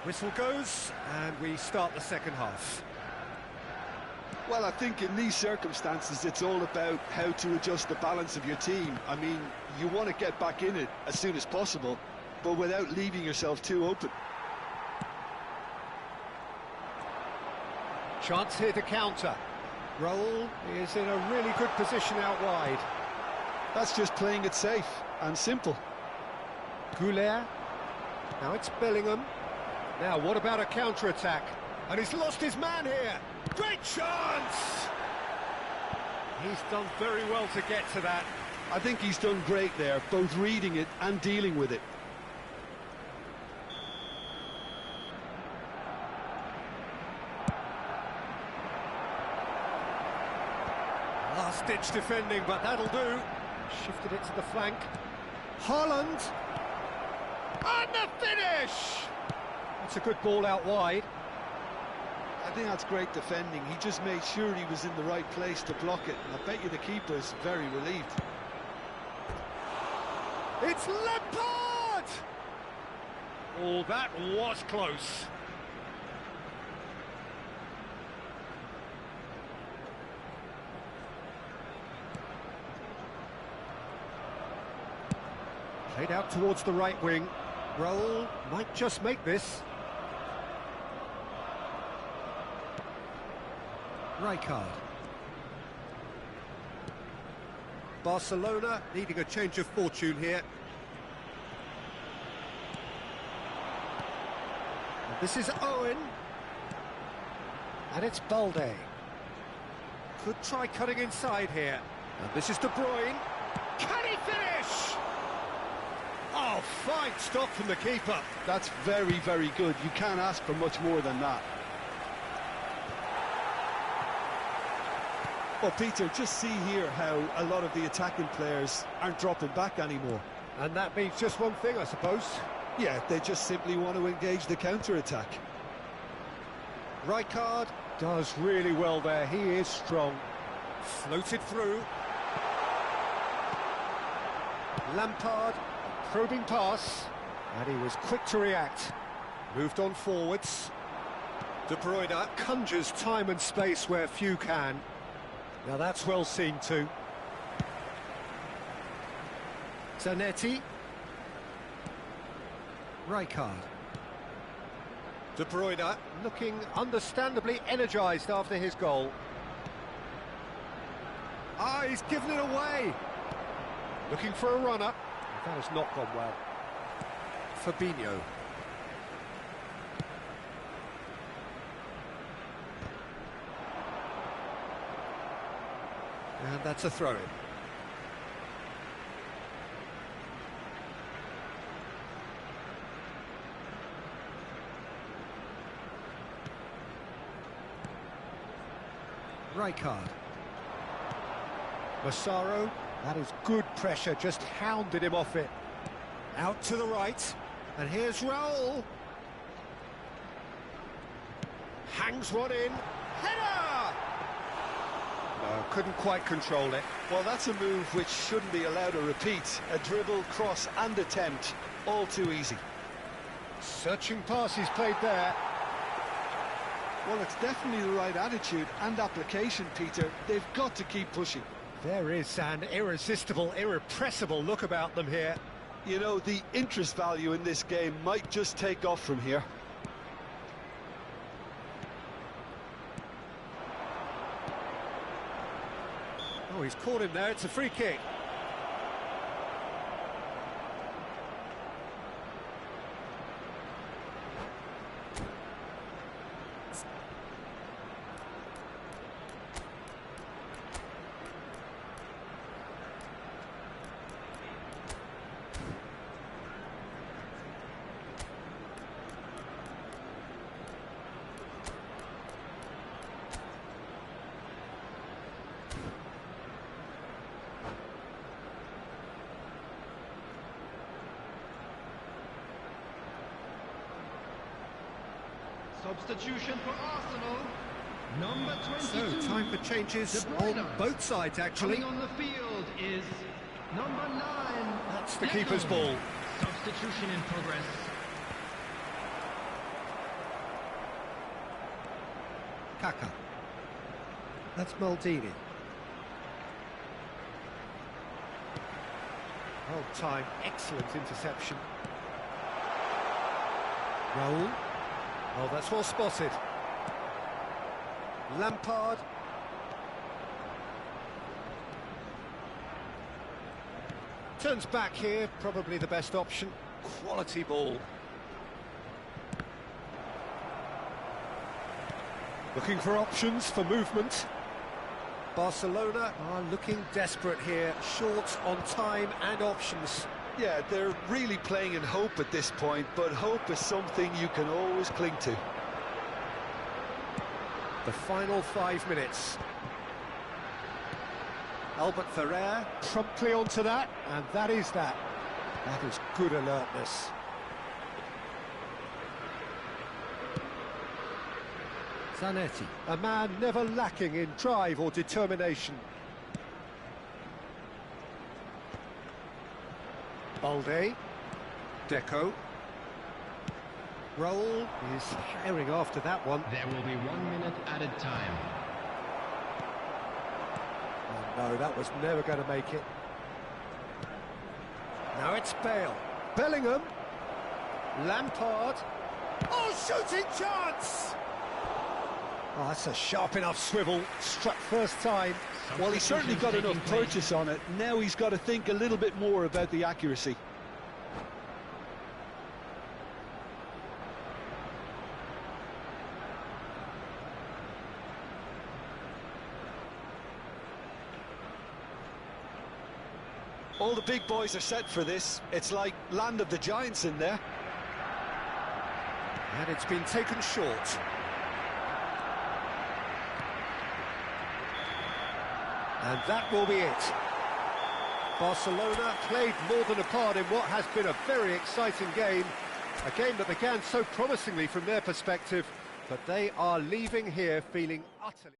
[SPEAKER 5] Whistle goes, and we start the second half.
[SPEAKER 2] Well, I think in these circumstances, it's all about how to adjust the balance of your team. I mean, you want to get back in it as soon as possible, but without leaving yourself too open.
[SPEAKER 1] Chance here to counter. Raul is in a really good position out wide.
[SPEAKER 2] That's just playing it safe and simple.
[SPEAKER 1] Goulet. Now it's Bellingham. Now, what about a counter-attack? And he's lost his man here. Great chance! He's done very well to get to that.
[SPEAKER 2] I think he's done great there, both reading it and dealing with it.
[SPEAKER 1] Last-ditch defending, but that'll do. Shifted it to the flank. Haaland. And the finish! That's a good ball out wide.
[SPEAKER 2] I think that's great defending. He just made sure he was in the right place to block it. And I bet you the keeper is very relieved.
[SPEAKER 1] It's Lampard! Oh, that was close. Played out towards the right wing. Raul might just make this. Rijkaard. Barcelona needing a change of fortune here. And this is Owen. And it's Balde. Could try cutting inside here. And this is De Bruyne. Can he finish? Oh, fine stop from the keeper.
[SPEAKER 2] That's very, very good. You can't ask for much more than that. Well, Peter, just see here how a lot of the attacking players aren't dropping back anymore.
[SPEAKER 1] And that means just one thing, I suppose.
[SPEAKER 2] Yeah, they just simply want to engage the counter-attack.
[SPEAKER 1] Rijkaard does really well there. He is strong. Floated through. Lampard, probing pass. And he was quick to react. Moved on forwards. De Bruyne conjures time and space where few can. Now that's well seen too. Zanetti. Rijkaard. De Bruyne looking understandably energised after his goal. Ah, he's given it away. Looking for a runner. That has not gone well. Fabinho. And that's a throw-in. Rijkaard. Massaro, that is good pressure, just hounded him off it. Out to the right, and here's Raul. Hangs one in. Header! No, couldn't quite control it.
[SPEAKER 2] Well, that's a move which shouldn't be allowed to repeat. A dribble, cross and attempt, all too easy.
[SPEAKER 1] Searching pass he's played there.
[SPEAKER 2] Well, it's definitely the right attitude and application, Peter. They've got to keep pushing.
[SPEAKER 1] There is an irresistible, irrepressible look about them here.
[SPEAKER 2] You know, the interest value in this game might just take off from here.
[SPEAKER 1] Oh, he's caught him there. It's a free kick.
[SPEAKER 3] Substitution for Arsenal. Number 22.
[SPEAKER 1] So, time for changes on both sides, actually.
[SPEAKER 3] Coming on the field is number 9.
[SPEAKER 1] That's the keeper's ball.
[SPEAKER 3] Substitution in progress.
[SPEAKER 5] Kaka. That's Maldini. Well timed, excellent interception. Raul. Oh, that's well spotted. Lampard. Turns back here, probably the best option. Quality ball. Looking for options for movement. Barcelona are looking desperate here, short on time and options.
[SPEAKER 2] Yeah, they're really playing in hope at this point, but hope is something you can always cling to.
[SPEAKER 5] The final 5 minutes. Albert Ferrer promptly onto that, and that is that. That is good alertness. Zanetti, a man never lacking in drive or determination. Balde, Deco. Raul is firing after that one.
[SPEAKER 4] There will be 1 minute added time.
[SPEAKER 5] Oh no, that was never going to make it. Now it's Bale. Bellingham. Lampard. Oh, shooting chance! Oh, that's a sharp enough swivel. Struck first time.
[SPEAKER 2] Well, he certainly got enough purchase on it. Now he's got to think a little bit more about the accuracy. All the big boys are set for this. It's like Land of the Giants in there.
[SPEAKER 5] And it's been taken short. And that will be it. Barcelona played more than a part in what has been a very exciting game. A game that began so promisingly from their perspective, but they are leaving here feeling utterly...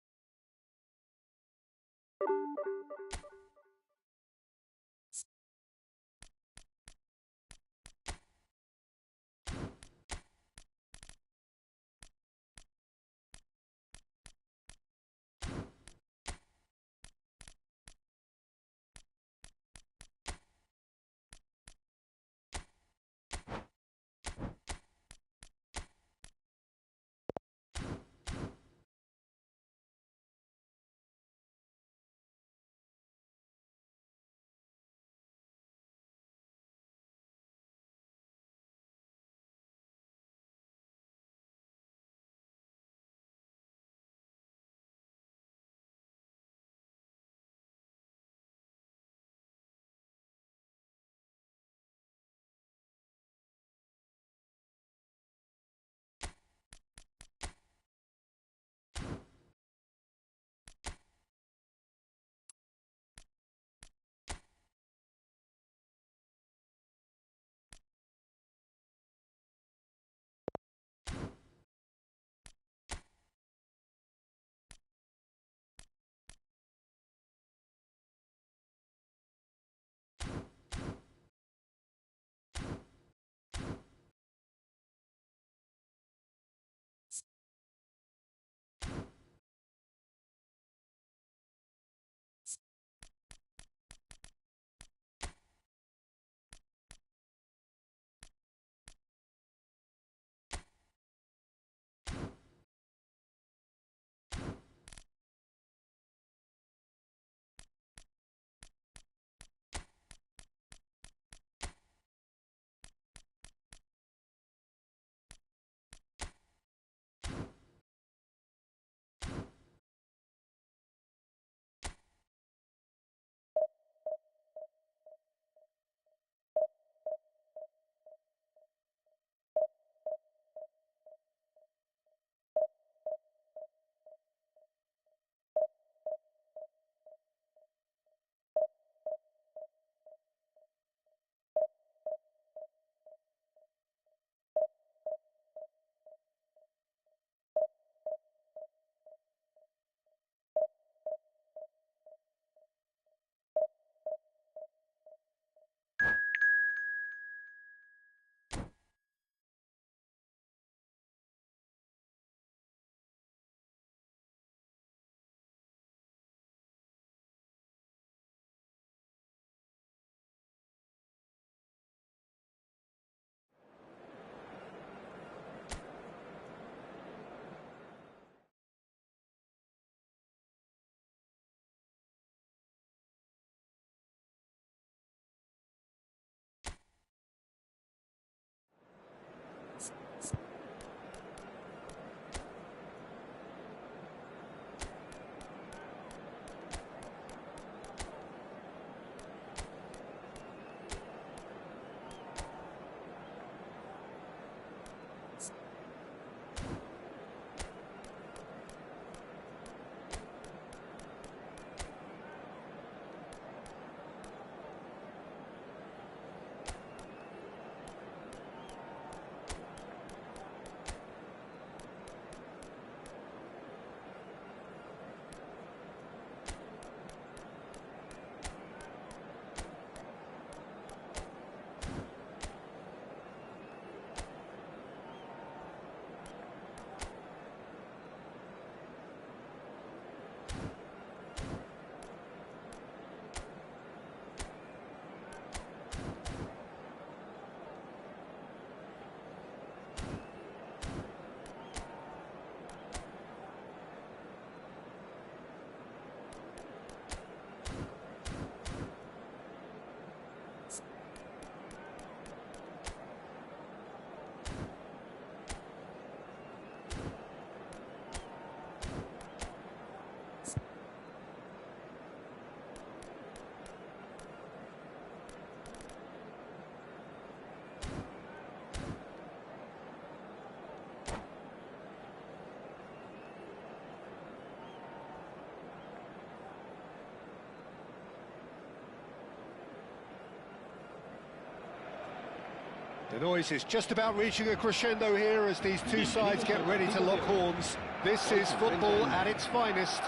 [SPEAKER 1] The noise is just about reaching a crescendo here as these two sides get ready to lock horns. This is football at its finest.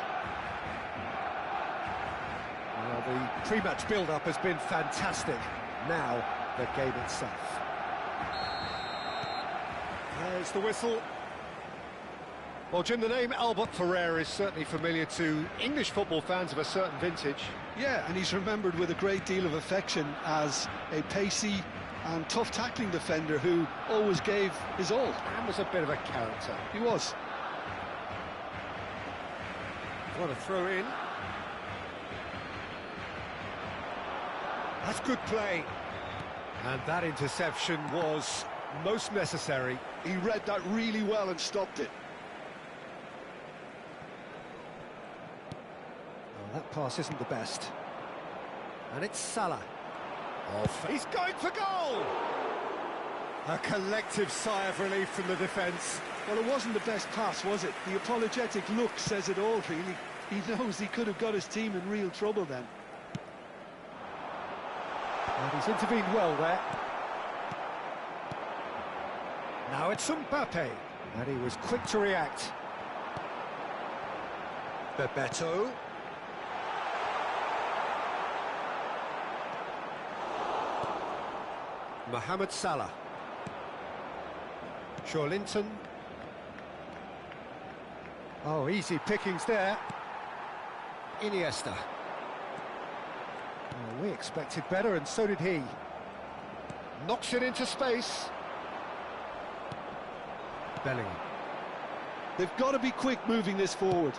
[SPEAKER 1] Well, the pre-match build-up has been fantastic. Now, the game itself. There's the whistle. Well, Jim, the name Albert Ferrer is certainly familiar to English football fans of a certain vintage.
[SPEAKER 2] Yeah, and he's remembered with a great deal of affection as a pacey and tough tackling defender who always gave his all.
[SPEAKER 1] And was a bit of a character.
[SPEAKER 2] He was.
[SPEAKER 1] What a throw in. That's good play. And that interception was most necessary.
[SPEAKER 2] He read that really well and stopped it.
[SPEAKER 1] Oh, that pass isn't the best. And it's Salah. Off. He's going for goal! A collective sigh of relief from the defence.
[SPEAKER 2] Well, it wasn't the best pass, was it? The apologetic look says it all, really. He knows he could have got his team in real trouble then.
[SPEAKER 1] And he's intervened well there. Now it's Mbappe. And he was quick to react. Bebeto. Mohamed Salah. Linton. Oh, easy pickings there. Iniesta. Oh, we expected better, and so did he. Knocks it into space. Bellingham.
[SPEAKER 2] They've got to be quick moving this forward.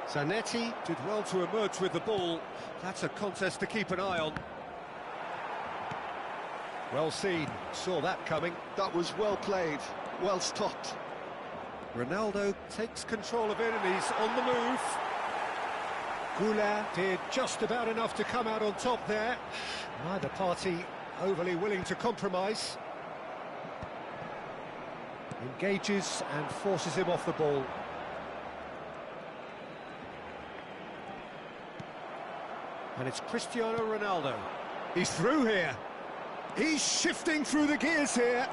[SPEAKER 1] Zanetti did well to emerge with the ball. That's a contest to keep an eye on. Well seen, saw that coming.
[SPEAKER 2] That was well played, well stopped.
[SPEAKER 1] Ronaldo takes control of it and he's on the move. Goulart did just about enough to come out on top there. Neither party overly willing to compromise. Engages and forces him off the ball. And it's Cristiano Ronaldo. He's through here. He's shifting through the gears here.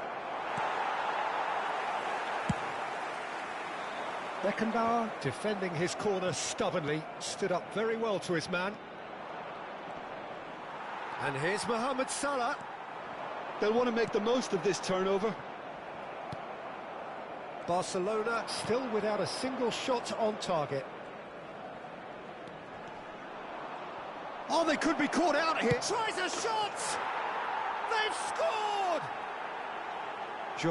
[SPEAKER 1] Beckenbauer, defending his corner stubbornly, stood up very well to his man. And here's Mohamed Salah.
[SPEAKER 2] They'll want to make the most of this turnover.
[SPEAKER 1] Barcelona still without a single shot on target. Oh, they could be caught out here. Tries a shot! They've scored!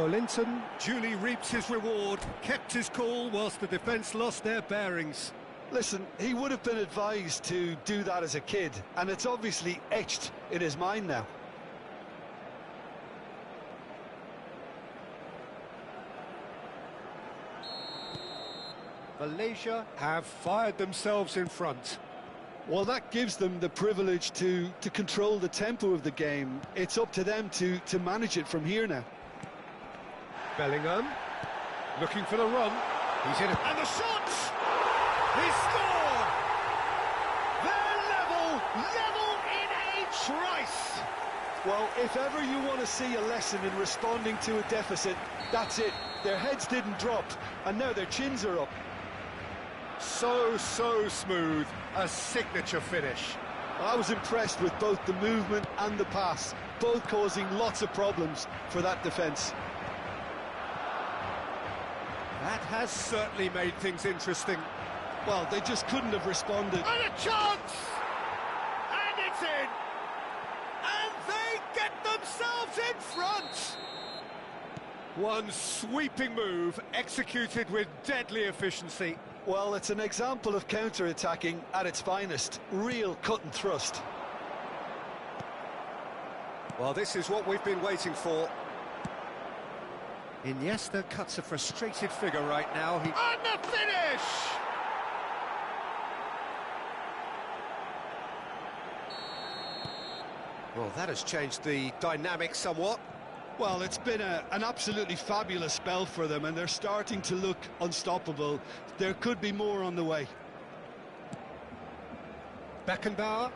[SPEAKER 1] Linton duly reaps his reward, kept his cool whilst the defence lost their bearings.
[SPEAKER 2] Listen, he would have been advised to do that as a kid, and it's obviously etched in his mind now.
[SPEAKER 1] Malaysia have fired themselves in front.
[SPEAKER 2] Well, that gives them the privilege to control the tempo of the game. It's up to them to manage it from here now.
[SPEAKER 1] Bellingham, looking for the run. He's in it. And the shot! He scored! They're level in a trice!
[SPEAKER 2] Well, if ever you want to see a lesson in responding to a deficit, that's it. Their heads didn't drop, and now their chins are up.
[SPEAKER 1] So smooth, a signature finish.
[SPEAKER 2] I was impressed with both the movement and the pass, both causing lots of problems for that defence.
[SPEAKER 1] That has certainly made things interesting.
[SPEAKER 2] Well, they just couldn't have responded.
[SPEAKER 1] And a chance! And it's in! And they get themselves in front! One sweeping move, executed with deadly efficiency.
[SPEAKER 2] Well, it's an example of counter-attacking at its finest. Real cut and thrust.
[SPEAKER 1] Well, this is what we've been waiting for. Iniesta cuts a frustrated figure right now. And the finish! Well, that has changed the dynamic somewhat.
[SPEAKER 2] Well, it's been an absolutely fabulous spell for them, and they're starting to look unstoppable. There could be more on the way.
[SPEAKER 5] Beckenbauer.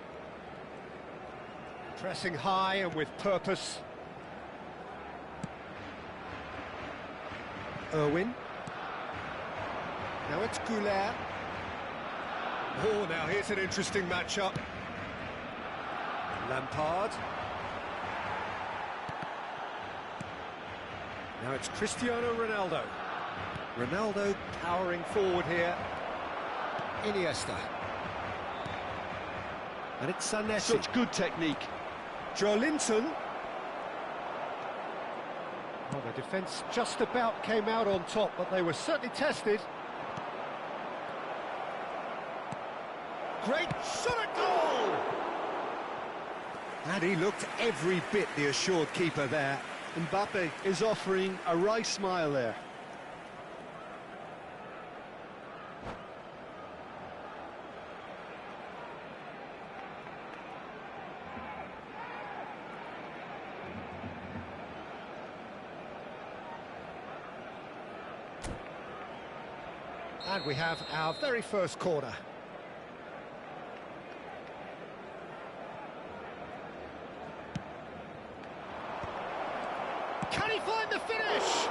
[SPEAKER 5] Pressing high and with purpose. Irwin. Now it's Goulet. Oh, now here's an interesting matchup. Lampard. Now it's Cristiano Ronaldo. Ronaldo powering forward here. Iniesta. And it's Zanetti.
[SPEAKER 2] Such good technique.
[SPEAKER 5] Joelinton. Well, the defence just about came out on top, but they were certainly tested. Great shot at goal! And he looked every bit the assured keeper there.
[SPEAKER 2] Mbappe is offering a wry smile there.
[SPEAKER 5] And we have our very first corner. Can he find the finish?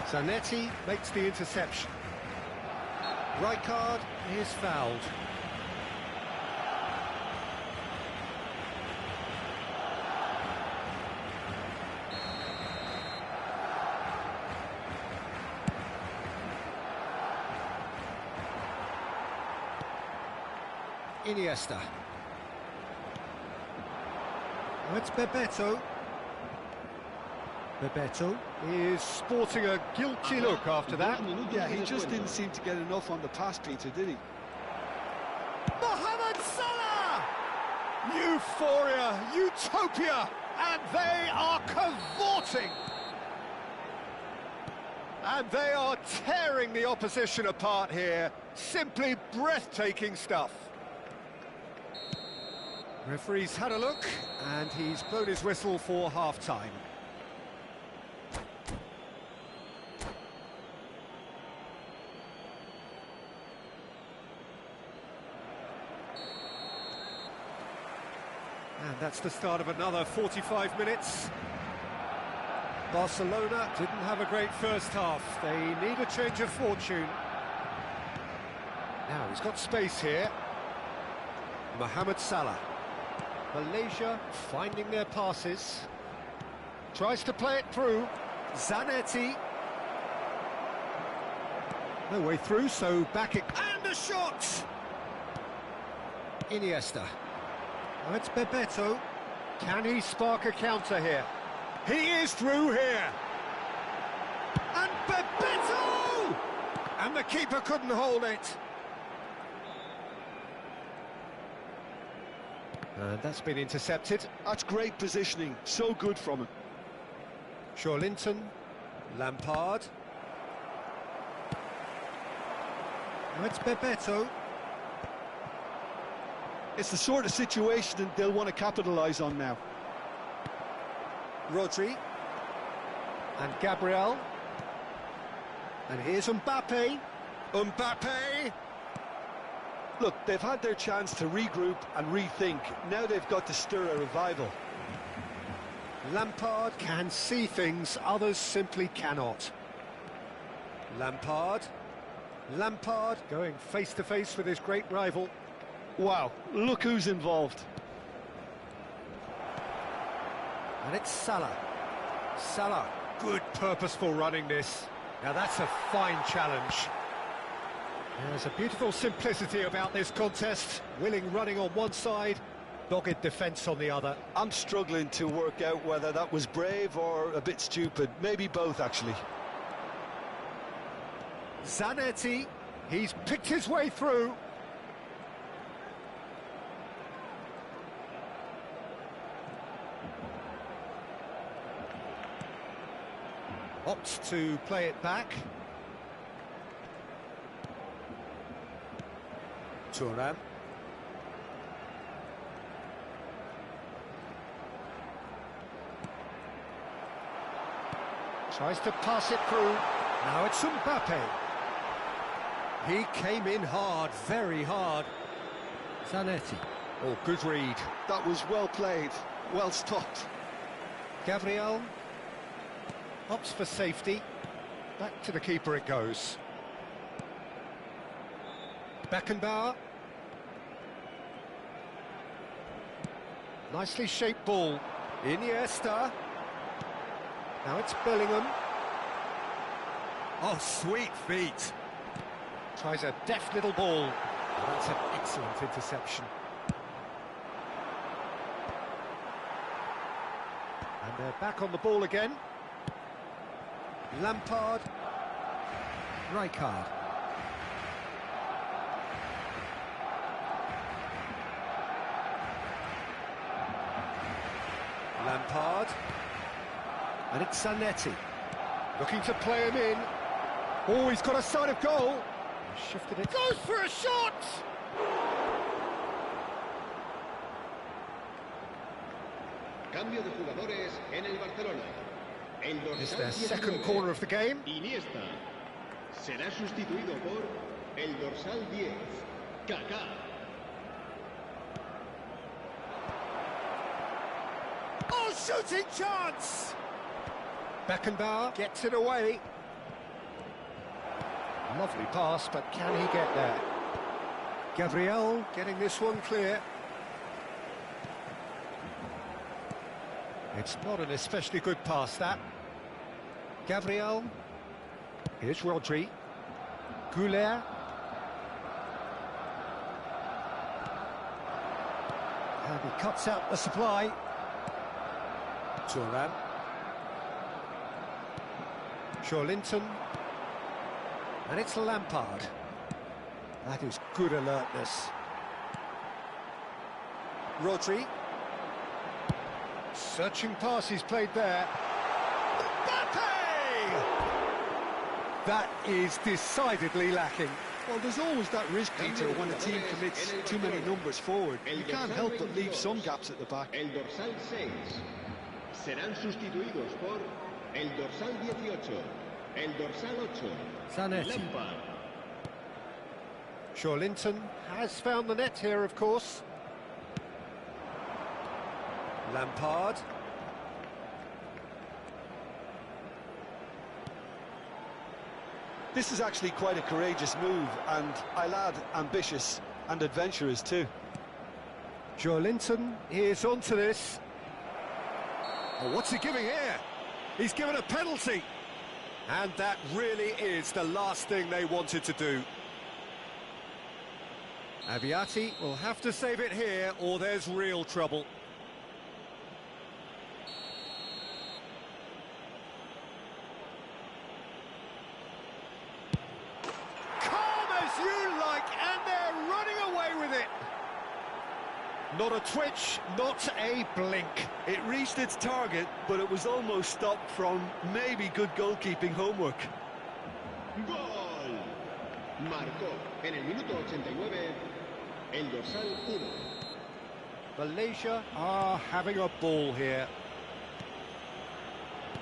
[SPEAKER 5] Zanetti makes the interception. Rijkaard is fouled. Iniesta. Oh, it's Bebeto. Bebeto is sporting a guilty look after that.
[SPEAKER 2] Yeah, he just didn't seem to get enough on the pass, Peter, did he?
[SPEAKER 5] Mohamed Salah! Euphoria, utopia, and they are cavorting. And they are tearing the opposition apart here. Simply breathtaking stuff. Referee's had a look, and he's blown his whistle for half-time. And that's the start of another 45 minutes. Barcelona didn't have a great first half. They need a change of fortune. Now, he's got space here. Mohamed Salah. Malaysia finding their passes. Tries to play it through. Zanetti. No way through, so back it... And a shot! Iniesta. Oh, it's Bebeto. Can he spark a counter here? He is through here. And Bebeto! And the keeper couldn't hold it. And that's been intercepted.
[SPEAKER 2] That's great positioning, so good from him.
[SPEAKER 5] Joelinton, Lampard. Now it's Bebeto.
[SPEAKER 2] It's the sort of situation that they'll want to capitalise on now.
[SPEAKER 5] Rodri. And Gabriel. And here's Mbappe. Mbappe!
[SPEAKER 2] Look, they've had their chance to regroup and rethink. Now they've got to stir a revival.
[SPEAKER 5] Lampard can see things others simply cannot. Lampard. Lampard going face-to-face with his great rival.
[SPEAKER 2] Wow, look who's involved.
[SPEAKER 5] And it's Salah. Salah, good purposeful running this. Now that's a fine challenge. There's a beautiful simplicity about this contest. Willing running on one side, dogged defence on the other.
[SPEAKER 2] I'm struggling to work out whether that was brave or a bit stupid. Maybe both, actually.
[SPEAKER 5] Zanetti, he's picked his way through. Opts to play it back. Thuram.
[SPEAKER 1] Tries to pass it through. Now it's Mbappe. He came in hard, very hard. Zanetti. Oh, good read.
[SPEAKER 2] That was well played, well stopped.
[SPEAKER 1] Gabriel opts for safety. Back to the keeper it goes. Beckenbauer. Nicely shaped ball. Iniesta. Now it's Bellingham. Oh, sweet feet. Tries a deft little ball. Oh, that's an excellent interception. And they're back on the ball again. Lampard. Rijkaard. Lampard. And it's Zanetti. Looking to play him in. Oh, he's got a sight of goal. Shifted it. Goes for a shot!
[SPEAKER 3] Cambio de jugadores en el Barcelona. El
[SPEAKER 1] It's
[SPEAKER 3] dorsal
[SPEAKER 1] their
[SPEAKER 3] 19,
[SPEAKER 1] second corner of the game.
[SPEAKER 3] Iniesta. Será sustituido por el dorsal 10, Kaká.
[SPEAKER 1] Oh, shooting chance! Beckenbauer gets it away. Lovely pass, but can he get there? Gabriel getting this one clear. It's not an especially good pass, that. Gabriel. Here's Rodri. Goulet. And he cuts out the supply. Thuram. Linton. And it's Lampard. That is good alertness. Rodri. Searching pass he's played there. Mbappe! That is decidedly lacking.
[SPEAKER 2] Well, there's always that risk, Peter, when a team commits too many numbers forward. You can't help but leave some gaps at the back.
[SPEAKER 3] El dorsal 6. Serán sustituidos por el dorsal 18, el dorsal 8,
[SPEAKER 1] Zanetti.
[SPEAKER 3] Lampard.
[SPEAKER 1] Linton has found the net here, of course. Lampard.
[SPEAKER 2] This is actually quite a courageous move, and I'll add ambitious and adventurous too.
[SPEAKER 1] Linton is onto this. Oh, what's he giving here? He's given a penalty. And that really is the last thing they wanted to do. Aviati will have to save it here, or there's real trouble. Calm as you like, and they're running away with it. Not a twitch, not a blink.
[SPEAKER 2] It reached its target, but it was almost stopped from maybe good goalkeeping homework.
[SPEAKER 3] ¡Gol! Marcó en el minuto 89 el dorsal 1.
[SPEAKER 1] Malaysia are having a ball here.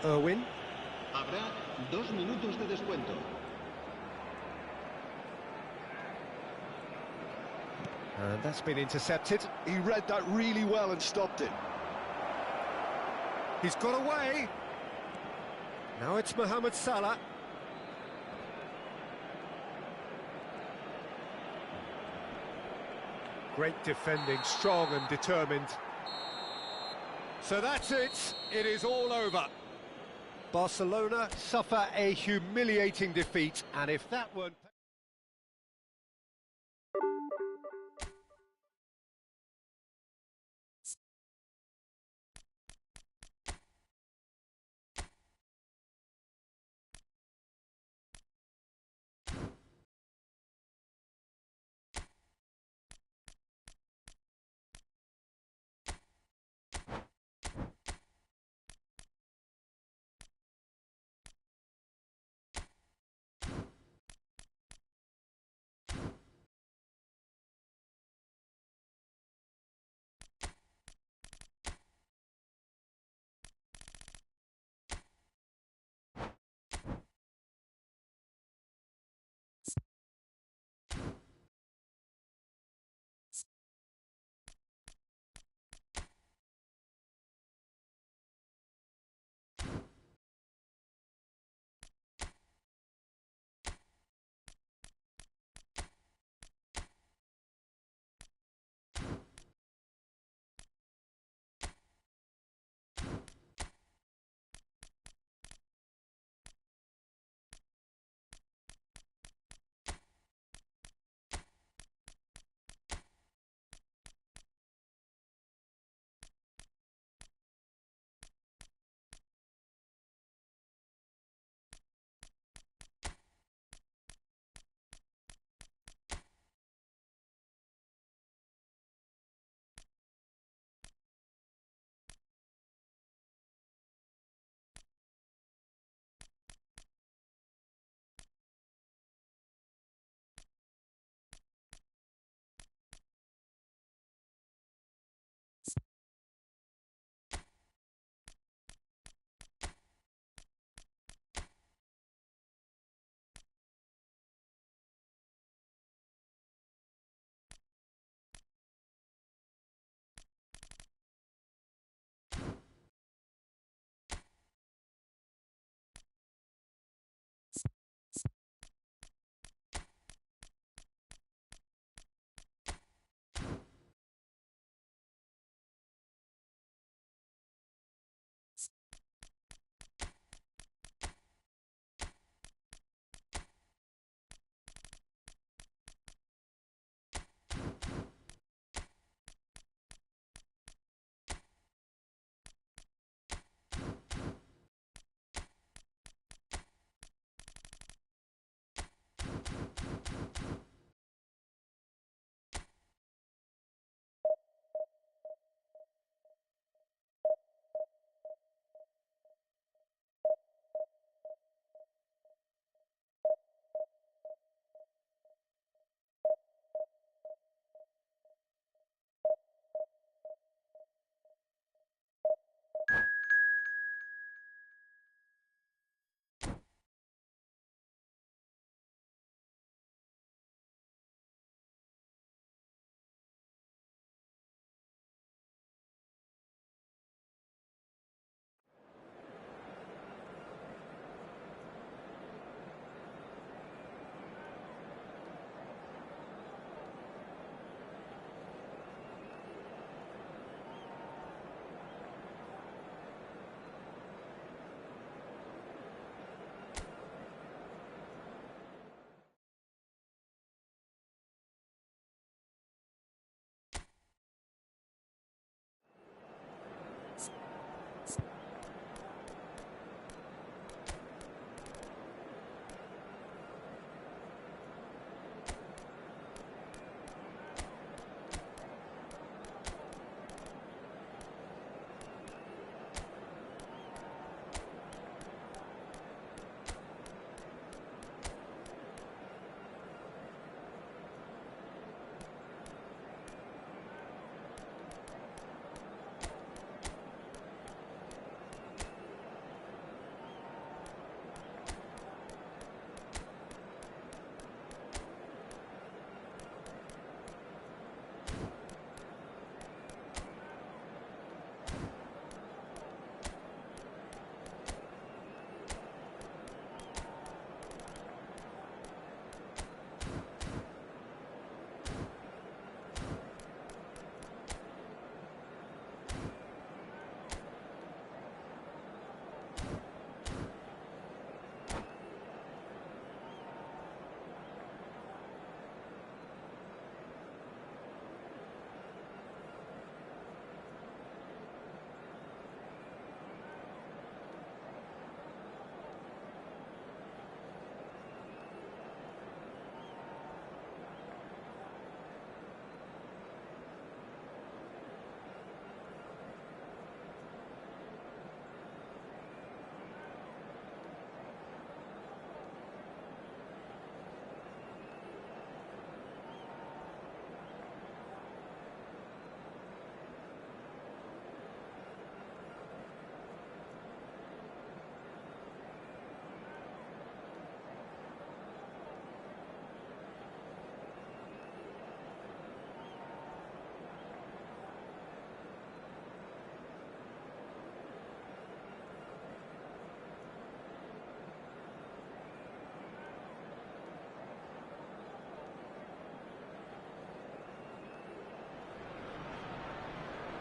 [SPEAKER 1] Irwin.
[SPEAKER 3] Habrá 2 minutos de descuento.
[SPEAKER 1] And that's been intercepted.
[SPEAKER 2] He read that really well and stopped it.
[SPEAKER 1] He's got away. Now it's Mohamed Salah. Great defending, strong and determined. So that's it. It is all over. Barcelona suffer a humiliating defeat, and if that weren't...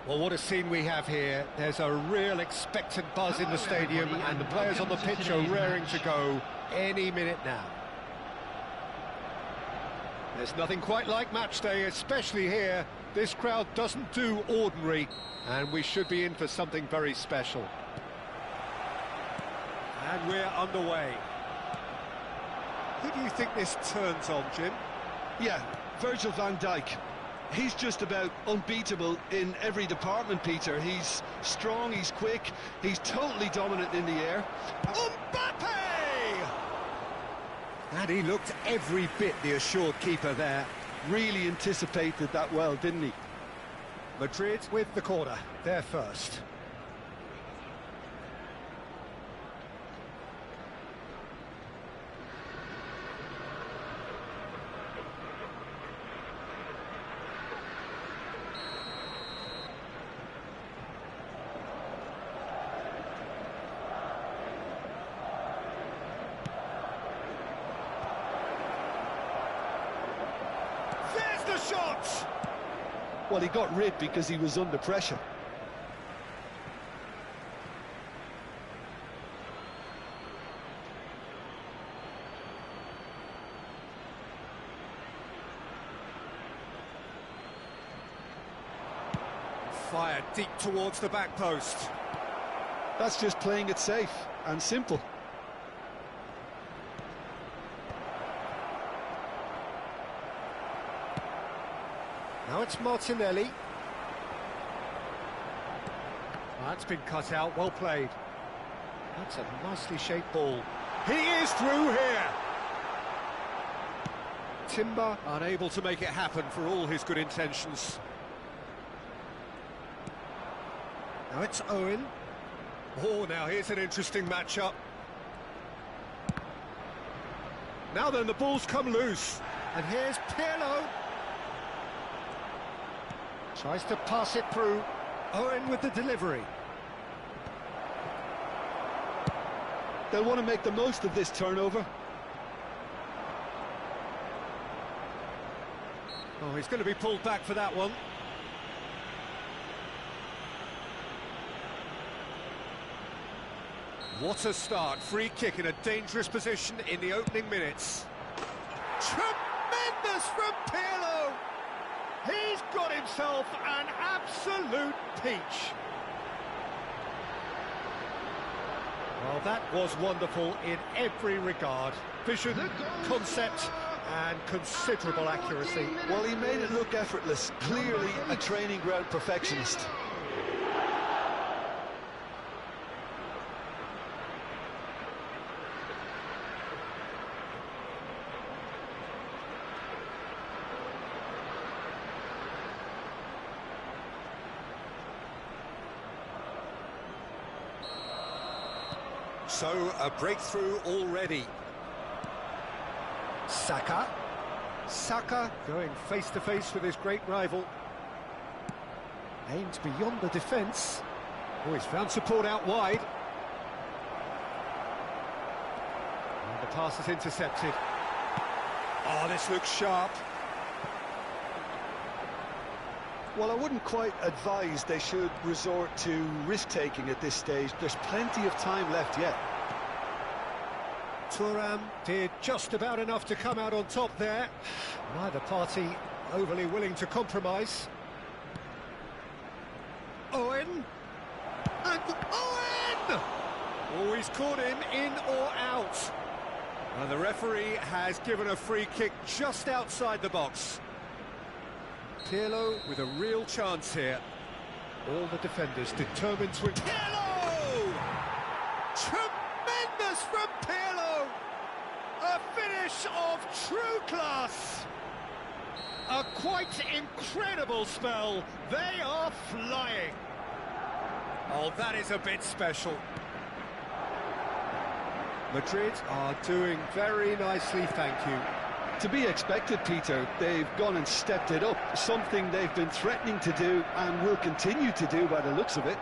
[SPEAKER 1] Well, what a scene we have here. There's a real expectant buzz in the stadium, and the players on the pitch are raring to go any minute now. There's nothing quite like match day, especially here. This crowd doesn't do ordinary, and we should be in for something very special. And we're underway. Who do you think this turns on, Jim?
[SPEAKER 2] Yeah, Virgil van Dijk. He's just about unbeatable in every department, Peter. He's strong, he's quick, he's totally dominant in the air.
[SPEAKER 1] Mbappe! And he looked every bit the assured keeper there.
[SPEAKER 2] Really anticipated that well, didn't he?
[SPEAKER 1] Madrid with the corner, they're first. The shot!
[SPEAKER 2] Well, he got rid because he was under pressure.
[SPEAKER 1] Fired deep towards the back post.
[SPEAKER 2] That's just playing it safe and simple.
[SPEAKER 1] Now it's Martinelli. That's been cut out, well played. That's a nicely shaped ball. He is through here! Timber unable to make it happen for all his good intentions. Now it's Owen. Oh, now here's an interesting matchup. Now then, the ball's come loose. And here's Pirlo. Tries to pass it through. Owen with the delivery.
[SPEAKER 2] They'll want to make the most of this turnover.
[SPEAKER 1] Oh, he's going to be pulled back for that one. What a start. Free kick in a dangerous position in the opening minutes. Tremendous from Pirlo! He's got himself an absolute peach. Well, that was wonderful in every regard. Vision, concept, and considerable accuracy.
[SPEAKER 2] Well, he made it look effortless. Clearly a training ground perfectionist.
[SPEAKER 1] So, a breakthrough already. Saka. Saka going face-to-face with his great rival. Aimed beyond the defence. Oh, he's found support out wide. And the pass is intercepted. Oh, this looks sharp.
[SPEAKER 2] Well, I wouldn't quite advise they should resort to risk-taking at this stage. There's plenty of time left yet.
[SPEAKER 1] Thuram did just about enough to come out on top there. Neither party overly willing to compromise. Owen! And Owen! Oh, he's caught him in or out. And the referee has given a free kick just outside the box. Pirlo with a real chance here. All the defenders determined to... Pirlo! Tremendous from Pirlo! A finish of true class! A quite incredible spell. They are flying. Oh, that is a bit special. Madrid are doing very nicely, thank you.
[SPEAKER 2] To be expected, Peter. They've gone and stepped it up, something they've been threatening to do and will continue to do by the looks of it.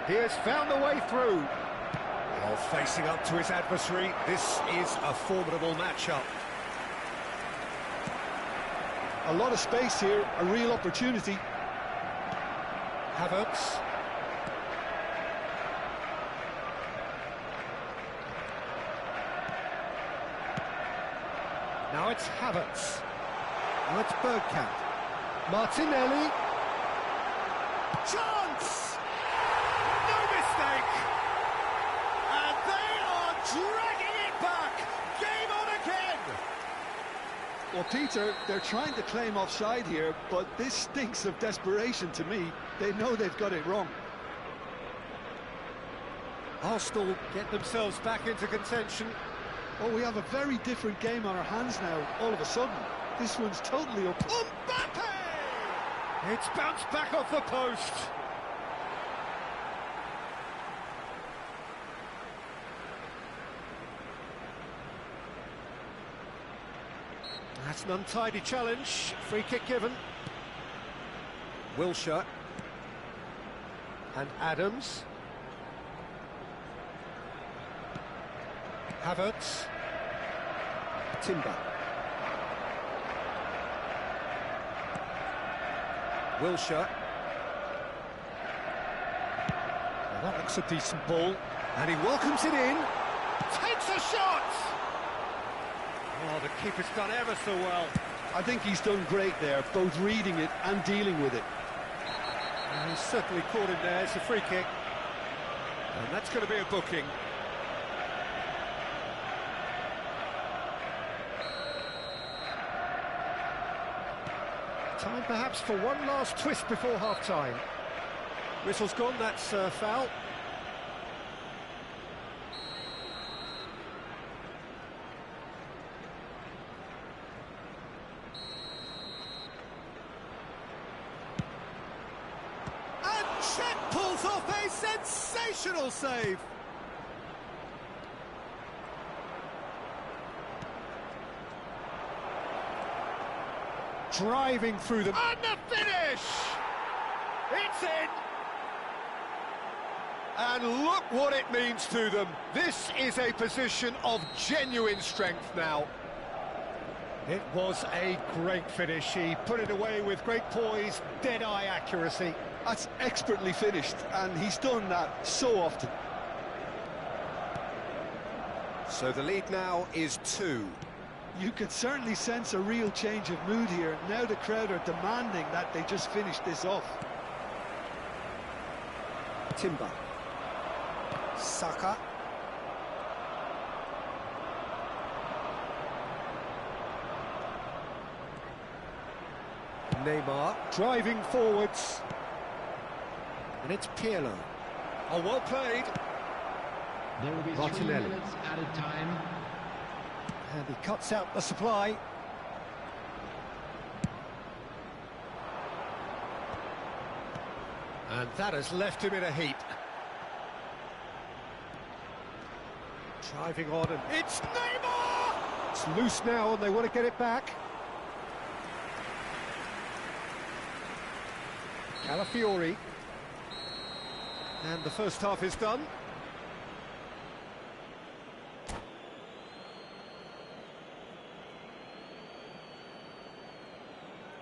[SPEAKER 1] He has found a way through. While facing up to his adversary, this is a formidable matchup.
[SPEAKER 2] A lot of space here, a real opportunity.
[SPEAKER 1] Havertz. Now it's Havertz. Now it's Bergkamp. Martinelli. Chance! No mistake! And they are dragging it back! Game on again!
[SPEAKER 2] Well, Peter, they're trying to claim offside here, but this stinks of desperation to me. They know they've got it wrong.
[SPEAKER 1] Arsenal get themselves back into contention.
[SPEAKER 2] Oh, we have a very different game on our hands now, all of a sudden. This one's totally up.
[SPEAKER 1] Mbappe! It's bounced back off the post. That's an untidy challenge. Free kick given. Wilshere. And Adams. Havertz. Timber. Wilshere. Well, that looks a decent ball. And he welcomes it in. Takes a shot! Oh, the keeper's done ever so well.
[SPEAKER 2] I think he's done great there, both reading it and dealing with it.
[SPEAKER 1] And he's certainly caught him there. It's a free kick. And that's going to be a booking. Time perhaps for one last twist before half-time. Whistle's gone, that's foul. And Chet pulls off a sensational save. Driving through them. And the finish! It's in! And look what it means to them. This is a position of genuine strength now. It was a great finish. He put it away with great poise, dead-eye accuracy.
[SPEAKER 2] That's expertly finished, and he's done that so often.
[SPEAKER 5] So the lead now is 2.
[SPEAKER 2] You could certainly sense a real change of mood here. Now the crowd are demanding that they just finish this off.
[SPEAKER 5] Timber. Saka. Neymar.
[SPEAKER 1] Driving forwards.
[SPEAKER 5] And it's Pirlo.
[SPEAKER 1] Oh, well played.
[SPEAKER 4] There will be 3
[SPEAKER 1] Martinelli.
[SPEAKER 4] minutes added time.
[SPEAKER 1] And he cuts out the supply. And that has left him in a heap. Driving on, and it's Neymar! It's loose now, and they want to get it back. Calafiori. And the first half is done.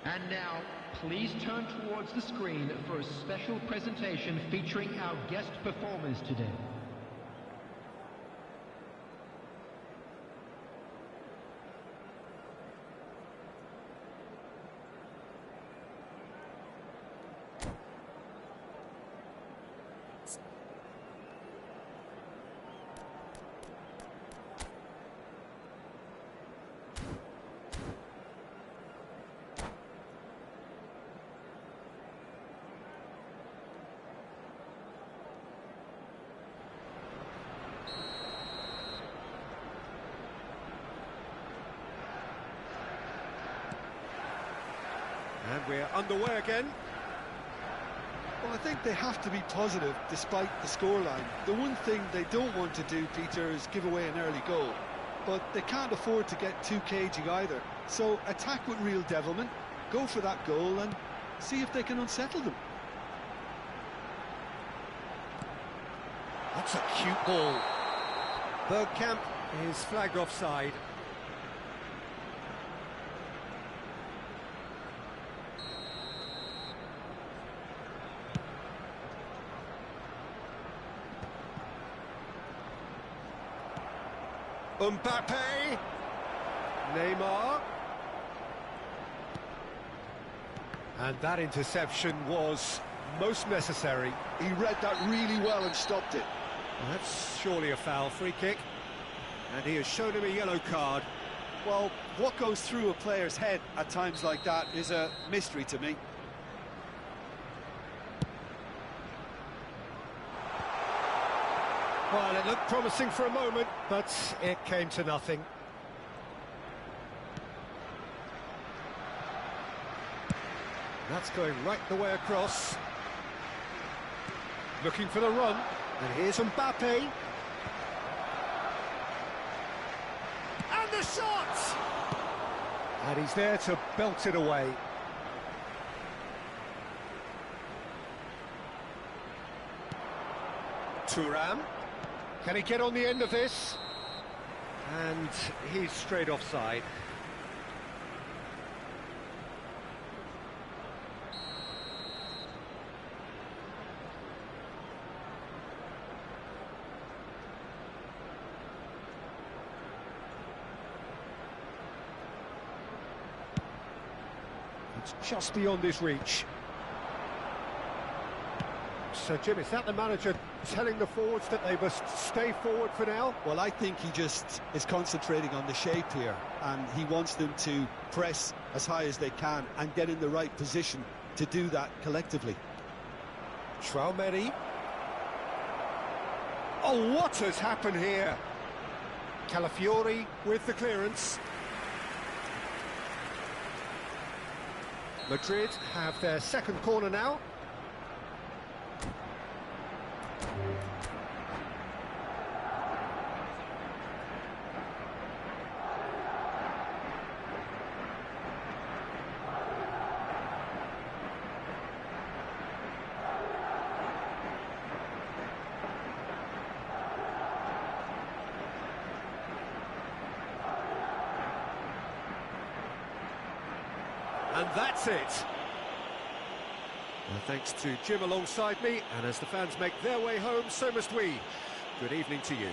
[SPEAKER 4] And now, please turn towards the screen for a special presentation featuring our guest performers today.
[SPEAKER 1] And we're underway again.
[SPEAKER 2] Well, I think they have to be positive despite the scoreline. The one thing they don't want to do, Peter, is give away an early goal. But they can't afford to get too cagey either. So attack with real devilment, go for that goal and see if they can unsettle them.
[SPEAKER 1] That's a cute ball. Bergkamp is flagged offside.
[SPEAKER 5] Mbappe. Neymar. And that interception was most necessary.
[SPEAKER 2] He read that really well and stopped it.
[SPEAKER 5] That's surely a foul. Free kick. And he has shown him a yellow card.
[SPEAKER 2] Well, what goes through a player's head at times like that is a mystery to me.
[SPEAKER 5] Well, it looked promising for a moment, but it came to nothing. That's going right the way across. Looking for the run. And here's Mbappe. And the shot! And he's there to belt it away. Thuram. Can he get on the end of this? And he's straight offside. It's just beyond his reach. So, Jim, is that the manager telling the forwards that they must stay forward for now?
[SPEAKER 2] Well, I think he just is concentrating on the shape here, and he wants them to press as high as they can and get in the right position to do that collectively.
[SPEAKER 5] Traumeri. Oh, what has happened here? Calafiori with the clearance. Madrid have their second corner now. And that's it. Well, thanks to Jim alongside me, and as the fans make their way home, so must we. Good evening to you.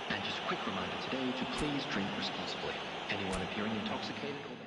[SPEAKER 4] And just a quick reminder today to please drink responsibly. Anyone appearing intoxicated or